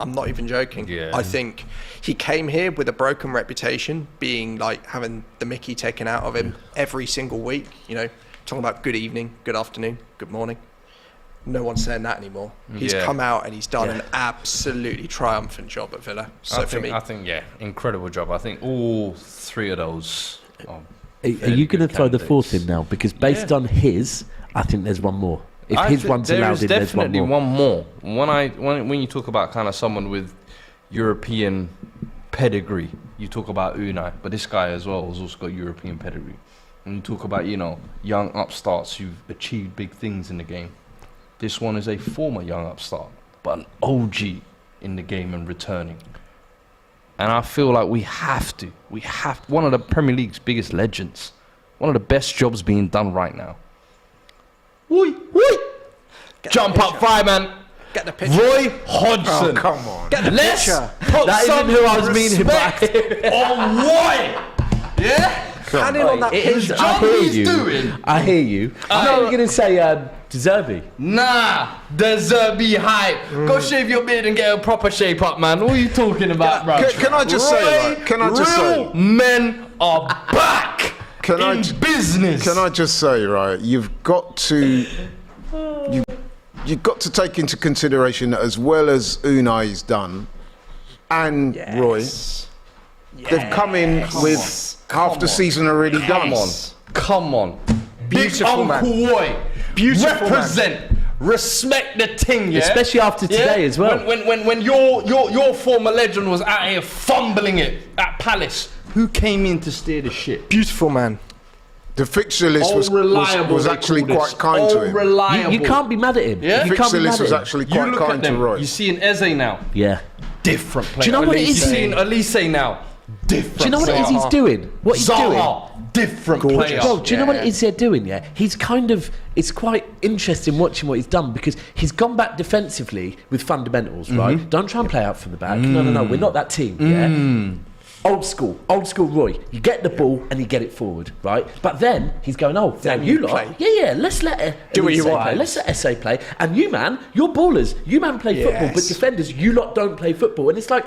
I'm not even joking. Yeah. I think he came here with a broken reputation, being like having the mickey taken out of him every single week. You know, talking about good evening, good afternoon, good morning. No one's saying that anymore. He's Yeah. come out and he's done an absolutely triumphant job at Villa. So I for me, think, incredible job. I think all three of those. Are you going to throw the fourth in now? Because based on his, I think there's one more. If his one's allowed in, there's one definitely more. one more. When you talk about kind of someone with European pedigree, you talk about Unai, but this guy as well has also got European pedigree. When you talk about, you know, young upstarts who've achieved big things in the game, this one is a former young upstart, but an OG in the game and returning. And I feel like we have one of the Premier League's biggest legends, one of the best jobs being done right now. Jump up, fireman. get the picture. Roy Hodgson. Oh, come on. Get the Let's picture. put That some isn't who I was meaning by respect on Roy. Yeah? Hand in on that It is, picture. I hear he's you. doing. I hear you. I know you're going to say Zerbi. Nah, the Zerbi hype. Go shave your beard and get a proper shape up, man. What are you talking about, bro? Can I just say, like, can I just real say, men are back Can I in j- business. can I just say, right? You've got to take into consideration that as well as Unai's done, and Roy, they've come in with half the season already done. Come on. Beautiful Big Uncle Roy. Beautiful Represent. Respect the ting, yeah? Especially after today as well. When your former legend was out here fumbling it at Palace, who came in to steer the ship? Beautiful man. The fixture list All reliable, was they actually call quite this. kind to All him. reliable. You can't be mad at him. Yeah? You The can't fixture be mad list at was him. actually You quite look at kind to them. Roy. You see an Eze now. Yeah. Different player. Do you know what it You is? see an Elise now. Different. Do you know what it is he's doing? What he's doing? Zaha. Different player. Bro, do you know what it is they're doing? Yeah, he's kind of. It's quite interesting watching what he's done because he's gone back defensively with fundamentals, right? Don't try and play out from the back. No, we're not that team. Yeah. Old school Roy. You get the ball and you get it forward, right? But then he's going, oh, now you lot, play. yeah. Let's let Do what you Elise want. play. Let's let SA play. And you, man, you're ballers. You, man, play football, but Yes. defenders, you lot don't play football. And it's like,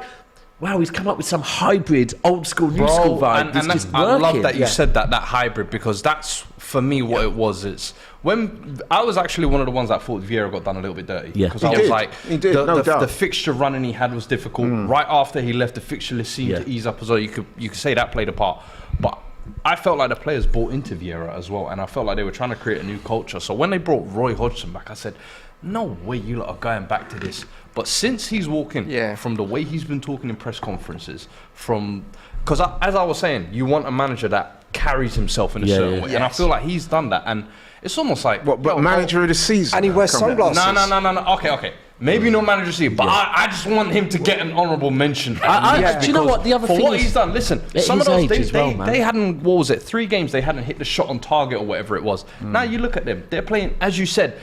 wow, he's come up with some hybrid old school, new school vibe. And It's just I love working. that you said that hybrid because that's for me what it was. It's when I was actually one of the ones that thought Vieira got done a little bit dirty. Yeah. Because He I was did. like, He did, no doubt. the fixture running he had was difficult. Right after he left, the fixture list seemed Yeah. to ease up as well. You could say that played a part, but I felt like the players bought into Vieira as well, and I felt like they were trying to create a new culture. So when they brought Roy Hodgson back, I said, no way you lot are going back to this. But since he's walking, from the way he's been talking in press conferences, because as I was saying, you want a manager that carries himself in a certain way, and I feel like he's done that. And it's almost like But manager of the season. And he wears Come on. sunglasses. no. Okay. Maybe no manager see, but I just want him to get an honourable mention. Do you know what the other For thing what is? he's done, listen, At some of his those age days as well, man. they hadn't, what was it, 3 games they hadn't hit the shot on target or whatever it was. Now you look at them, they're playing, as you said,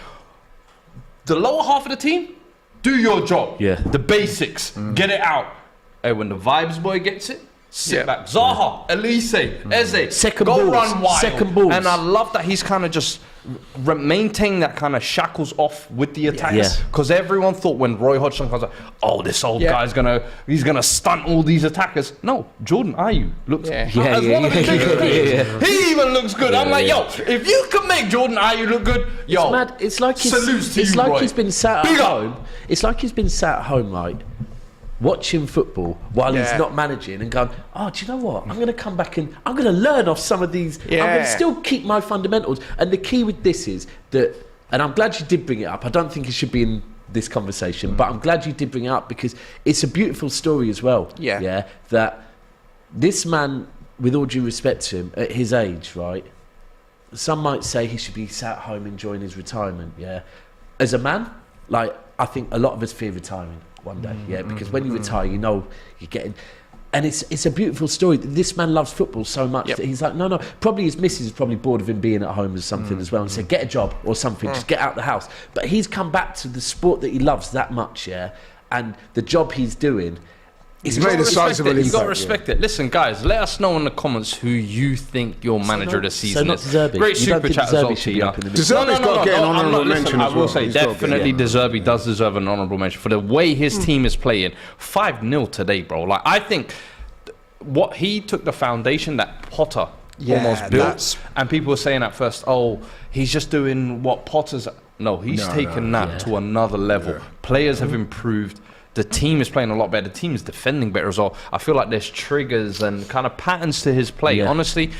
the lower half of the team, do your job. Yeah. The basics, get it out. Hey, when the vibes boy gets it, sit back. Zaha, Elise, Eze, Second go balls, run wild. second balls. And I love that he's kind of just maintaining that kind of shackles off with the attackers. Yeah. Because everyone thought when Roy Hodgson comes out, oh, this old guy's he's gonna stunt all these attackers. No, Jordan Ayew looks as one of the biggest players. He even looks good. I'm like, yo, if you can make Jordan Ayew look good, yo, It's mad. It's like salutes to it's you, like Roy. he's been sat Big at up. home. It's like he's been sat at home, right? watching football while he's Yeah. not managing and going, oh, do you know what? I'm going to come back and I'm going to learn off some of these. I'm going Yeah. to still keep my fundamentals. And the key with this is that, and I'm glad you did bring it up. I don't think it should be in this conversation, but I'm glad you did bring it up because it's a beautiful story as well. Yeah. That this man, with all due respect to him, at his age, right? Some might say he should be sat home enjoying his retirement, yeah. As a man, like, I think a lot of us fear retiring one day, yeah, because when you retire, you know you're getting... And it's a beautiful story. This man loves football so much that he's like, no. Probably his missus is probably bored of him being at home or something as well and said, get a job or something, just get out the house. But he's come back to the sport that he loves that much, yeah, and the job he's doing... He's made a sizable impact. You've got to respect it. Listen, guys, let us know in the comments who you think your manager of the season is. Zerbi. Great You don't super think chat as well, Zerbi should be Tina. up in the Zerbi's got to get an honourable mention I as will well. say, He's got to get definitely it. De Zerbi does deserve an honourable mention for the way his team is playing. 5-0 today, bro. Like, I think what he took the foundation that Potter almost built, and people were saying at first, oh, he's just doing what Potter's... No, he's taken that to another level. Players have improved. The team is playing a lot better. The team is defending better as well. I feel like there's triggers and kind of patterns to his play. Honestly,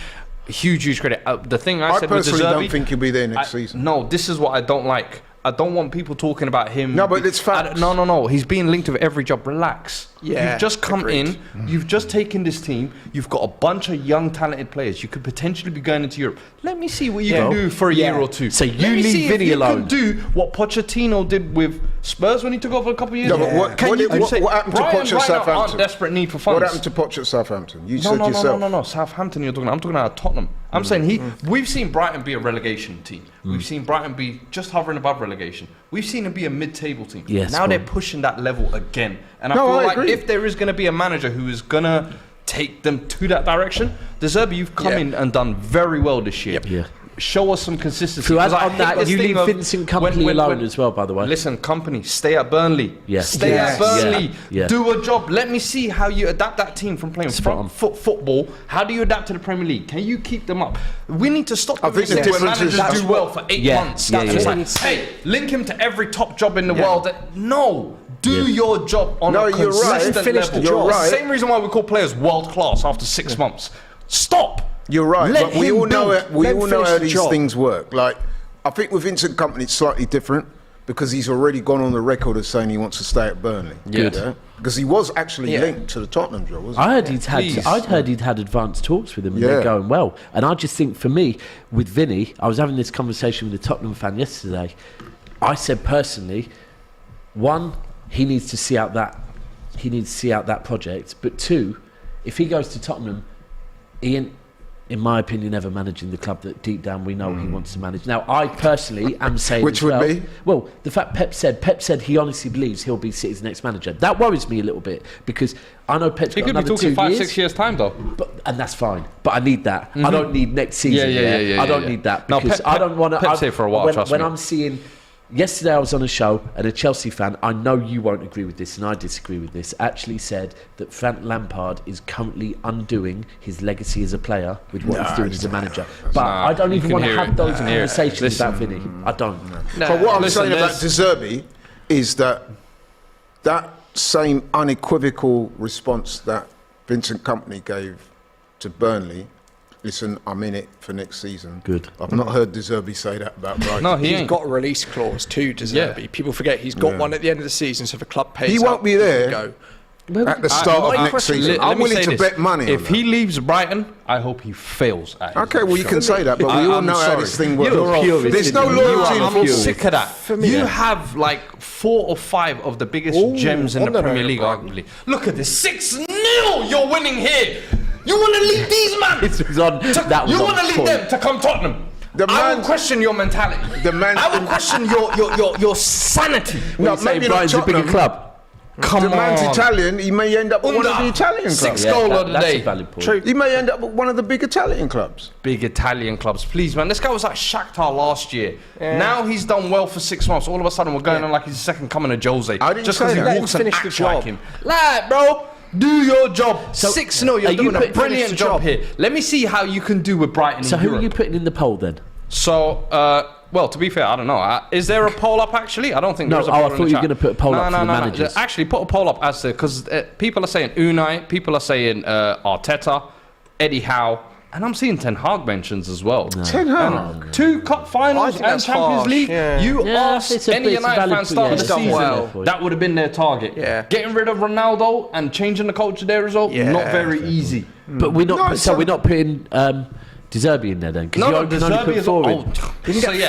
huge credit. The thing I said with De personally Zerbi, don't think he'll be there next season. No, this is what I don't like. I don't want people talking about him. No, but it's facts. No. He's being linked with every job. Relax. Yeah, You've just come in. You've just taken this team. You've got a bunch of young, talented players. You could potentially be going into Europe. Let me see what you can do for a year or two. So you Let me leave see if Vinny you alone. could do what Pochettino did with Spurs when he took over a couple of years No, ago. but what Can you happened say to Brian Poch at right now aren't Southampton? desperate need for funds? What happened to Poch at Southampton? You said No. yourself. Southampton you're talking about. I'm talking about Tottenham. I'm saying we've seen Brighton be a relegation team. We've seen Brighton be just hovering above relegation. We've seen him be a mid-table team. Yes, now they're pushing that level again. And I feel like if there is going to be a manager who is going to take them to that direction, De Zerbi, you've come in and done very well this year. Yeah. Show us some consistency. So 'Cause I on hate that, this you thing leave of Vincent Kompany alone as well, by the way. Listen, Company, stay at Burnley. Yes. Stay Yes. at Burnley. Yeah. Do a job. Let me see how you adapt that team from playing front foot football. How do you adapt to the Premier League? Can you keep them up? We need to stop. I think the where difference is managers do well for 8 months. It's like, hey, link him to every top job in the world. No. Do your job on a consistent level. You're right. Same reason why we call players world class after 6 months. Stop. You're right, Let but we him all know build. it. We Let all him know finish how the these job. things work. Like, I think with Vincent Kompany, it's slightly different because he's already gone on the record as saying he wants to stay at Burnley. Good. Because he was actually linked to the Tottenham job, wasn't he? I'd heard he'd had advanced talks with him and they're going well. And I just think for me, with Vinny, I was having this conversation with a Tottenham fan yesterday. I said personally, one, he needs to see out that project. But two, if he goes to Tottenham, he ain't, in my opinion, ever managing the club that deep down we know he wants to manage. Now, I personally am saying Which would be? Well, the fact Pep said he honestly believes he'll be City's next manager. That worries me a little bit because I know Pep's He got could be another 2 talking years. 5-6 years time though. And that's fine. But I need that. I don't need next season. I don't need that No, because Pep- I don't want to. Pep said for a while, trust when me. I'm seeing. Yesterday I was on a show and a Chelsea fan, I know you won't agree with this and I disagree with this, actually said that Frank Lampard is currently undoing his legacy as a player with what he's doing as a manager. But I don't even want to have those conversations about Vinny. I don't. But what I'm saying about De Zerbi is that same unequivocal response that Vincent Kompany gave to Burnley, listen, I'm in it for next season. Good. I've not heard De Zerbi say that about Brighton. No, He's ain't. got a release clause to De Zerbi. People forget he's got one at the end of the season, so if the club pays He won't up, be there. he can go. At the start of next season. I'm willing to bet money If on he leaves Brighton, I hope he fails at it. Okay, well, you can say that, but we all know how this thing works. You're a purist, There's no isn't it? loyalty in I'm football. sick of that. You have like 4 or 5 of the biggest gems in the Premier League, arguably. Look at this, 6-0. You're winning here. You want to leave these man? You want to leave them to come Tottenham? I will question your mentality. I will question your sanity. No, Say maybe not Brighton's a bigger Tottenham. club. Come The man's on. Italian, he may end up at one of the Italian clubs. 6 goal of the That's day. a valid point. True. He may end up at one of the big Italian clubs. Big Italian clubs, please, man. This guy was at Shakhtar last year. Now he's done well for 6 months. All of a sudden, we're going on like he's the second coming of Jose. I didn't just say because he that. Let walks him and finish the acts job. like him. Like, bro, do your job. 6-0. You're are you doing a putting- brilliant finish the job job. here. Let me see how you can do with Brighton So in who Europe. are you putting in the poll then? So Well, to be fair, I don't know. Is there a poll up actually? I don't think No, there's a I poll in thought the you were chat. going to put a poll up for the managers. Actually, put a poll up as to, because people are saying Unai, people are saying Arteta, Eddie Howe, and I'm seeing Ten Hag mentions as well. Ten Hag. 2 cup finals and that's Champions harsh, League. yeah. You Yeah, ask it's a any bit United valid fan point, start of yeah. the Done season, well. that would have been their target. Yeah. Getting rid of Ronaldo and changing the culture there as well, Yeah. not very easy. But we're not. No, so we're not putting Zerbi in there then, because No, you the can only Zerbi put as 4 well. in. So yeah,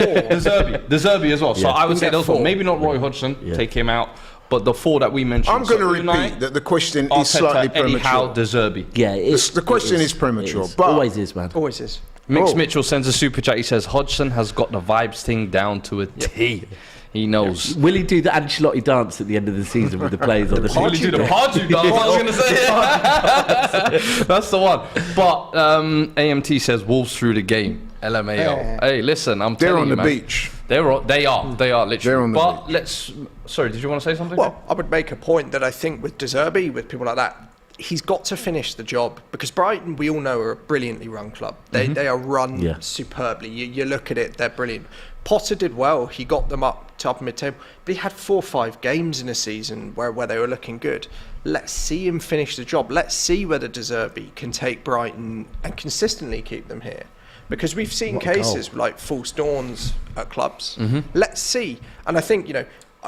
the Zerbi as well. So Yeah. I would say get those 4. 4. Maybe not Roy Hodgson, take him out. But the 4 that we mentioned. I'm going to so repeat Unai, that the question is Arteta, slightly Eddie Howe, premature. De Zerbi. Yeah, The question is premature, It is. but- Always is, man. Always is. Mix Oh. Mitchell sends a super chat. He says Hodgson has got the vibes thing down to a T. He knows. Will he do the Ancelotti dance at the end of the season with the players on the Will he do the Pardew dance? I was going to say. That's the one. But AMT says Wolves through the game. LMAO. Hey, listen, I'm They're telling on you, the man. beach. They are literally. They're on the but beach. let's. Sorry, did you want to say something? Well, I would make a point that I think with De Zerbi, with people like that, he's got to finish the job, because Brighton, we all know, are a brilliantly run club. They are run Yeah. superbly. You look at it, they're brilliant. Potter did well. He got them up to upper mid-table, but he had 4 or 5 games in a season where they were looking good. Let's see him finish the job. Let's see whether De Zerbi can take Brighton and consistently keep them here. Because we've seen cases like false dawns at clubs. Let's see. And I think,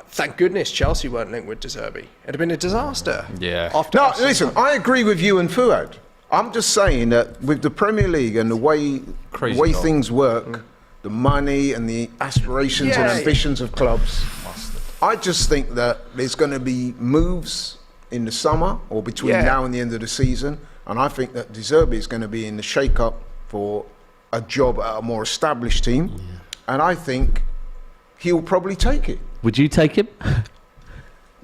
thank goodness Chelsea weren't linked with De Zerbi. It'd have been a disaster. Yeah. After No, Arsenal. listen, I agree with you and Fuad. I'm just saying that with the Premier League and the way Crazy dog. things work, the money and the aspirations and Yeah. ambitions of clubs, I just think that there's going to be moves in the summer or between Yeah. now and the end of the season, and I think that De Zerbi is going to be in the shake-up for a job at a more established team, and I think he'll probably take it. Would you take him?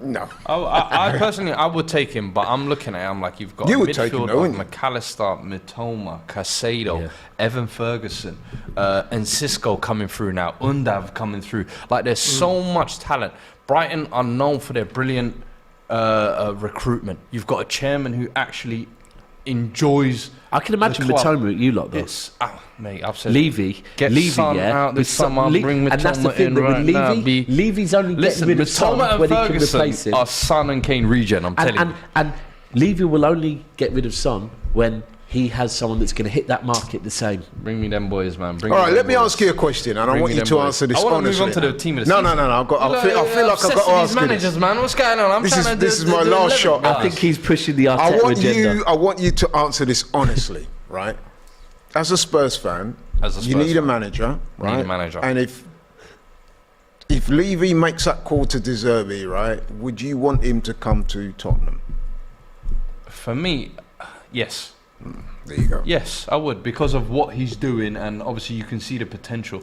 No. I personally, I would take him, but I'm looking at him like you've got You a would take him midfield though, of wouldn't you? McAllister, Mitoma, Casado, Yeah. Evan Ferguson, and Cisco coming through now, Undav coming through. Like there's so much talent. Brighton are known for their brilliant recruitment. You've got a chairman who actually enjoys. I can imagine the club. Mitoma at you lot though. It's mate, I've said Levy, Son yeah. out this With Son- summer, bring and that's the Mitoma thing in that with right now, Levy, Levy's only Listen, getting rid of Son Mitoma and when he can replace Ferguson him. are Son and Kane regen. I'm telling you. And Levy will only get rid of Son when he has someone that's going to hit that market the same. Bring me them boys, man. Bring All me right, them let me boys. ask you a question, and I Bring want me you them to boys. answer this I wanna honestly. move on to the team of the No, season. I feel like I've got to Obsessed with ask these you managers, this. man. What's going on? I'm This trying is- to this do is my the last 11 shot. I think he's pushing the I Arteta want agenda. I want you to answer this honestly, right? As a Spurs fan, As a you Spurs need a fan. manager, right? Need a manager. And if Levy makes that call to De Zerbi, right, would you want him to come to Tottenham? For me, yes. There you go. Yes, I would, because of what he's doing, and obviously you can see the potential.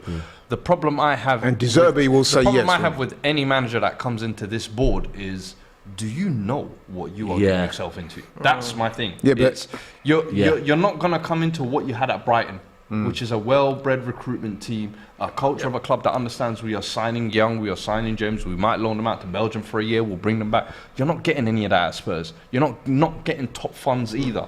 The problem I have, And De Zerbi will say the problem yes, I have right? with any manager that comes into this board is, do you know what you are getting Yeah. yourself into? That's my thing. Yeah, but- It's, you're not gonna come into what you had at Brighton, which is a well-bred recruitment team, a culture of a club that understands we are signing young, we are signing gems, we might loan them out to Belgium for a year, we'll bring them back. You're not getting any of that at Spurs. You're not getting top funds either.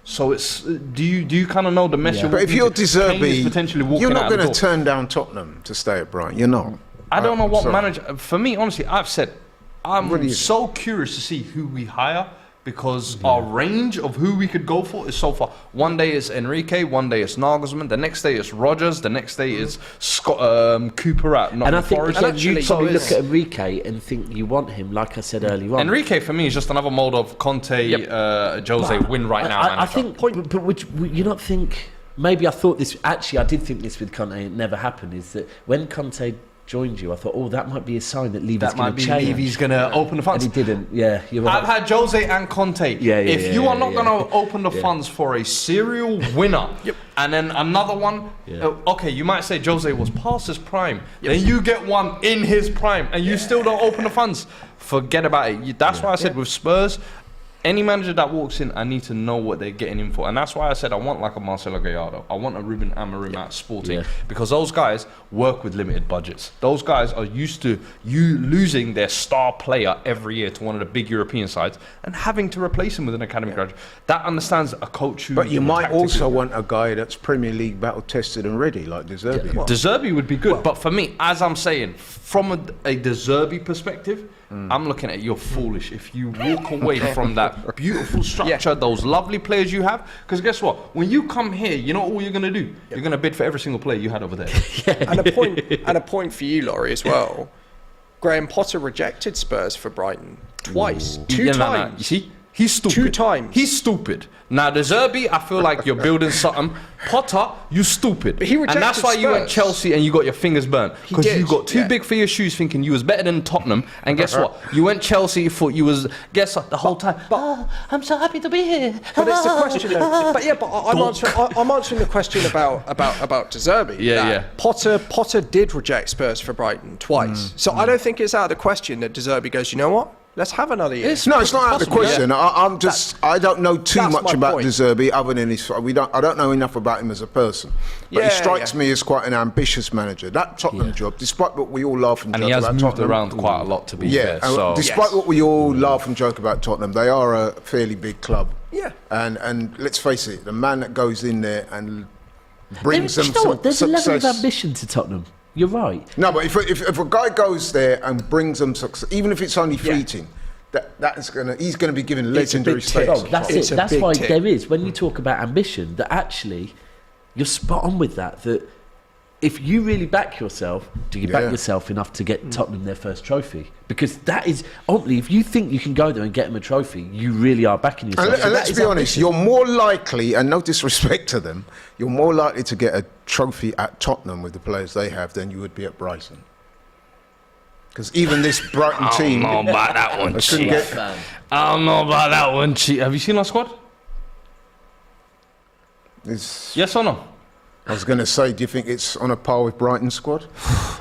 So it's do you kind of know the mess? But if you're De Kane is Zerbi, potentially walking you're out not of the going to door. turn down Tottenham to stay at Brighton. You're not. I don't know what Sorry. manager. For me, honestly, I've said I'm Really? so curious to see who we hire, because our range of who we could go for is so far. One day it's Enrique, one day it's Nagelsmann, the next day it's Rodgers, the next day it's Cooper at And I Nottingham think Forest. you So probably it's- look at Enrique and think you want him, like I said earlier on. Enrique for me is just another mold of Conte, Jose win right now. I manager. think, but would you not think? Maybe I thought this. Actually, I did think this with Conte. It never happened. Is that when Conte joined you, I thought, oh, that might be a sign that Levy's that going might to be change. Levy's going to open the And funds. he didn't. Yeah, you're right. I've had Jose and Conte. If you are not going to open the funds for a serial winner, and then another one, okay, you might say Jose was past his prime. Then you get one in his prime, and you still don't open the funds. Forget about it. That's why I said with Spurs, any manager that walks in, I need to know what they're getting in for. And that's why I said I want like a Marcelo Gallardo. I want a Ruben Amorim at Sporting. Because those guys work with limited budgets. Those guys are used to you losing their star player every year to one of the big European sides and having to replace him with an academy graduate. That understands a coach who... But you might also want a guy that's Premier League battle tested and ready, like De Zerbi. De Zerbi would be good. But for me, as I'm saying, from a De Zerbi perspective, I'm looking at you're foolish if you walk away from that beautiful structure, those lovely players you have. Because guess what? When you come here, you know what you're going to do? You're going to bid for every single player you had over there. And a point for you, Laurie, as well. Graham Potter rejected Spurs for Brighton twice. Two times. No. You see? He's stupid. 2 times. He's stupid. Now, De Zerbi, I feel like you're building something. Potter, you stupid. But he rejected and that's why you went Spurs. Chelsea and you got your fingers burnt. Because you got too big for your shoes thinking you was better than Tottenham. And guess what? You went Chelsea, you thought you was... Guess what? The whole time, I'm so happy to be here. But it's the question, though. I'm answering the question about De Zerbi. Yeah. Potter did reject Spurs for Brighton twice. So I don't think it's out of the question that De Zerbi goes, you know what? Let's have another year. No, it's not out of the question. I don't know too much about De Zerbi other than I don't know enough about him as a person. But he strikes me as quite an ambitious manager. That Tottenham job, despite what we all laugh and joke about Tottenham. And he has moved around quite a lot, to be fair. So. Despite what we all laugh and joke about Tottenham, they are a fairly big club. Yeah. And let's face it, the man that goes in there and brings them some There's success. a level of ambition to Tottenham. You're right. No, but if a guy goes there and brings them success, even if it's only fleeting, he's gonna be given legendary status. That's it. That's why there is, when you talk about ambition, that actually you're spot on with that. That if you really back yourself, do you back yourself enough to get Tottenham their first trophy? Because that is ultimately, if you think you can go there and get them a trophy, you really are backing yourself. And let's be honest, you're more likely, and no disrespect to them, you're more likely to get a trophy at Tottenham with the players they have than you would be at Brighton. Because even this Brighton team... I don't know about that one, Chief. I don't know about that one, Chief. Have you seen our squad? Yes or no? I was going to say, do you think it's on a par with Brighton's squad?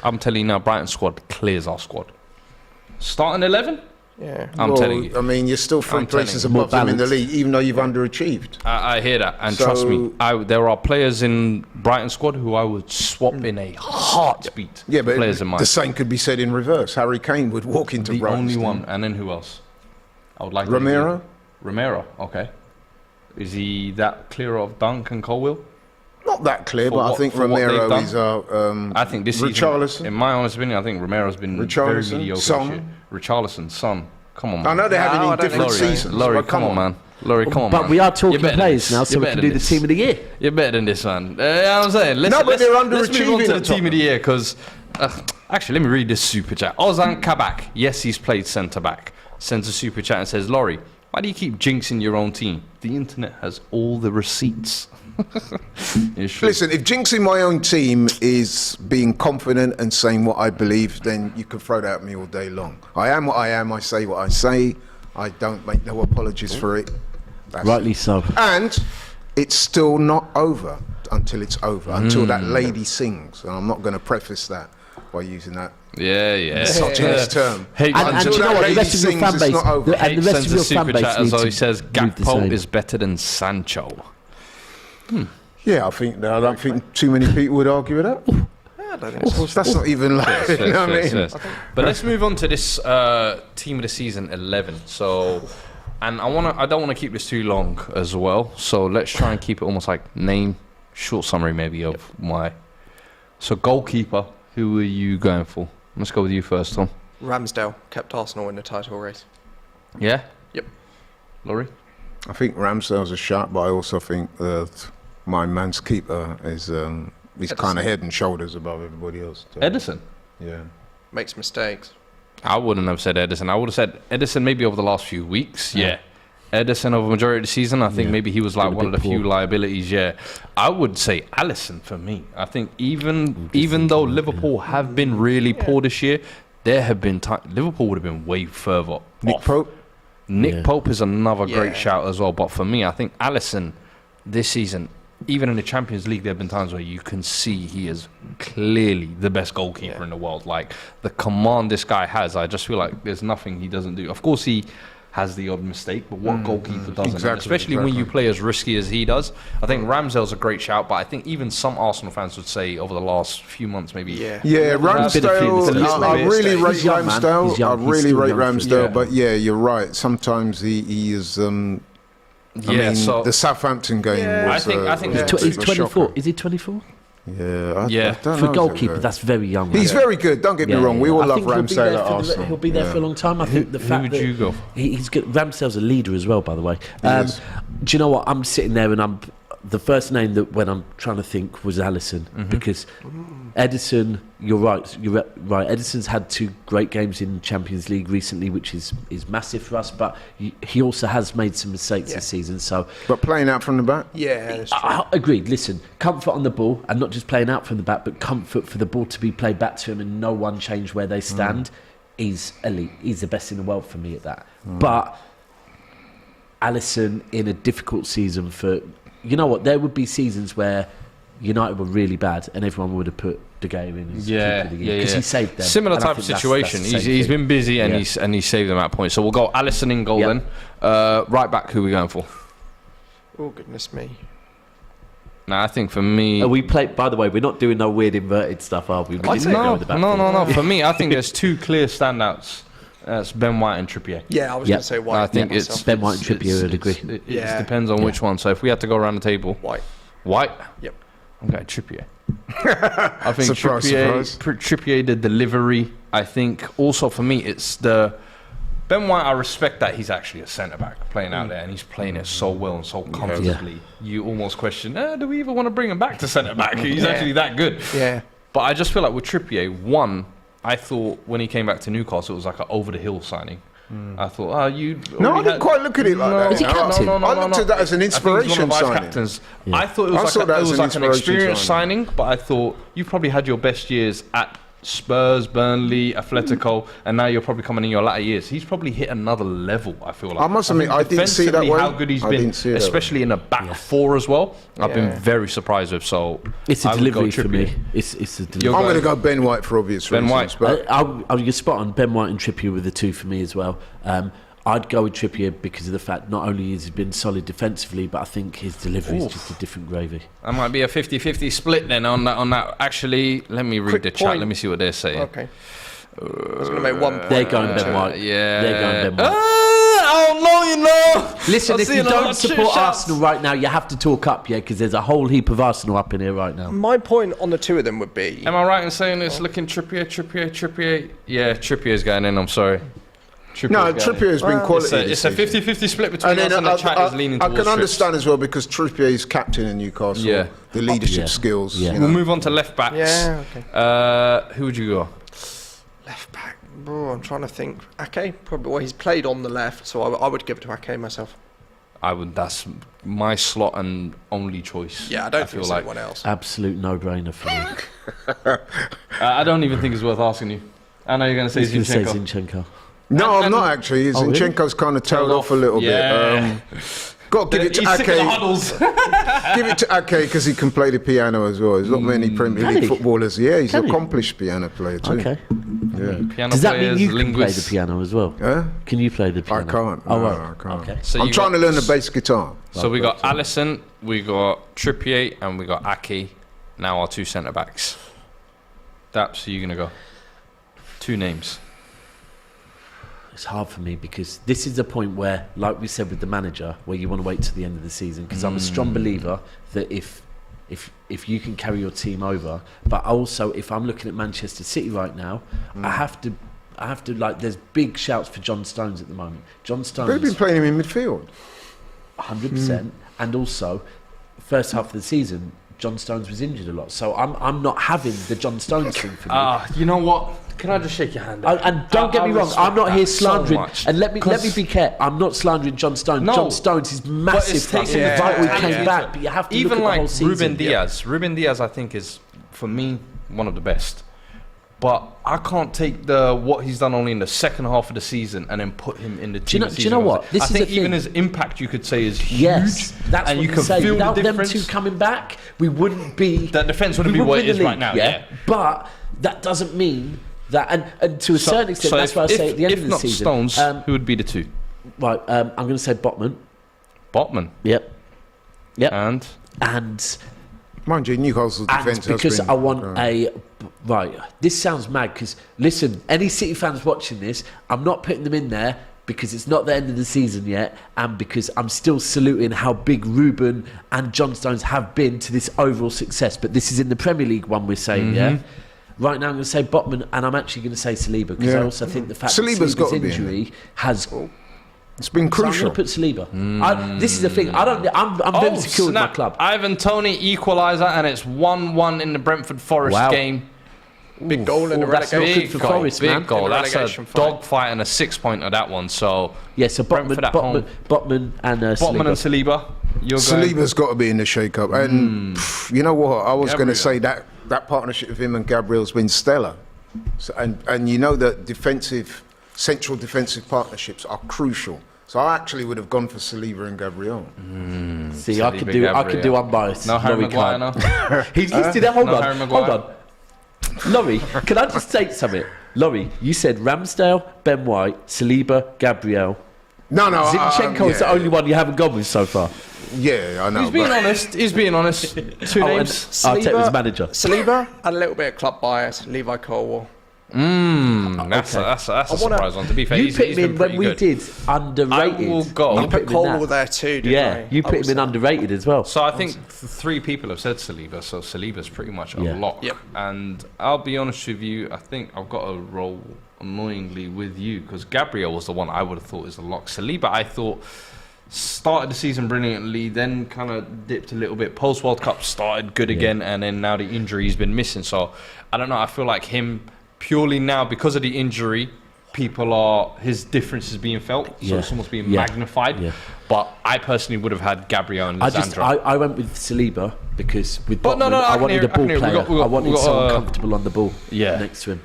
I'm telling you now, Brighton's squad clears our squad. Starting 11? Yeah. I'm telling you. I mean, you're still 3 places above them in the league, even though you've underachieved. I hear that, and trust me, there are players in Brighton squad who I would swap in a heartbeat. Yeah, but players in mine. the same could be said in reverse. Harry Kane would walk into the Brighton's only team. one, and then who else? I would like Romero. Romero, okay. Is he that clear of Dunk and Colwill? Not that clear, but I think Romero is I think this Richarlison. season, in my honest opinion, I think Romero's been very mediocre. Richarlison, Son. Come on, man. I know they're having different seasons. Laurie, come on, man. Laurie, come on, man. But we are talking players now, so we can do the team of the year. You're better than this, man. You know what I'm saying? But they're underachieving. Let's move on to the team of the year, because... actually, let me read this super chat. Ozan Kabak. Yes, he's played centre-back. Sends a super chat and says, Laurie, why do you keep jinxing your own team? The internet has all the receipts. Listen, if jinxing my own team is being confident and saying what I believe, then you can throw that at me all day long. I am what I am. I say what I say. I don't make no apologies for it. Rightly so. And it's still not over until it's over, until that lady sings. And I'm not going to preface that by using that. Misogynist term. And you know what? The rest of your fan base, and the rest of your fan base, as though he says Gakpo is better than Sancho. Yeah, I don't think too many people would argue with that. I don't think so. That's not even like, you know what I mean? But let's move on to this team of the season 11. So, and I don't want to keep this too long as well. So let's try and keep it almost like short summary maybe of why. So goalkeeper, who are you going for? Let's go with you first, Tom. Ramsdale kept Arsenal in the title race. Yeah? Yep. Laurie? I think Ramsdale's a shot, but I also think my man's keeper is he's kind of head and shoulders above everybody else. Edison? Yeah. Makes mistakes. I wouldn't have said Edison. I would have said Edison maybe over the last few weeks. Yeah. Edison over the majority of the season, I think maybe he was like one of the few liabilities. Yeah. I would say Alisson for me. I think even though Liverpool have been really poor this year, there have been Liverpool would have been way further Nick Pope? Nick Pope is another great shout as well. But for me, I think Alisson this season, even in the Champions League, there have been times where you can see he is clearly the best goalkeeper in the world. Like the command this guy has, I just feel like there's nothing he doesn't do. Of course, he has the odd mistake, but what goalkeeper doesn't? Exactly, Especially when you play as risky as he does. I think Ramsdale's a great shout, but I think even some Arsenal fans would say over the last few months, maybe. Yeah, Ramsdale. I really rate Ramsdale. I really rate Ramsdale, but yeah, you're right. Sometimes he is. I mean, the Southampton game was. I think he's 24. Is he 24? Yeah, I don't for know, a goalkeeper, that's very young. He's very good. Don't get me wrong. We all love Ramsdale at Arsenal. He'll be there for a long time. I think the fact that you go? He's good. Ramsdale's a leader as well, by the way. Do you know what? I'm sitting there and the first name that when I'm trying to think was Alisson because Edison. You're right. Edison's had 2 great games in Champions League recently, which is massive for us. But he also has made some mistakes this season. So, but playing out from the back. Yeah, that's true. I agreed. Listen, comfort on the ball, and not just playing out from the back, but comfort for the ball to be played back to him, and no one change where they stand. He's elite. He's the best in the world for me at that. But Alisson in a difficult season for. You know what? There would be seasons where United were really bad, and everyone would have put De Gea in as keeper of the year because he saved them. Similar type of situation. He's been busy and he's saved them at points. So we'll go Alisson in goal then. Right back, who are we going for? Oh goodness me. Nah, I think for me. We play. By the way, we're not doing no weird inverted stuff, are we? No. For me, I think there's 2 clear standouts. That's Ben White and Trippier. Yeah, I was going to say White. I think it's Ben White and Trippier. I'd agree. It depends on which one. So if we had to go around the table, White. Yep. I'm going Trippier. I think surprise. Trippier, the delivery. I think also for me, it's the Ben White. I respect that he's actually a centre back playing out there, and he's playing it so well and so comfortably. You almost question, do we even want to bring him back to centre back? He's actually that good. Yeah. But I just feel like with Trippier, I thought when he came back to Newcastle, it was like an over-the-hill signing. I thought, I didn't quite look at it like that. Is he captain? I looked at that as an inspiration signing. I thought it was like an experienced signing, but I thought you probably had your best years at Spurs, Burnley, Atletico, and now you're probably coming in your latter years. He's probably hit another level, I feel like. I must admit, I didn't see that way. How good he's been, especially in the back 4 as well. I've been very surprised with. So it's a delivery for me. It's a delivery. I'm going to go Ben White for obvious reasons. But you're spot on. Ben White and Trippier were the 2 for me as well. I'd go with Trippier because of the fact not only has he been solid defensively, but I think his delivery is just a different gravy. That might be a 50-50 split then on that. Actually, let me read the chat. Let me see what they're saying. Okay. I was going to make 1 point. They're going Ben White. Yeah. They're going Ben White. Oh no, you know. Listen, if you don't support Arsenal right now, you have to talk up, because there's a whole heap of Arsenal up in here right now. My point on the 2 of them would be... Am I right in saying it's looking Trippier? Yeah, Trippier's going in, I'm sorry. Trippier has been quality. It's a 50-50 split between us, and the chat is leaning towards I can understand as well because Trippier is captain in Newcastle. Yeah. The leadership skills. Yeah. We'll move on to left backs. Yeah, okay. Who would you go? Left back. I'm trying to think. Ake, probably. Well, he's played on the left, so I would give it to Ake myself. I would. That's my slot and only choice. Yeah, I don't think there's anyone else. Absolute no-brainer for me. I don't even think it's worth asking you. I know you're going to say Zinchenko. No, I'm not actually. Zinchenko's kind of tailed off a little bit. Got to give it to Ake. Give it to Ake because he can play the piano as well. There's not many Premier League footballers. Yeah, he's an accomplished piano player too. Okay. Yeah. Piano Does that mean you can play linguists. the piano as well? Can you play the piano? I can't. Oh, right. I can't. Okay. So I'm trying to learn the bass guitar. So we got Alisson, we got Trippier, and we got Ake. Now our 2 centre backs. Daps, who are you going to go? 2 names. It's hard for me because this is a point where, like we said with the manager, where you want to wait to the end of the season. Because I'm a strong believer that if you can carry your team over, but also if I'm looking at Manchester City right now, I have to like. There's big shouts for John Stones at the moment. John Stones. They've been playing him in midfield. 100%, and also first half of the season, John Stones was injured a lot, so I'm not having the John Stones thing for me. You know what? Can I just shake your hand? And don't get me wrong, I'm not here slandering. And let me be careful. I'm not slandering John Stones. No, John Stones is massive for us. He came back, but you have to even look at like the whole season. Ruben Diaz. Ruben Diaz, I think, is for me one of the best. But I can't take what he's done only in the second half of the season and then put him in the team. Do you know what? I think even his impact, you could say, is huge. Yes, that's and what you can say. feel Without the them difference. two coming back, we wouldn't be. That defense wouldn't be what it is right now. Yeah, but that doesn't mean that. And to a certain extent, that's why I say at the end of the season. If not Stones, who would be the 2? Right, I'm going to say Botman. Botman. Yep. And Mind you, Newcastle's defence has because been... I want right, this sounds mad because, listen, any City fans watching this, I'm not putting them in there because it's not the end of the season yet, and because I'm still saluting how big Ruben and John Stones have been to this overall success. But this is in the Premier League one we're saying, yeah? Right now I'm going to say Botman, and I'm actually going to say Saliba, because I also think the fact Saliba's that Saliba's got to be injury has... It's been crucial. So I'm going to put Saliba. This is the thing. I'm very secure with my club. Ivan Toney equaliser, and it's 1-1 in the Brentford Forest game. Big goal in the that's not relegation. good for Forest, man. Big goal. That's a Relegation fight. dog fight and a 6-pointer, that one. So yeah, so Brentford at home. Botman and Botman and Saliba. Saliba. Saliba's got to be in the shake-up. And you know what? I was going to say that partnership with him and Gabriel's been stellar. So, and you know that central defensive partnerships are crucial. So I actually would have gone for Saliba and Gabriel. See, I could do unbiased. No Harry Maguire, no. He's listed it. Hold No on. Harry Maguire. Hold on. Laurie, can I just say something? Laurie, you said Ramsdale, Ben White, Saliba, Gabriel. No. Zinchenko is the only one you haven't gone with so far. Yeah, I know. He's being honest. Two names. I'll take his manager. Saliba and a little bit of club bias. Levi Colwell. That's a surprise one. To be fair, You he's put him been in when pretty we good. did underrated. I will go. You put Colwell there too, didn't I? Yeah, you put him in underrated as well. So I think three people have said Saliba, so Saliba's pretty much a lock. Yep. And I'll be honest with you, I think I've got to roll annoyingly with you, because Gabriel was the one I would have thought is a lock. Saliba, I thought, started the season brilliantly, then kind of dipped a little bit. Post World Cup started good again, and then now the injury he's been missing. So I don't know, I feel like him, purely now because of the injury, his difference is being felt, so it's almost being magnified. Yeah. But I personally would have had Gabriel and Lisandro. I went with Saliba because with But Botman, I wanted a ball player. I wanted someone comfortable on the ball next to him.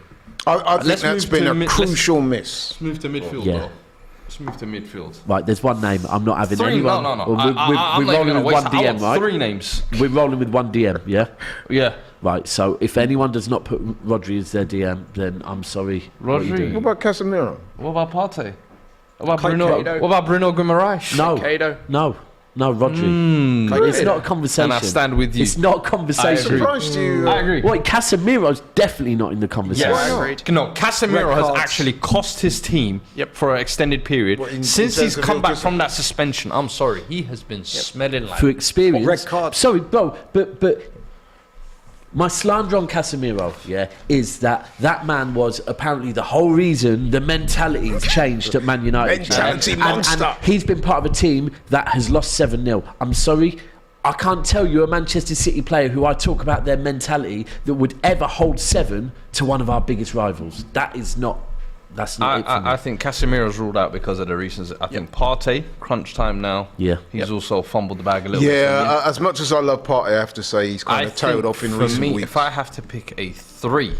I think that's been a crucial miss. Let's move to midfield, though. Let's move to midfield. Right, there's one name. I'm not having anyone. No. We're rolling with one DM, right? 3 names. We're rolling with one DM, yeah? Yeah. Right, so if anyone does not put Rodri as their DM, then I'm sorry. Rodri. What about Casemiro? What about Partey? What about Bruno Guimaraes? No, Rodri. It's not a conversation. And I stand with you. It's not a conversation. Surprised you. I agree. Wait, Casemiro's definitely not in the conversation. Yes. No, Casemiro has actually cost his team for an extended period. Since he's come back from that suspension, I'm sorry, he has been smelling like... For experience. Red card. Sorry, bro, but my slander on Casemiro, is that man was apparently the whole reason the mentality's changed at Man United. Mentality monster. And he's been part of a team that has lost 7-0. I'm sorry, I can't tell you a Manchester City player who I talk about their mentality that would ever hold 7 to one of our biggest rivals. That's not it for me. I think Casemiro's ruled out because of the reasons. I think Partey, crunch time now. Yeah. He's also fumbled the bag a little bit. Yeah, as much as I love Partey, I have to say he's kind of tailed off in recent weeks. If I have to pick a 3,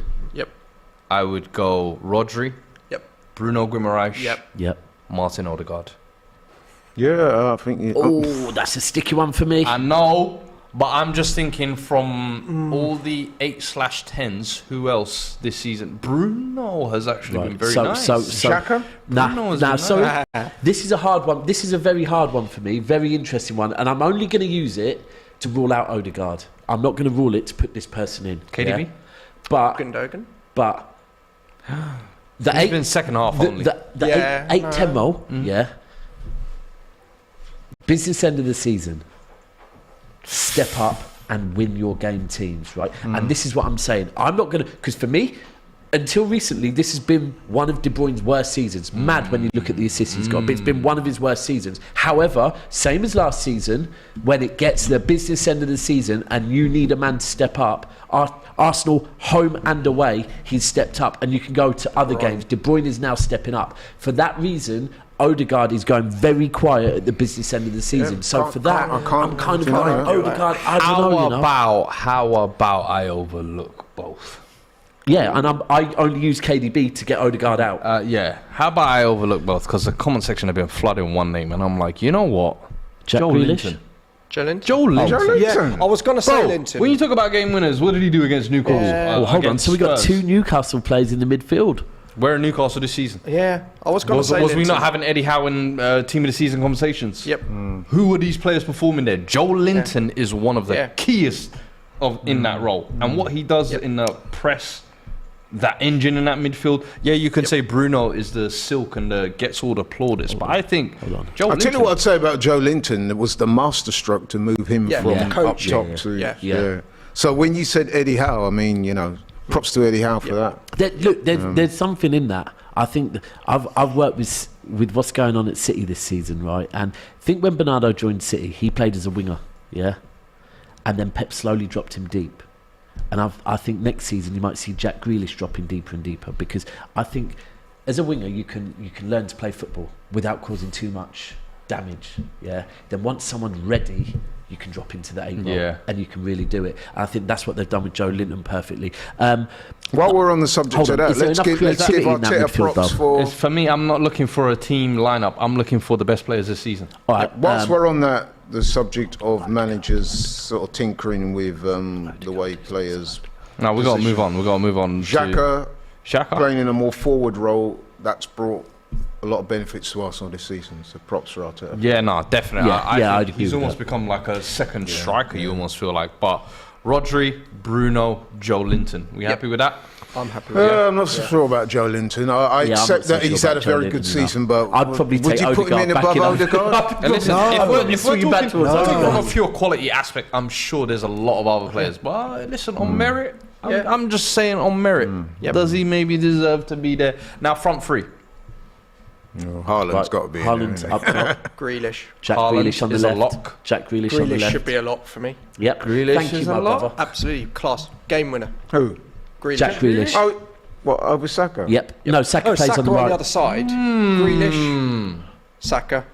I would go Rodri, Bruno Guimaraes, Martin Odegaard. Yeah, I think... Oh, that's a sticky one for me. I know, but I'm just thinking from all the 8/10s, who else this season? Bruno has actually been very nice. Xhaka? Sorry. This is a hard one. This is a very hard one for me. Very interesting one. And I'm only going to use it to rule out Odegaard. I'm not going to rule it to put this person in. KDB? Yeah? But He's been second half only. The 8-10 mole, business end of the season. Step up and win your game teams, right? And this is what I'm saying. I'm not going to... Because for me, until recently, this has been one of De Bruyne's worst seasons. Mad when you look at the assists he's got, but it's been one of his worst seasons. However, same as last season, when it gets to the business end of the season and you need a man to step up, Arsenal, home and away, he's stepped up. And you can go to other games. De Bruyne is now stepping up. For that reason... Odegaard is going very quiet at the business end of the season. So for that, I'm kind of going Odegaard. I don't know. How about I overlook both? Yeah, and I only use KDB to get Odegaard out. How about I overlook both? Because the comment section have been flooding one name, and I'm like, you know what? Joe Linton. Joe Linton? Joe Linton. Yeah, I was going to say Linton. When you talk about game winners, what did he do against Newcastle? Hold on. So we got 2 Newcastle players in the midfield. We're in Newcastle this season. Yeah, I was going to say. Was we Linton. not having Eddie Howe in team of the season conversations? Yep. Who were these players performing there? Joe Linton is one of the keyest in that role, and what he does in the press, that engine in that midfield. Yeah, you can say Bruno is the silk and gets all the plaudits, but I think Joe I'll Linton. tell you what I'd say about Joe Linton. It was the masterstroke to move him from up coach. top to Yeah. So when you said Eddie Howe, I mean, you know, props to Eddie Howe for that. There's something in that. I think that I've worked with what's going on at City this season, right? And I think when Bernardo joined City, he played as a winger, and then Pep slowly dropped him deep. And I think next season you might see Jack Grealish dropping deeper and deeper, because I think as a winger you can learn to play football without causing too much damage. Then once someone's ready, you can drop into the 8 role and you can really do it. And I think that's what they've done with Joe Linton perfectly. While we're on the subject of that, let's give Arteta props for. For me, I'm not looking for a team lineup. I'm looking for the best players this season. All right. Whilst we're on that, the subject of managers sort of tinkering with the way players. No, we got to move on. We got to move on. Xhaka Xhaka playing in a more forward role. That's brought a lot of benefits to Arsenal this season. So props for Arteta. Yeah, no, definitely. I think he's with almost that. become like a second striker. You almost feel like, but Rodri, Bruno, Joe Linton. We happy with that? I'm happy with that. I'm not so sure about Joe Linton. I accept that he's had a very good season, but I'd probably would take you put him in above Odegaard? And listen, No, if we're talking towards from a pure quality aspect, I'm sure there's a lot of other players. But listen, on merit, I'm just saying on merit. Does he maybe deserve to be there? Now, front three. No, Haaland's got to be Haaland's in there. up top. Grealish. Jack Haaland Grealish on the is a left. lock. Jack Grealish on the Grealish left. should be a lot for me. Yep. Grealish Thank is you, a my lot. brother. Absolutely class. Game winner. Who? Grealish. Jack Grealish. Oh, what, over Saka? Yep. No, Saka plays Saka on the right. other side. Grealish. Saka.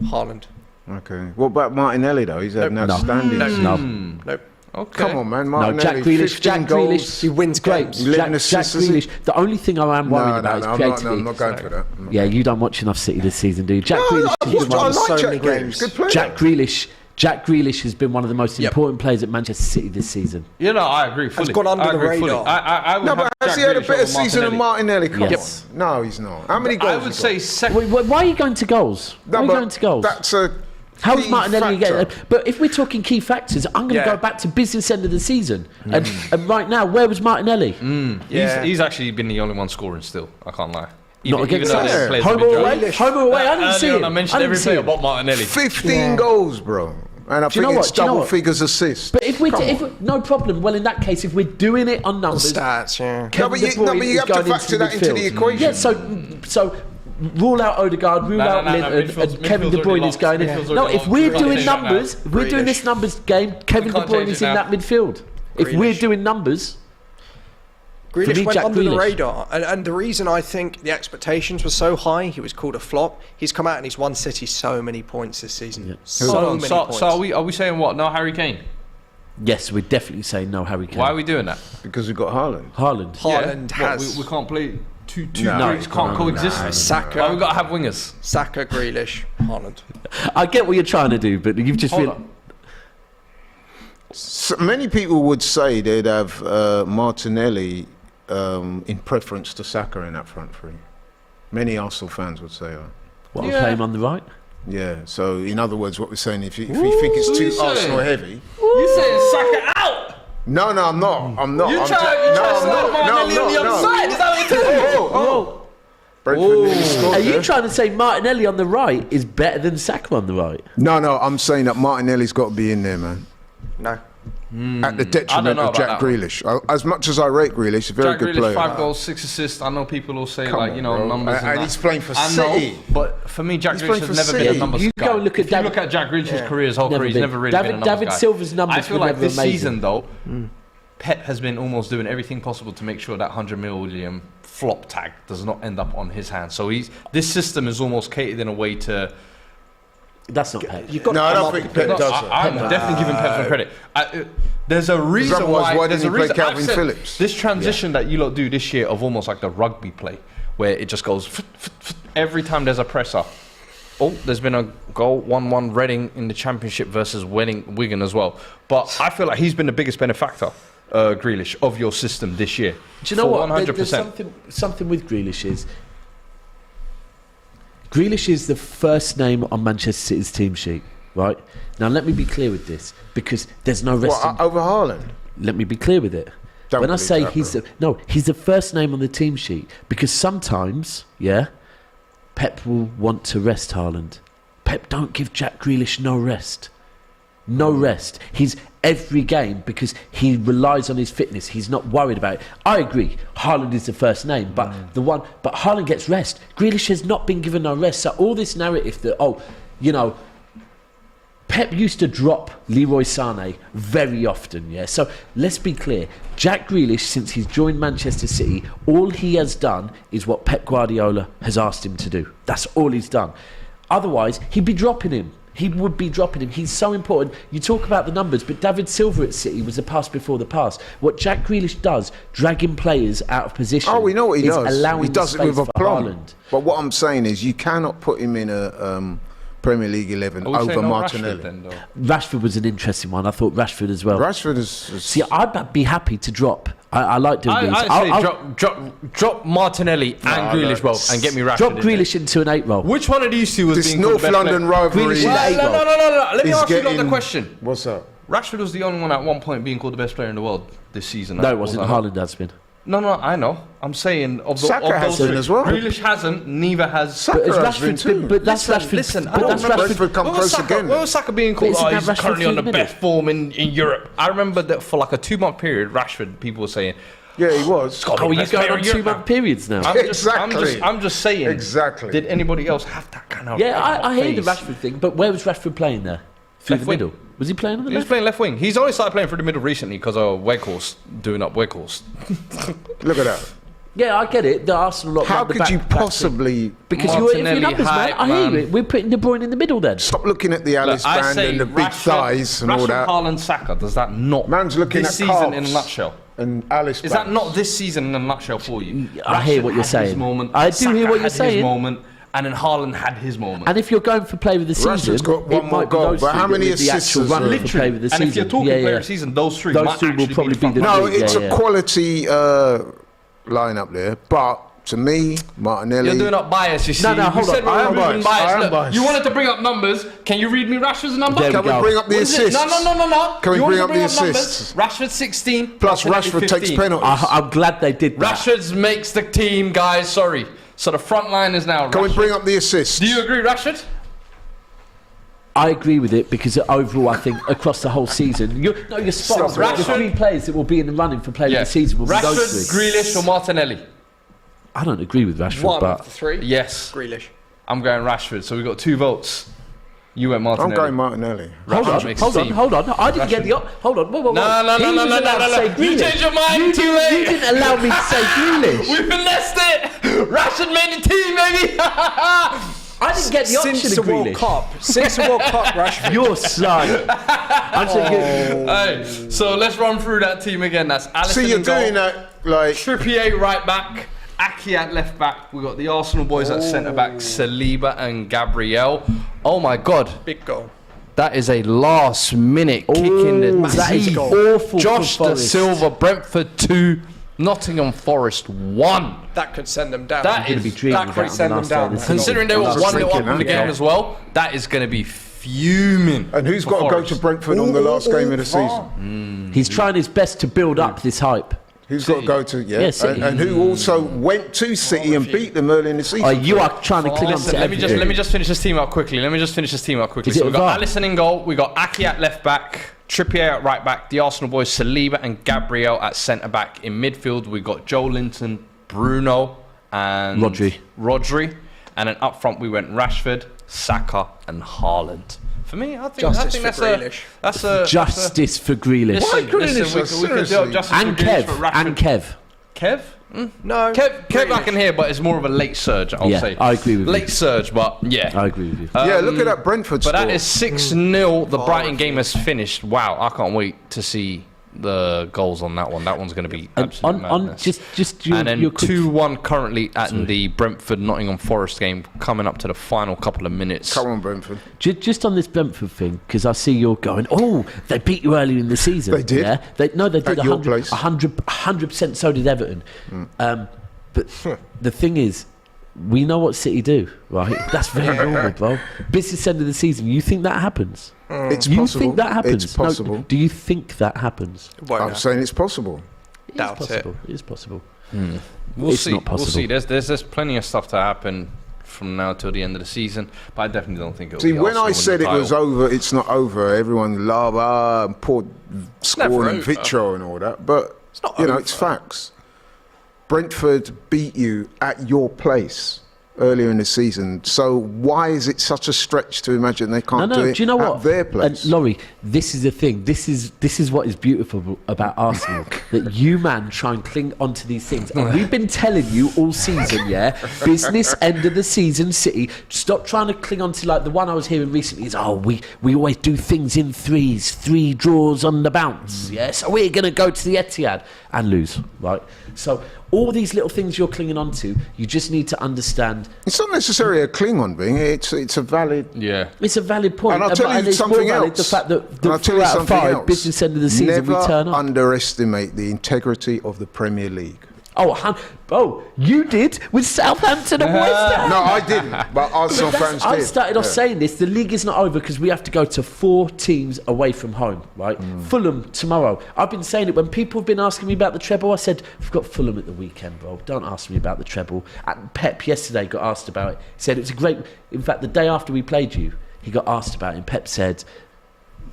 Haaland. Okay. What about Martinelli, though? He's had an outstanding season. Nope. Okay. Come on, man. No, Martinelli, Jack Grealish. 15 Jack goals. Grealish. He wins Great. games. 11 Jack assists, is he? Grealish. The only thing I am worried about is creativity. I'm not going for that. I'm not Yeah, you don't watch enough City this season, do you? Jack Grealish I has been one of the- like so Jack many Grealish. games. Good player. Jack Grealish has been one of the most important players at Manchester City this season. You know, I agree fully. Has gone under I the agree fully. radar. I would No, have but has Jack he had a Grealish better over season than Martinelli? Come Yes. on. No, he's not. How many goals? I would he say got? second. Why are you going to goals? No, Why are you but going to goals? That's a How's key Martinelli factor. getting? But if we're talking key factors, I'm going to go back to business end of the season. And right now, where was Martinelli? He's actually been the only one scoring still. I can't lie. Not against though us. there's players Home who've or been away? dropped. Home or away? I didn't see Earlier it. on, I mentioned every player about Martinelli. 15 goals, bro. And I Do you think know it's what? Do you know double what? figures assists. But if no problem. Well, in that case, if we're doing it on numbers, Stats, yeah. Kevin but De you Bruyne have is to going factor that into the midfield. equation. Yeah, so rule out Odegaard, rule out Linton, and Kevin De Bruyne is going in. No, if we're doing numbers, if we're doing this numbers game, Kevin De can't Bruyne change is it in now. that midfield. If we're doing numbers, for Grealish me, went Jack under the Grealish. radar, and the reason I think the expectations were so high, he was called a flop. He's come out and he's won City so many points this season. So many points. So are we saying what? No Harry Kane? yes, we're definitely saying no Harry Kane. Why are we doing that? Because we've got Haaland. Haaland. Haaland has We can't play two No, Greeks can't coexist. Saka. Why we got to have wingers? Saka, Grealish, Haaland. I get what you're trying to do, but you've just Hold been. on. So many people would say they'd have Martinelli in preference to Saka in that front three. Many Arsenal fans would say that. What, I'll play him on the right? Yeah, so in other words, what we're saying, if you think it's too saying? Arsenal heavy. You saying Saka out? No, I'm not. I'm not. You I'm try to slide Martinelli on the other side? Is that what you're telling me? Oh. Brentford nearly scored Are you there. trying to say Martinelli on the right is better than Saka on the right? No, I'm saying that Martinelli's got to be in there, man. No. At the detriment know of about Jack that one. Grealish. As much as I rate Grealish, a very Jack good Grealish, player. 5 goals, 6 assists. I know people will say, Come like, on, you know, bro. numbers And that. he's playing for I know, City. but for me, Jack He's Grealish playing has for never been a City. numbers You guy. go and look at If you look at Jack Grealish's career, his whole Never career, he's been. never really been a numbers David guy. Silva's numbers I feel were like never this amazing. season, though, Pep has been almost doing everything possible to make sure that 100 million flop tag does not end up on his hands. So this system is almost catered in a way to. That's not Pep. You've got No, to I come don't up think with Pep it. does that. I'm definitely giving Pep some credit. There's a reason otherwise, why there's didn't a he play reason. Calvin I've said Phillips? This transition that you lot do this year of almost like the rugby play, where it just goes every time there's a presser. Oh, there's been a goal, 1-1 Reading in the Championship versus Wigan as well. But I feel like he's been the biggest benefactor Grealish of your system this year. Do you know what? 100%. There's something with Grealish is. Grealish is the first name on Manchester City's team sheet, right? Now let me be clear with this, because there's no rest. Over Haaland? Let me be clear with it. Don't when I believe say that, he's the first name on the team sheet, because sometimes, Pep will want to rest Haaland. Pep don't give Jack Grealish no rest. No rest. He's every game because he relies on his fitness. He's not worried about it. I agree. Haaland is the first name, but but Haaland gets rest. Grealish has not been given no rest. So all this narrative that Pep used to drop Leroy Sané very often, So let's be clear. Jack Grealish, since he's joined Manchester City, all he has done is what Pep Guardiola has asked him to do. That's all he's done. Otherwise, he'd be dropping him. He would be dropping him. He's so important. You talk about the numbers, but David Silva at City was the pass before the pass. What Jack Grealish does, dragging players out of position. Oh, we know what he does. Allowing He does it with space for aplomb. Haaland. But what I'm saying is, you cannot put him in a Premier League 11 over Martinelli. Rashford was an interesting one. I thought Rashford as well. Rashford is. See, I'd be happy to drop. I like doing these. I'd say drop Martinelli and Grealish, bro, and get me Rashford. Drop Grealish into an 8 role. Which one of these two was This being North called the best London player? rivalry. No. Let me is ask you getting- another question. What's up? Rashford was the only one at one point being called the best player in the world this season. No, it wasn't. Haaland has been. No, I know. I'm saying of Saka those has been three. as well. Grealish hasn't. Neither has. Saka But it's has been Rashford. too. But that's Rashford. Listen, I but don't that's remember Rashford. Rashford come Where was close Saka- again. Where was Saka being called? But isn't that He's Rashford currently on the through the best form in Europe. I remember that for like a 2-month period, Rashford, people were saying, Yeah, he was. Oh, are you best going player on in Europe 2-month periods now? I'm just saying. Exactly. Did anybody else have that kind of? Yeah, I hear the face? Rashford thing, but where was Rashford playing there? Through Left the wing. middle? Was he playing on the He was left? playing left wing. He's only started playing through the middle recently because of Weghorst doing up Weghorst. Look at that. Yeah, I get it. The Arsenal lot. How round the could back- you back thing. possibly Because you're in your Martinelli numbers, man. hype, I hear man. you. We're putting De Bruyne in the middle then. stop looking at the Alice Look, I band say and the big Rashford- thighs and all Rashford, that? Haaland, Saka. Does that not? Man's looking this at season in a calves. nutshell. And Alice Is that not this season in a nutshell for you? I hear what Rashford you're had saying. His moment, I do Saka hear what you're had saying. His moment, and then Haaland had his moment. And if you're going for player of the season, Rashford's got one it more might be goal, those but two how that many will be the assists actual has runner he? for player of the and season. if you're talking player of the season, those three Those might two will actually probably be be the No, Yeah, it's yeah. a quality lineup there, but to me, Martinelli. You're doing up bias, you see. No, hold you said on. we I were am moving biased. I am Look, biased. you wanted to bring up numbers. Can you read me Rashford's number? There Can we go. bring up the What is it? assists? No. Can we You want bring to up the numbers? assists? Rashford 16. Plus Martinelli Rashford 15. takes penalties. I'm glad they did that. Rashford makes the team, guys. Sorry. So the front line is now. Can we Rashford. bring up the assists? Do you agree, Rashford? I agree with it because overall, I think across the whole season, you're spot on. Stop it. The three players that will be in the running for player of the season will be those Rashford, three. Grealish, or Martinelli? I don't agree with Rashford, One but of the three. Yes. Grealish. I'm going Rashford. So we got 2 votes. You went I'm Martinelli. going Martinelli. Rashford makes the team. hold on. I didn't get the hold on. Whoa. No. He was allowed to say You Grealish. changed your mind You too didn't- late. You didn't allow me to say Grealish. We finessed it. Rashford made the team, baby. I didn't get the option Since of the World Grealish. Cup. Since the World Cup, Rashford. You're slow. I'm saying Hey, so let's run through that team again. That's Alisson See, you're in goal, doing that like. Trippier right back, Aki at left back. We got the Arsenal boys at centre back, Saliba and Gabriel. Oh my God, Big goal. that is a last minute kick in the that is teeth. awful Josh for Da Forest. Silva, Brentford 2, Nottingham Forest 1. That could send them down. That gonna is be dreaming that about could on the send them last day of down. the season. considering they were That's 1-0 up freaking in the game out. as well. That is going to be fuming. And who's for got to go Forest. to Brentford on the last game of the season? he's trying his best to build up this hype. Who's got to go to, Yeah, City. and who also went to City and beat them early in the season? Oh, you are trying to cling on Listen, to let me everything. just finish this team out quickly. Is So it we got VAR? Alisson in goal. We got Aki at left back, Trippier at right back. The Arsenal boys Saliba and Gabriel at centre back. In midfield, we got Joe Linton, Bruno, and Rodri. And then up front, we went Rashford, Saka, and Haaland. For me, I think that's Grealish. Justice for Grealish. Why Grealish? We could do justice And for Grealish for Kev. Rashford. And Kev. Kev? No. Kev I can hear, but it's more of a late surge, I'll Yeah, say. I agree with you. Late surge, but yeah. I agree with you. Yeah, look at that Brentford But score. that is 6-0. The Brighton game has finished. Wow, I can't wait to see the goals on that one. That one's going to be absolute madness. And then 2-1 currently at the Brentford Nottingham Forest game, coming up to the final couple of minutes. Come on, Brentford. Just on this Brentford thing, because I see you're going, oh, they beat you earlier in the season. They did? Yeah? They did. At your place? 100%, so did Everton. But the thing is, we know what City do, right? That's very normal, bro. Business end of the season. You think that happens? It's you possible. think that happens? It's possible. No, do you think that happens? I'm saying it's possible. Doubt it. It is possible. We'll It's see. not possible. We'll see. There's plenty of stuff to happen from now till the end of the season, but I definitely don't think it'll See, be when Arsenal I winning said the it was title. over, it's not over. Everyone and poured scorn never and over. vitriol and all that, but not you know, over. it's facts. Brentford beat you at your place earlier in the season, so why is it such a stretch to imagine they can't do it do you know at what? their place? And Laurie, this is the thing. This is what is beautiful about Arsenal. That you, man, try and cling onto these things. And we've been telling you all season, yeah? Business end of the season, City. Stop trying to cling onto, like, the one I was hearing recently is, we always do things in threes, 3 draws on the bounce, yeah? So we're going to go to the Etihad and lose, right? So all these little things you're clinging onto, you just need to understand. It's not necessarily a cling on, Bing. It's a valid. Yeah. It's a valid point. And I'll tell you it's something more valid, else. The fact that And the I'll tell 4 you out of something 5 else. business end of the season, Never we turn up. underestimate the integrity of the Premier League. Oh, you did with Southampton and West Ham. No, I didn't, but Arsenal fans I did. started off Yeah. saying this. The league is not over because we have to go to 4 teams away from home, right? Fulham tomorrow. I've been saying it when people have been asking me about the treble. I said, we've got Fulham at the weekend, bro. Don't ask me about the treble. And Pep yesterday got asked about it. He said it's a great... In fact, the day after we played you, he got asked about it. And Pep said,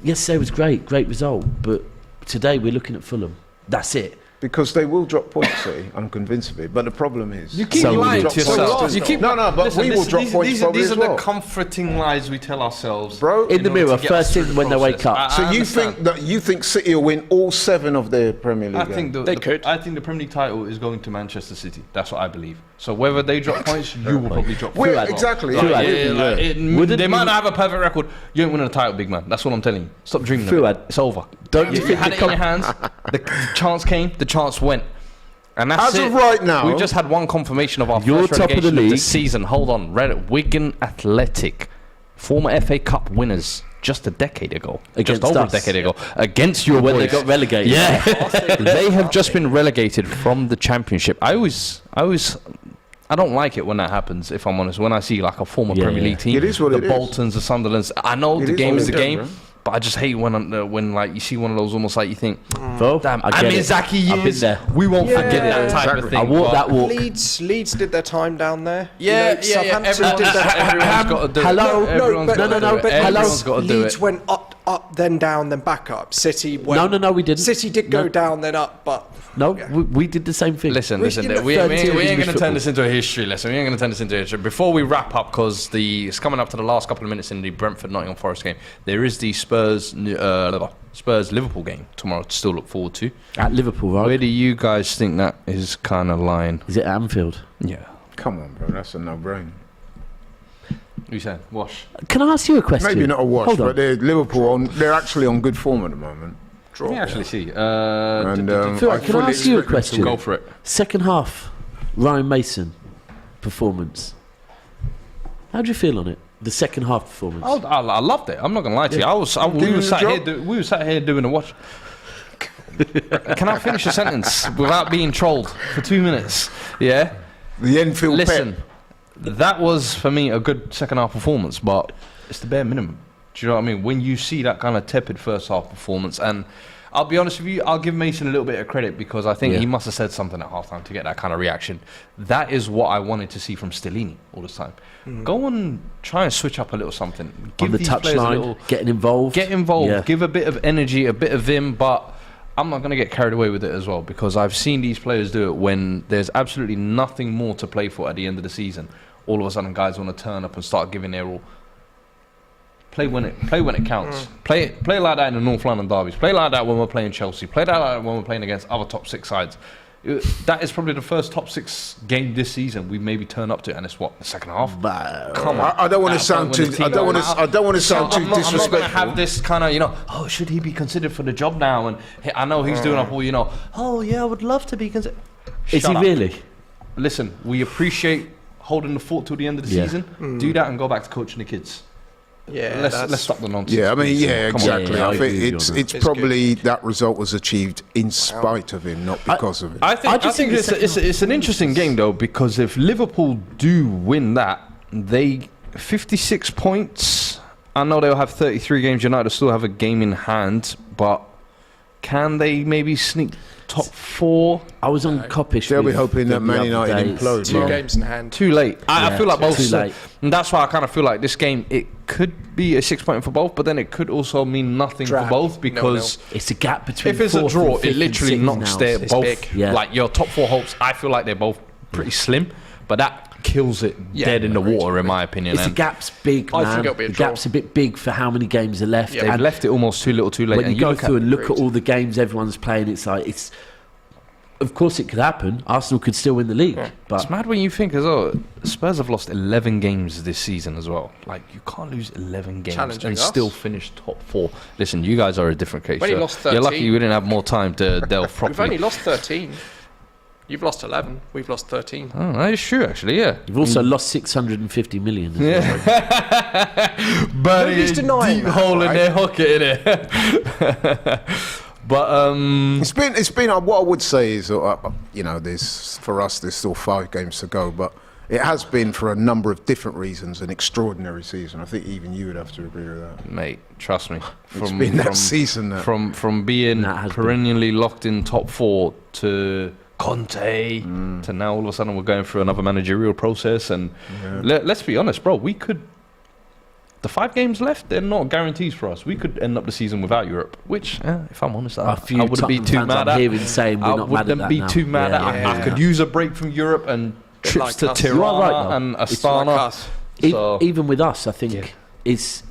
yesterday was great result. But today we're looking at Fulham. That's it. Because they will drop points, City. I'm convinced of it. But the problem is... You keep So lying drop to yourself. points. You keep, No, but we will drop points probably These as are well. the comforting lies we tell ourselves. Bro, In the order mirror, to get first us through thing the when they wake process. up. So I you understand. think City will win all 7 of their Premier League I think games? I think the Premier League title is going to Manchester City. That's what I believe. So whether they drop points, you will probably drop Well, points. exactly. Like, Yeah. Wouldn't they might you- not have a perfect record. You ain't winning a title, big man. That's what I'm telling you. Stop dreaming of Fuad, it. It's over. don't you You think had the it in your hands. The chance came. The chance went. And that's As it. of right now- we've just had one confirmation of our You're first top of the relegation of the league. season. Hold on, Wigan Athletic, former FA Cup winners, just a decade ago, Against just over us. a decade ago, against your When they boys. got relegated. Yeah, they have just been relegated from the Championship. I don't like it when that happens. If I'm honest, when I see like a former Yeah, Premier yeah. League team, It is what the it is. Boltons, the Sunderlands. I know It the is game what is the it is, game, bro. but I just hate when like you see one of those almost like you think, Bro, damn, I I get mean, it. Zaki I've been years, there. we won't forget that type exactly. of thing. I walked but- that walk. Leeds did their time down there. Yeah, Southampton Everyone's, did their everyone's got to do Hello? it. Everyone's but- got to no, do it. but Everyone's got to do Leeds it. went up, then down, then back up. City went... No, we didn't. City did go No. down, then up, but... No, we did the same thing. Listen, you know, we third ain't tier going to English turn this into a history lesson. We ain't going to turn this into a history. Before we wrap up, because it's coming up to the last couple of minutes in the Brentford Nottingham Forest game, there is the Spurs Liverpool game tomorrow to still look forward to. At Liverpool, right? Where do you guys think that is kind of lying? Is it at Anfield? Yeah. Come on, bro. That's a no-brainer. You said wash. Can I ask you a question? Maybe not a wash, Hold on. but they're actually on good form at the moment. Let me actually see. And Phil, I can I fully ask you a expect them to question? Go for it. Second half, Ryan Mason performance. How do you feel on it? The second half performance. I loved it. I'm not gonna lie to you. We Doing were the sat job. here. We were sat here doing a watch. Can I finish a sentence without being trolled for 2 minutes? Yeah. The Enfield Listen, Pep. that was for me a good second half performance, but it's the bare minimum. Do you know what I mean? When you see that kind of tepid first half performance, and I'll be honest with you, I'll give Mason a little bit of credit because I think he must have said something at halftime to get that kind of reaction. That is what I wanted to see from Stellini all this time. Go and try and switch up a little something. Give on the these players a touchline, little, getting involved. get involved, Yeah. give a bit of energy, a bit of vim, but I'm not going to get carried away with it as well because I've seen these players do it when there's absolutely nothing more to play for at the end of the season. All of a sudden, guys want to turn up and start giving their all. Play when it counts. Play like that in the North London derbies. Play like that when we're playing Chelsea. Play like that when we're playing against other top 6 sides. That is probably the first top 6 game this season we maybe turn up to, and it's what, the second half. Come on, I don't want to sound too. I don't want to sound too disrespectful. I'm not going to have this kind of, oh, should he be considered for the job now? And I know he's doing up all, oh yeah, I would love to be considered. Is he really? Listen, we appreciate holding the fort till the end of the season. Do that and go back to coaching the kids. Yeah, let's stop the nonsense. Yeah, I mean, Come exactly. on. I think it's probably good. that result was achieved in spite of him, not because of him. I think it's an interesting game though, because if Liverpool do win that, 56 points. I know they'll have 33 games. United still have a game in hand, but can they maybe sneak top 4? I was on Coppish. They'll be hoping that Man United implode. 2 games in hand. Too late. I feel like both. Too late. And that's why I kind of feel like this game, it could be a 6-point for both, but then it could also mean nothing for both, because it's a gap between. if it's a draw, it literally knocks their both. big. Yeah. Like your top 4 hopes, I feel like they're both pretty slim, but that kills it dead in the water, in my opinion. It's the gap's big, man. I think it'll be a the draw. gap's a bit big for how many games are left. They've left it almost too little, too late. When and you go look through and look at Agreed. all the games everyone's playing, it's like of course it could happen. Arsenal could still win the league, but it's mad when you think as well. Spurs have lost 11 games this season as well. Like, you can't lose 11 games Challenging and us. still finish top 4. Listen, you guys are a different case. We've only lost 13. You're lucky we didn't have more time to delve properly. We've only lost 13. You've lost 11. We've lost 13. Oh, that is true, actually. Yeah. you've also lost 650 million. As well. But Nobody's denying that, hole in right? their pocket, innit? But It's been. What I would say is, there's for us. There's still 5 games to go, but it has been, for a number of different reasons, an extraordinary season. I think even you would have to agree with that. mate, trust me. It's been that season. That. From being That has perennially locked in top 4 to Conte to now all of a sudden we're going through another managerial process, and let's be honest, bro, we could. The 5 games left, they're not guarantees for us. We could end up the season without Europe, which, if I'm honest, I wouldn't be too mad at. Hearing saying we're not mad at that now. Too mad at. Yeah. I could use a break from Europe and trips like to us. Tirana You are right, though. and It's like Astana. us. So- Even with us, I think it's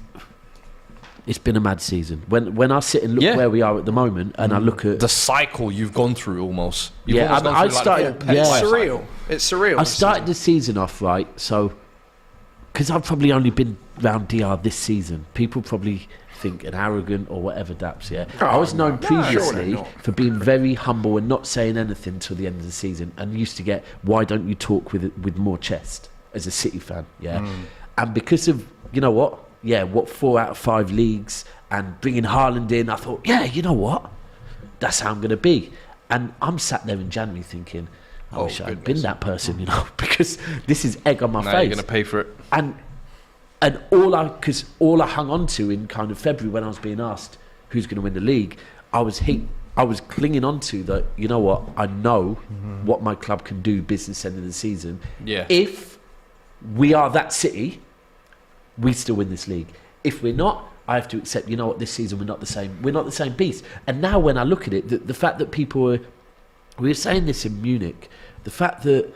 been a mad season. When I sit and look where we are at the moment, and I look at the cycle you've gone through almost. You've Yeah, almost gone I through, started- the whole yeah. It's life cycle. surreal. It's surreal. I started the season off right, so because I've probably only been round DR this season, people probably think an arrogant or whatever, Daps. Yeah, I was known previously not. for being very humble and not saying anything till the end of the season, and used to get, "Why don't you talk with more chest?" as a City fan. Yeah, and because of what 4 out of 5 leagues and bringing Haaland in, I thought, you know what, that's how I'm going to be. And I'm sat there in January thinking, I wish I'd been that person, because this is egg on my Now face. you're going to pay for it. And all I hung on to in kind of February when I was being asked who's going to win the league, I was clinging on to that. You know what? I know what my club can do business end of the season. Yeah. If we are that City, we still win this league. If we're not, I have to accept. You know what? This season we're not the same. We're not the same beast. And now when I look at it, the fact that we were saying this in Munich, the fact that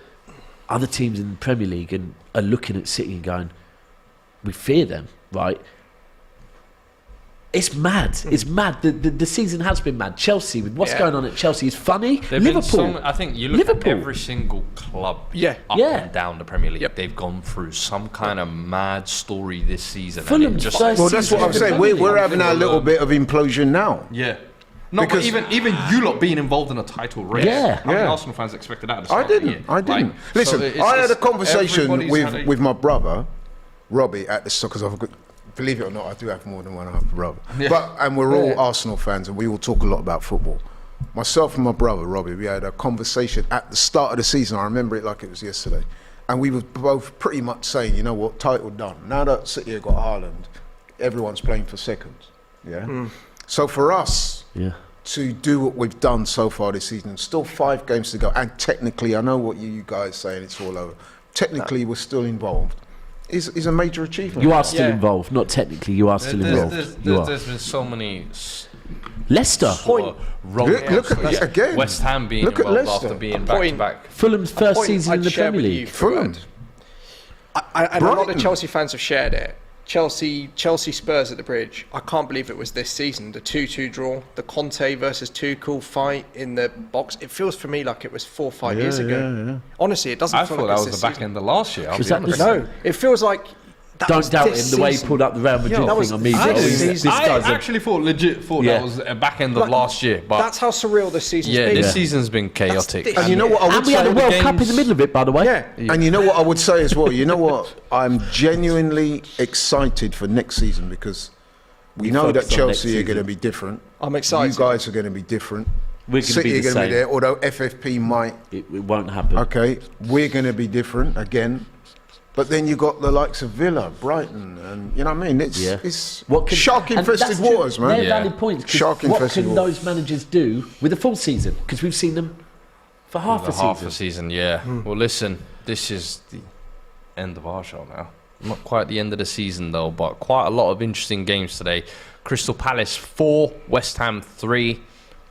other teams in the Premier League are looking at City and going, we fear them, right? It's mad. It's mad. The season has been mad. Chelsea, with what's going on at Chelsea, is funny. Liverpool. I think you look at every single club up and down the Premier League. They've gone through some kind of mad story this season. Fulham and Well, that's what I'm saying. We're having our little bit of implosion now. Yeah. No, Because- but even you lot being involved in a title race. Yeah. How many Yeah. Arsenal fans expected that at the start I of the year? didn't. Like, Listen, so I had a it's- conversation everybody's had a- with my brother, Robbie, at the because I've got. Believe it or not, I do have more than one half brother. And we're all Arsenal fans, and we all talk a lot about football. Myself and my brother Robbie, we had a conversation at the start of the season. I remember it like it was yesterday, and we were both pretty much saying, you know what, title done. Now that City have got Haaland, everyone's playing for second. Yeah. So for us, to do what we've done so far this season, still 5 games to go, and technically, I know what you guys saying, it's all over. Technically, we're still involved. Is a major achievement. You are still involved, not technically. You are still involved. There's been so many. Leicester, Look at again. West Ham being Look at involved Leicester. after being back to back. Fulham's first season in the Premier League. Fulham. And a lot of Chelsea fans have shared it. Chelsea Spurs at the Bridge. I can't believe it was this season. The 2-2 draw, the Conte versus Tuchel fight in the box. It feels for me like it was 4 or 5 years ago. Honestly, it doesn't I feel thought like that it's was the this back end of last year. No, it feels like Don't doubt him, the way he pulled up the Real Madrid thing on me. I actually thought that was a back end of last year. But that's how surreal this season's been. this season's been chaotic. And you know what I would And we say? had a World Cup in the middle of it, by the way. Yeah. And you know what I would say as well? You know what? I'm genuinely excited for next season because we know that focus on next Chelsea are going to season. be different. I'm excited. You guys are going to be different. We're going to City be are the going to be same. there, although FFP might. It won't happen. Okay, we're going to be different again. But then you got the likes of Villa, Brighton, and you know what I mean? It's shark-infested and that's waters, true. man. They're valid points. 'Cause what can those managers do with a full season? Because we've seen them for half a season. Well, listen, this is the end of our show now. Not quite the end of the season though, but quite a lot of interesting games today. Crystal Palace 4, West Ham 3,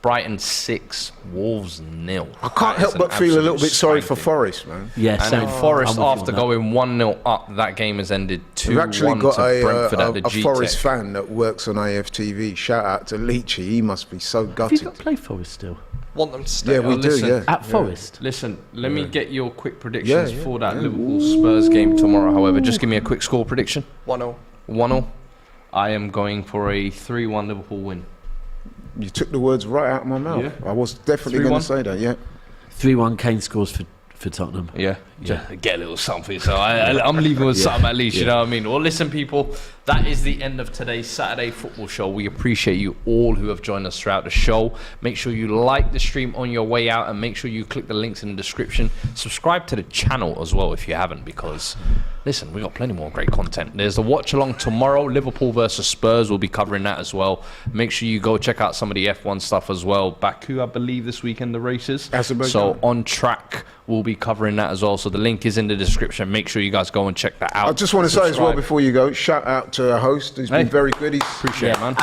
Brighton 6, Wolves 0. I can't help but feel a little bit sorry for Forest, man. Yeah, and same. Forest, I'm with you after on that. going 1-0 up, that game has ended 2-1 We've actually got to Brentford at the a G-Tech. Forest fan that works on AFTV. Shout out to Leachy. He must be so Have you gutted. got to play Forest still? Want them to stay. Yeah, we do, listen, yeah. At Forest? Listen, let me get your quick predictions Yeah, for that Liverpool Spurs game tomorrow. However, just give me a quick score prediction. 1-0. 1-0. I am going for a 3-1 Liverpool win. You took the words right out of my mouth. Yeah. I was definitely going to say that, yeah. 3-1 Kane scores for Tottenham. Yeah. Get a little something. So I'm leaving with something at least, you know what I mean? Well, listen, people, that is the end of today's Saturday football show. We appreciate you all who have joined us throughout the show. Make sure you like the stream on your way out and make sure you click the links in the description. Subscribe to the channel as well if you haven't, because listen, we got plenty more great content. There's the watch along tomorrow, Liverpool versus Spurs. We'll be covering that as well. Make sure you go check out some of the F1 stuff as well. Baku, I believe, this weekend, the races. So On Track, we'll be covering that as well. So the link is in the description. Make sure you guys go and check that out. I just want to say as well before you go, shout out to our host. He's been very good. Appreciate it, man.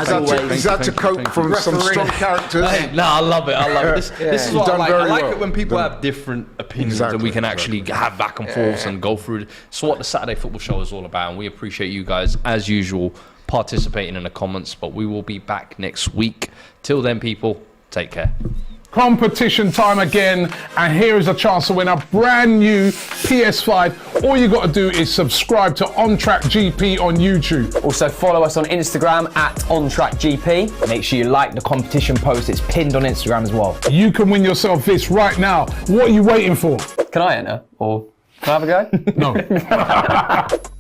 He's had to cope from some strong characters. No, I love it. This is what I like. I like it when people have different opinions and we can actually have back and forth and go through it. So what the Saturday Football Show is all about, and we appreciate you guys, as usual, participating in the comments, but we will be back next week. Till then, people, take care. Competition time again, and here is a chance to win a brand new PS5. All you got to do is subscribe to On Track GP on YouTube. Also follow us on Instagram at OnTrackGP. Make sure you like the competition post. It's pinned on Instagram as well. You can win yourself this right now. What are you waiting for? Can I enter? Or can I have a go? No.